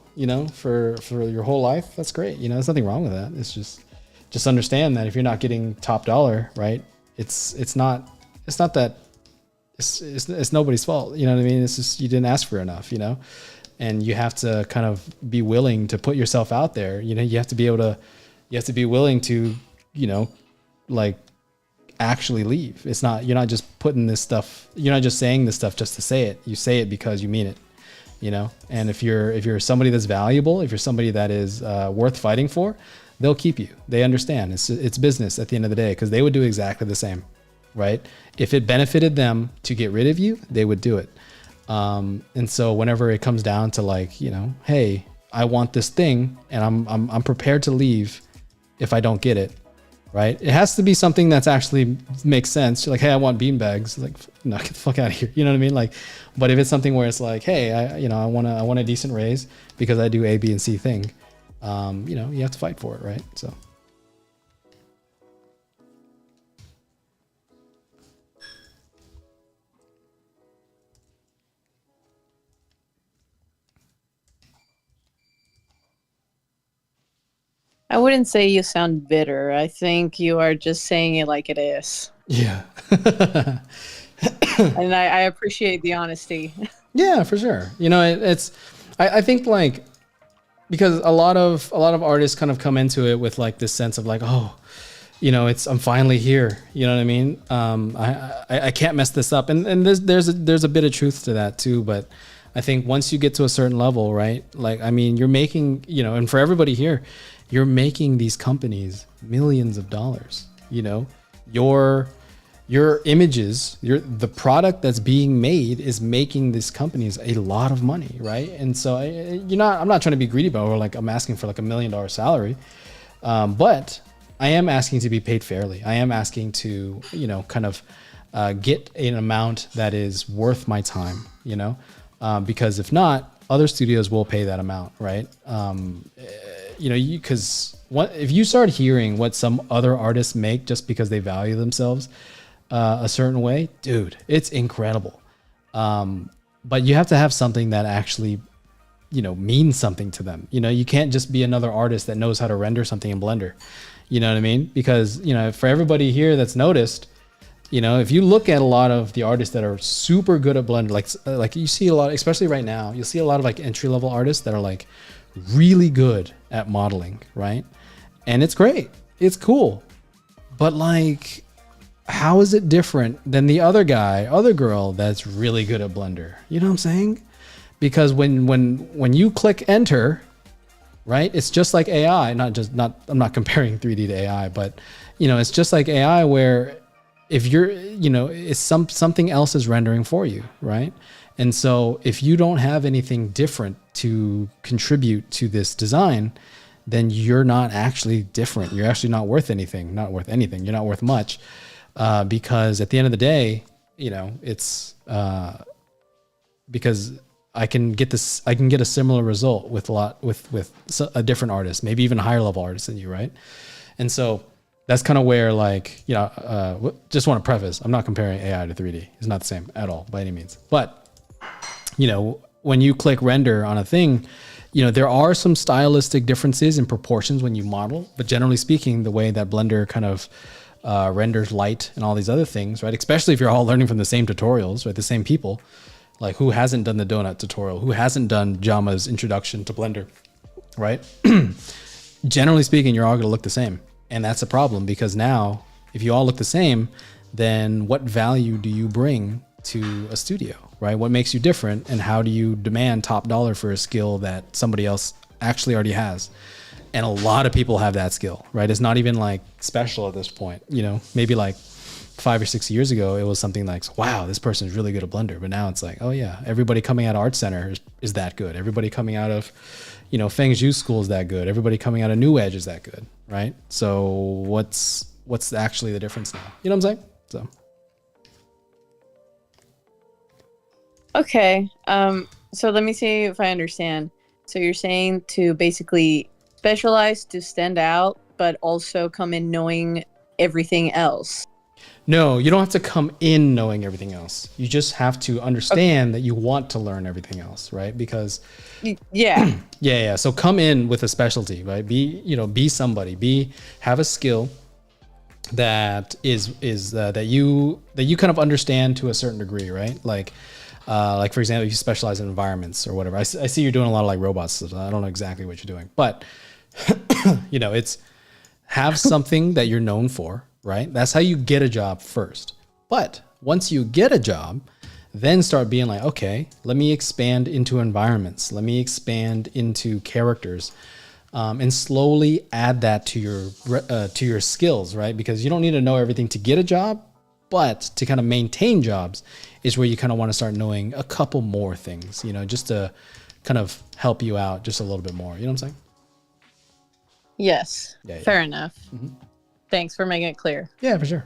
for your whole life, that's great. There's nothing wrong with that. It's just understand that if you're not getting top dollar, right? It's not that it's nobody's fault. You know what I mean? It's just, you didn't ask for enough, and you have to kind of be willing to put yourself out there. You have to be willing to, like, actually leave. You're not just putting this stuff, you're not just saying this stuff just to say it. You say it because you mean it, and if you're somebody that's valuable, if you're somebody that is worth fighting for, they'll keep you. They understand it's business at the end of the day, because they would do exactly the same, right? If it benefited them to get rid of you, they would do it. And so whenever it comes down to like, you know, hey, I want this thing and I'm prepared to leave if I don't get it, right? It has to be something that's actually makes sense. You're like, hey, I want beanbags. Like, no, get the fuck out of here. You know what I mean? Like, but if it's something where it's like, hey, I want a decent raise because I do A, B, and C thing, you know, you have to fight for it, right? So. I wouldn't say you sound bitter. I think you are just saying it like it is. Yeah. And I appreciate the honesty. Yeah, for sure. You know, I think like, because a lot of artists kind of come into it with like this sense of like, oh, you know, I'm finally here. You know what I mean? I can't mess this up. And there's a bit of truth to that too. But I think once you get to a certain level, right? Like, I mean, you're making, you know, and for everybody here, you're making these companies millions of dollars. You know, your images, the product that's being made is making these companies a lot of money, right? And so I'm not trying to be greedy about it, or like I'm asking for like $1 million salary, but I am asking to be paid fairly. I am asking to, you know, kind of get an amount that is worth my time, you know, because if not, other studios will pay that amount, right? You know, because if you start hearing what some other artists make just because they value themselves a certain way, dude, it's incredible. But you have to have something that actually, you know, means something to them. You know, you can't just be another artist that knows how to render something in Blender. You know what I mean? Because, you know, for everybody here that's noticed, you know, if you look at a lot of the artists that are super good at Blender, like you see a lot, especially right now, you'll see a lot of like entry-level artists that are like really good at modeling, right? And it's great. It's cool. But like, how is it different than the other girl that's really good at Blender? You know what I'm saying? Because when you click enter, right? It's just like AI, I'm not comparing 3D to AI, but you know, it's just like AI where if you're, you know, it's something else is rendering for you, right? And so if you don't have anything different to contribute to this design, then you're not actually different. You're actually not worth anything. You're not worth much. Because at the end of the day, you know, it's because I can get a similar result with a different artist, maybe even a higher level artist than you, right? And so that's kind of where, like, you know, just want to preface, I'm not comparing AI to 3D. It's not the same at all by any means. But, you know, when you click render on a thing, you know, there are some stylistic differences in proportions when you model, but generally speaking, the way that Blender kind of renders light and all these other things, right? Especially if you're all learning from the same tutorials, right? The same people. Like, who hasn't done the donut tutorial? Who hasn't done Jama's introduction to Blender, right? Generally speaking, you're all going to look the same. And that's a problem, because now if you all look the same, then what value do you bring to a studio, right? What makes you different, and how do you demand top dollar for a skill that somebody else actually already has? And a lot of people have that skill, right? It's not even like special at this point, you know, maybe like 5 or 6 years ago, it was something like, wow, this person is really good at Blender. But now it's like, oh yeah, everybody coming out of Art Center is that good. Everybody coming out of, you know, Feng Zhu school is that good. Everybody coming out of New Edge is that good, right? So what's actually the difference now? You know what I'm saying? So. Okay. So let me see if I understand. So you're saying to basically specialize to stand out, but also come in knowing everything else. No, you don't have to come in knowing everything else. You just have to understand that you want to learn everything else, right? Because yeah. Yeah. So come in with a specialty, right? Be somebody, have a skill that is that you kind of understand to a certain degree, right? Like for example, if you specialize in environments or whatever. I see you're doing a lot of like robots. So I don't know exactly what you're doing, but you know, it's have something that you're known for, right? That's how you get a job first. But once you get a job, then start being like, okay, let me expand into environments. Let me expand into characters. and slowly add that to your skills, right? Because you don't need to know everything to get a job, but to kind of maintain jobs is where you kind of want to start knowing a couple more things, just to kind of help you out just a little bit more. You know what I'm saying? Yes. Yeah, yeah. Fair enough. Thanks for making it clear. Yeah, for sure.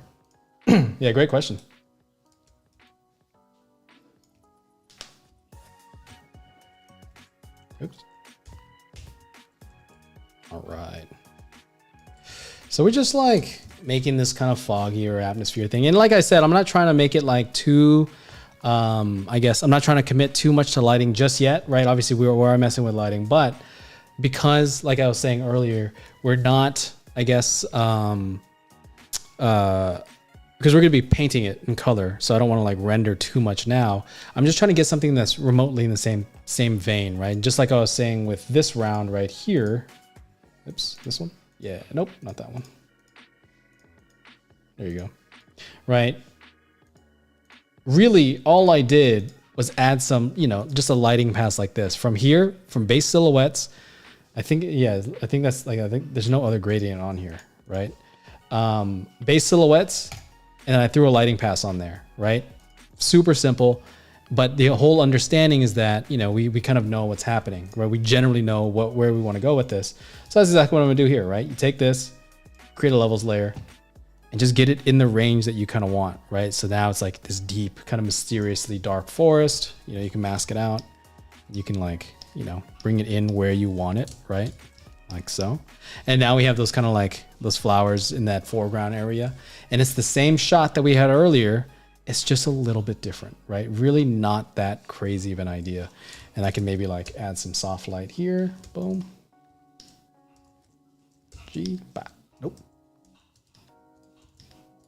Yeah, great question. Oops. All right. So we're just like making this kind of foggier atmosphere thing. And like I said, I'm not trying to make it like too, I guess I'm not trying to commit too much to lighting just yet, right? Obviously we are messing with lighting, but because like I was saying earlier, we're not, I guess, because we're going to be painting it in color, so I don't want to like render too much now. I'm just trying to get something that's remotely in the same vein, right? Just like I was saying with this round right here. Oops, this one? Yeah, nope, not that one. There you go. Right. Really, all I did was add some, just a lighting pass like this. From here, from base silhouettes, I think there's no other gradient on here, right? Base silhouettes, and then I threw a lighting pass on there, right? Super simple, but the whole understanding is that, we kind of know what's happening, right? We generally know where we want to go with this. So that's exactly what I'm gonna do here, right? You take this, create a levels layer, and just get it in the range that you kind of want, right? So now it's like this deep, kind of mysteriously dark forest. You can mask it out. You can bring it in where you want it, right? Like so. And now we have those kind of like those flowers in that foreground area. And it's the same shot that we had earlier. It's just a little bit different, right? Really not that crazy of an idea. And I can maybe like add some soft light here. Boom. Nope.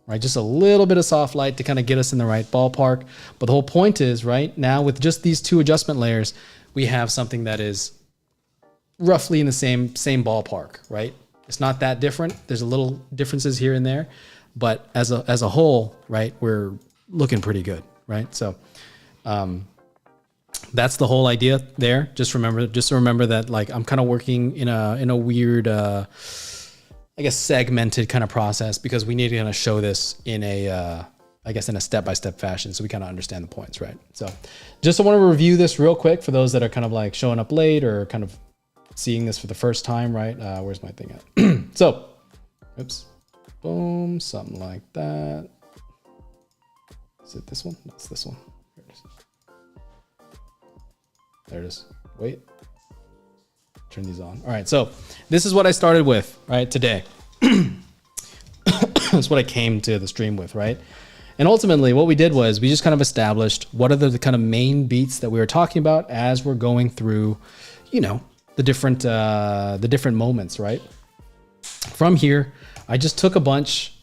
Right, just a little bit of soft light to kind of get us in the right ballpark. But the whole point is, right, now with just these two adjustment layers, we have something that is roughly in the same ballpark, right? It's not that different. There's a little differences here and there, but as a whole, right, we're looking pretty good, right? So that's the whole idea there. Just remember that like I'm kind of working in a weird I guess segmented kind of process, because we need to kind of show this in a step-by-step fashion, so we kind of understand the points, right? So just I want to review this real quick for those that are kind of like showing up late or kind of seeing this for the first time, right? Where's my thing at? So, oops, boom, something like that. Is it this one? No, it's this one. Here it is. There it is. Wait. Turn these on. All right, so this is what I started with, right, today. That's what I came to the stream with, right? And ultimately, what we did was we just kind of established what are the kind of main beats that we were talking about as we're going through, the different moments, right? From here, I just took a bunch,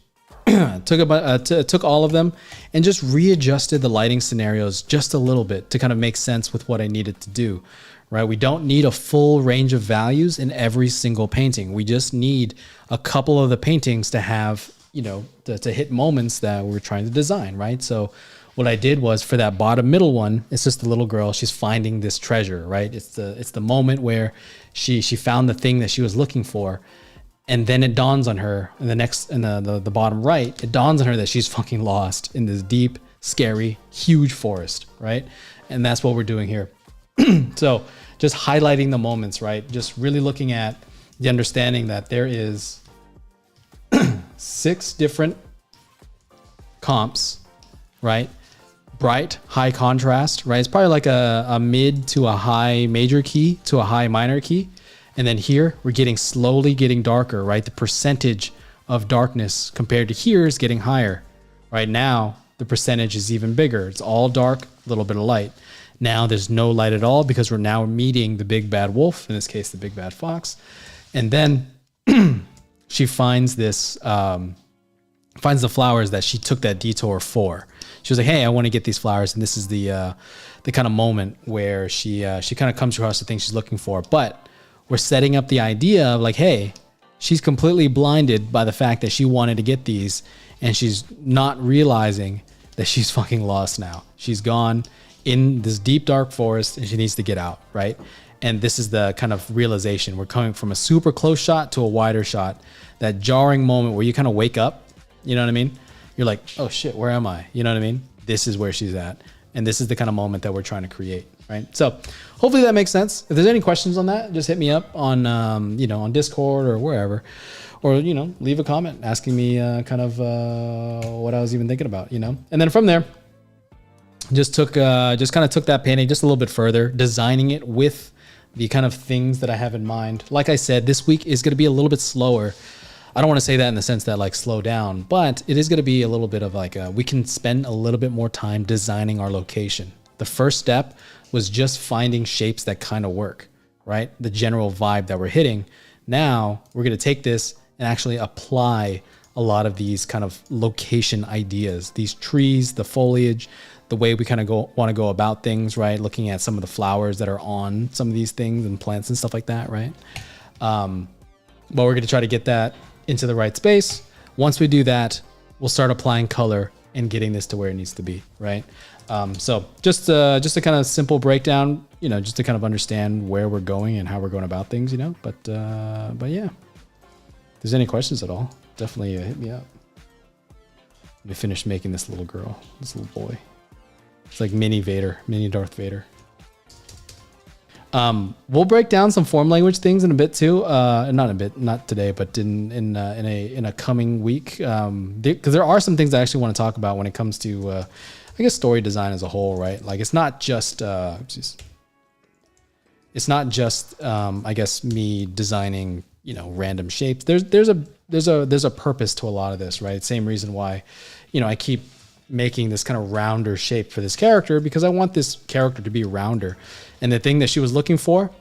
took all of them, and just readjusted the lighting scenarios just a little bit to kind of make sense with what I needed to do. Right? We don't need a full range of values in every single painting. We just need a couple of the paintings to have, to hit moments that we're trying to design, right? So what I did was for that bottom middle one, it's just a little girl. She's finding this treasure, right? It's the moment where she found the thing that she was looking for. And then it dawns on her in the bottom right, it dawns on her that she's fucking lost in this deep, scary, huge forest, right? And that's what we're doing here. So just highlighting the moments, right? Just really looking at the understanding that there is 6 different comps, right? Bright, high contrast, right? It's probably like a mid to a high major key to a high minor key. And then here we're slowly getting darker, right? The percentage of darkness compared to here is getting higher. Right now, the percentage is even bigger. It's all dark, a little bit of light. Now there's no light at all because we're now meeting the big bad wolf, in this case, the big bad fox. And then she finds finds the flowers that she took that detour for. She was like, hey, I want to get these flowers. And this is the kind of moment where she kind of comes across the thing she's looking for. But we're setting up the idea of like, hey, she's completely blinded by the fact that she wanted to get these, and she's not realizing that she's fucking lost now. She's gone in this deep dark forest and she needs to get out, right? And this is the kind of realization. We're coming from a super close shot to a wider shot. That jarring moment where you kind of wake up, you know what I mean? You're like, oh shit, where am I? You know what I mean? This is where she's at. And this is the kind of moment that we're trying to create, right? So hopefully that makes sense. If there's any questions on that, just hit me up on, you know, on Discord or wherever, or, you know, leave a comment asking me kind of what I was even thinking about, you know? And then from there, just kind of took that painting just a little bit further, designing it with the kind of things that I have in mind. Like I said, this week is going to be a little bit slower. I don't want to say that in the sense that like slow down, but it is going to be a little bit of like we can spend a little bit more time designing our location. The first step was just finding shapes that kind of work, right? The general vibe that we're hitting. Now we're going to take this and actually apply a lot of these kind of location ideas, these trees, the foliage, the way we kind of want to go about things, right? Looking at some of the flowers that are on some of these things and plants and stuff like that, right? But we're going to try to get that into the right space. Once we do that, we'll start applying color and getting this to where it needs to be, right? So just a kind of simple breakdown, you know, just to kind of understand where we're going and how we're going about things, you know. But yeah, if there's any questions at all, definitely hit me up. Let me finish making this little girl, this little boy. It's like mini Vader, mini Darth Vader. We'll break down some form language things in a bit too. Not today, but in a coming week. Because there are some things I actually want to talk about when it comes to, I guess, story design as a whole, right? Like it's not just, I guess, me designing, you know, random shapes. There's a purpose to a lot of this, right? Same reason why, you know, I keep making this kind of rounder shape for this character, because I want this character to be rounder. And the thing that she was looking for,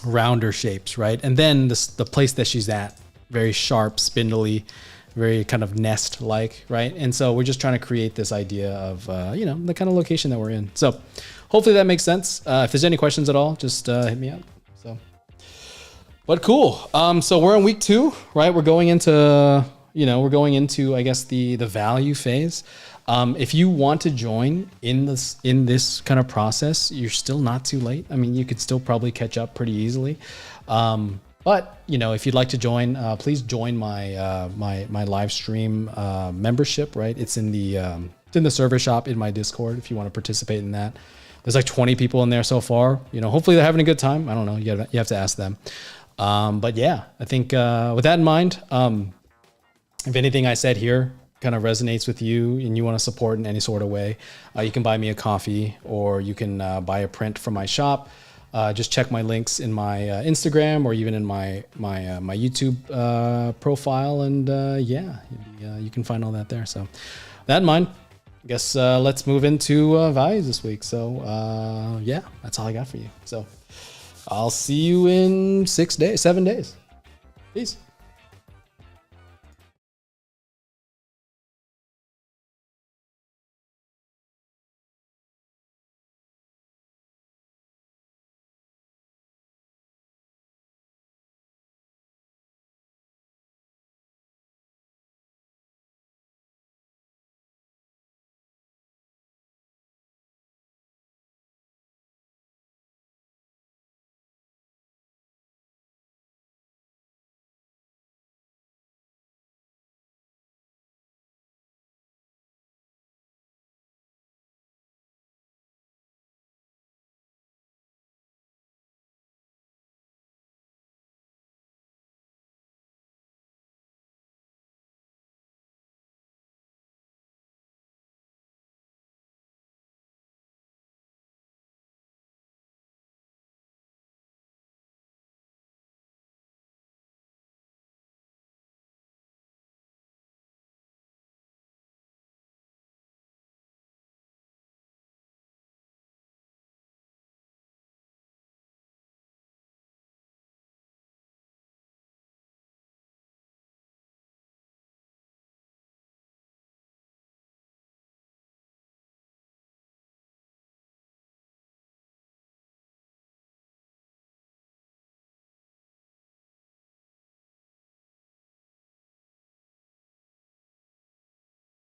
rounder shapes, right? And then the place that she's at, very sharp, spindly, very kind of nest-like, right? And so we're just trying to create this idea of, you know, the kind of location that we're in. So hopefully that makes sense. If there's any questions at all, just hit me up. So, but cool. So we're in week 2, right? We're going into, I guess, the value phase. If you want to join in this kind of process, you're still not too late. I mean, you could still probably catch up pretty easily. But you know, if you'd like to join, please join my my live stream membership. Right, it's in the server shop in my Discord. If you want to participate in that, there's like 20 people in there so far. You know, hopefully they're having a good time. I don't know. You have to ask them. But yeah, I think with that in mind, if anything I said here kind of resonates with you and you want to support in any sort of way, you can buy me a coffee, or you can buy a print from my shop. Just check my links in my Instagram, or even in my YouTube profile, and you can find all that there. So that in mind, I guess let's move into values this week. So yeah, that's all I got for you. So I'll see you in 7 days. Peace.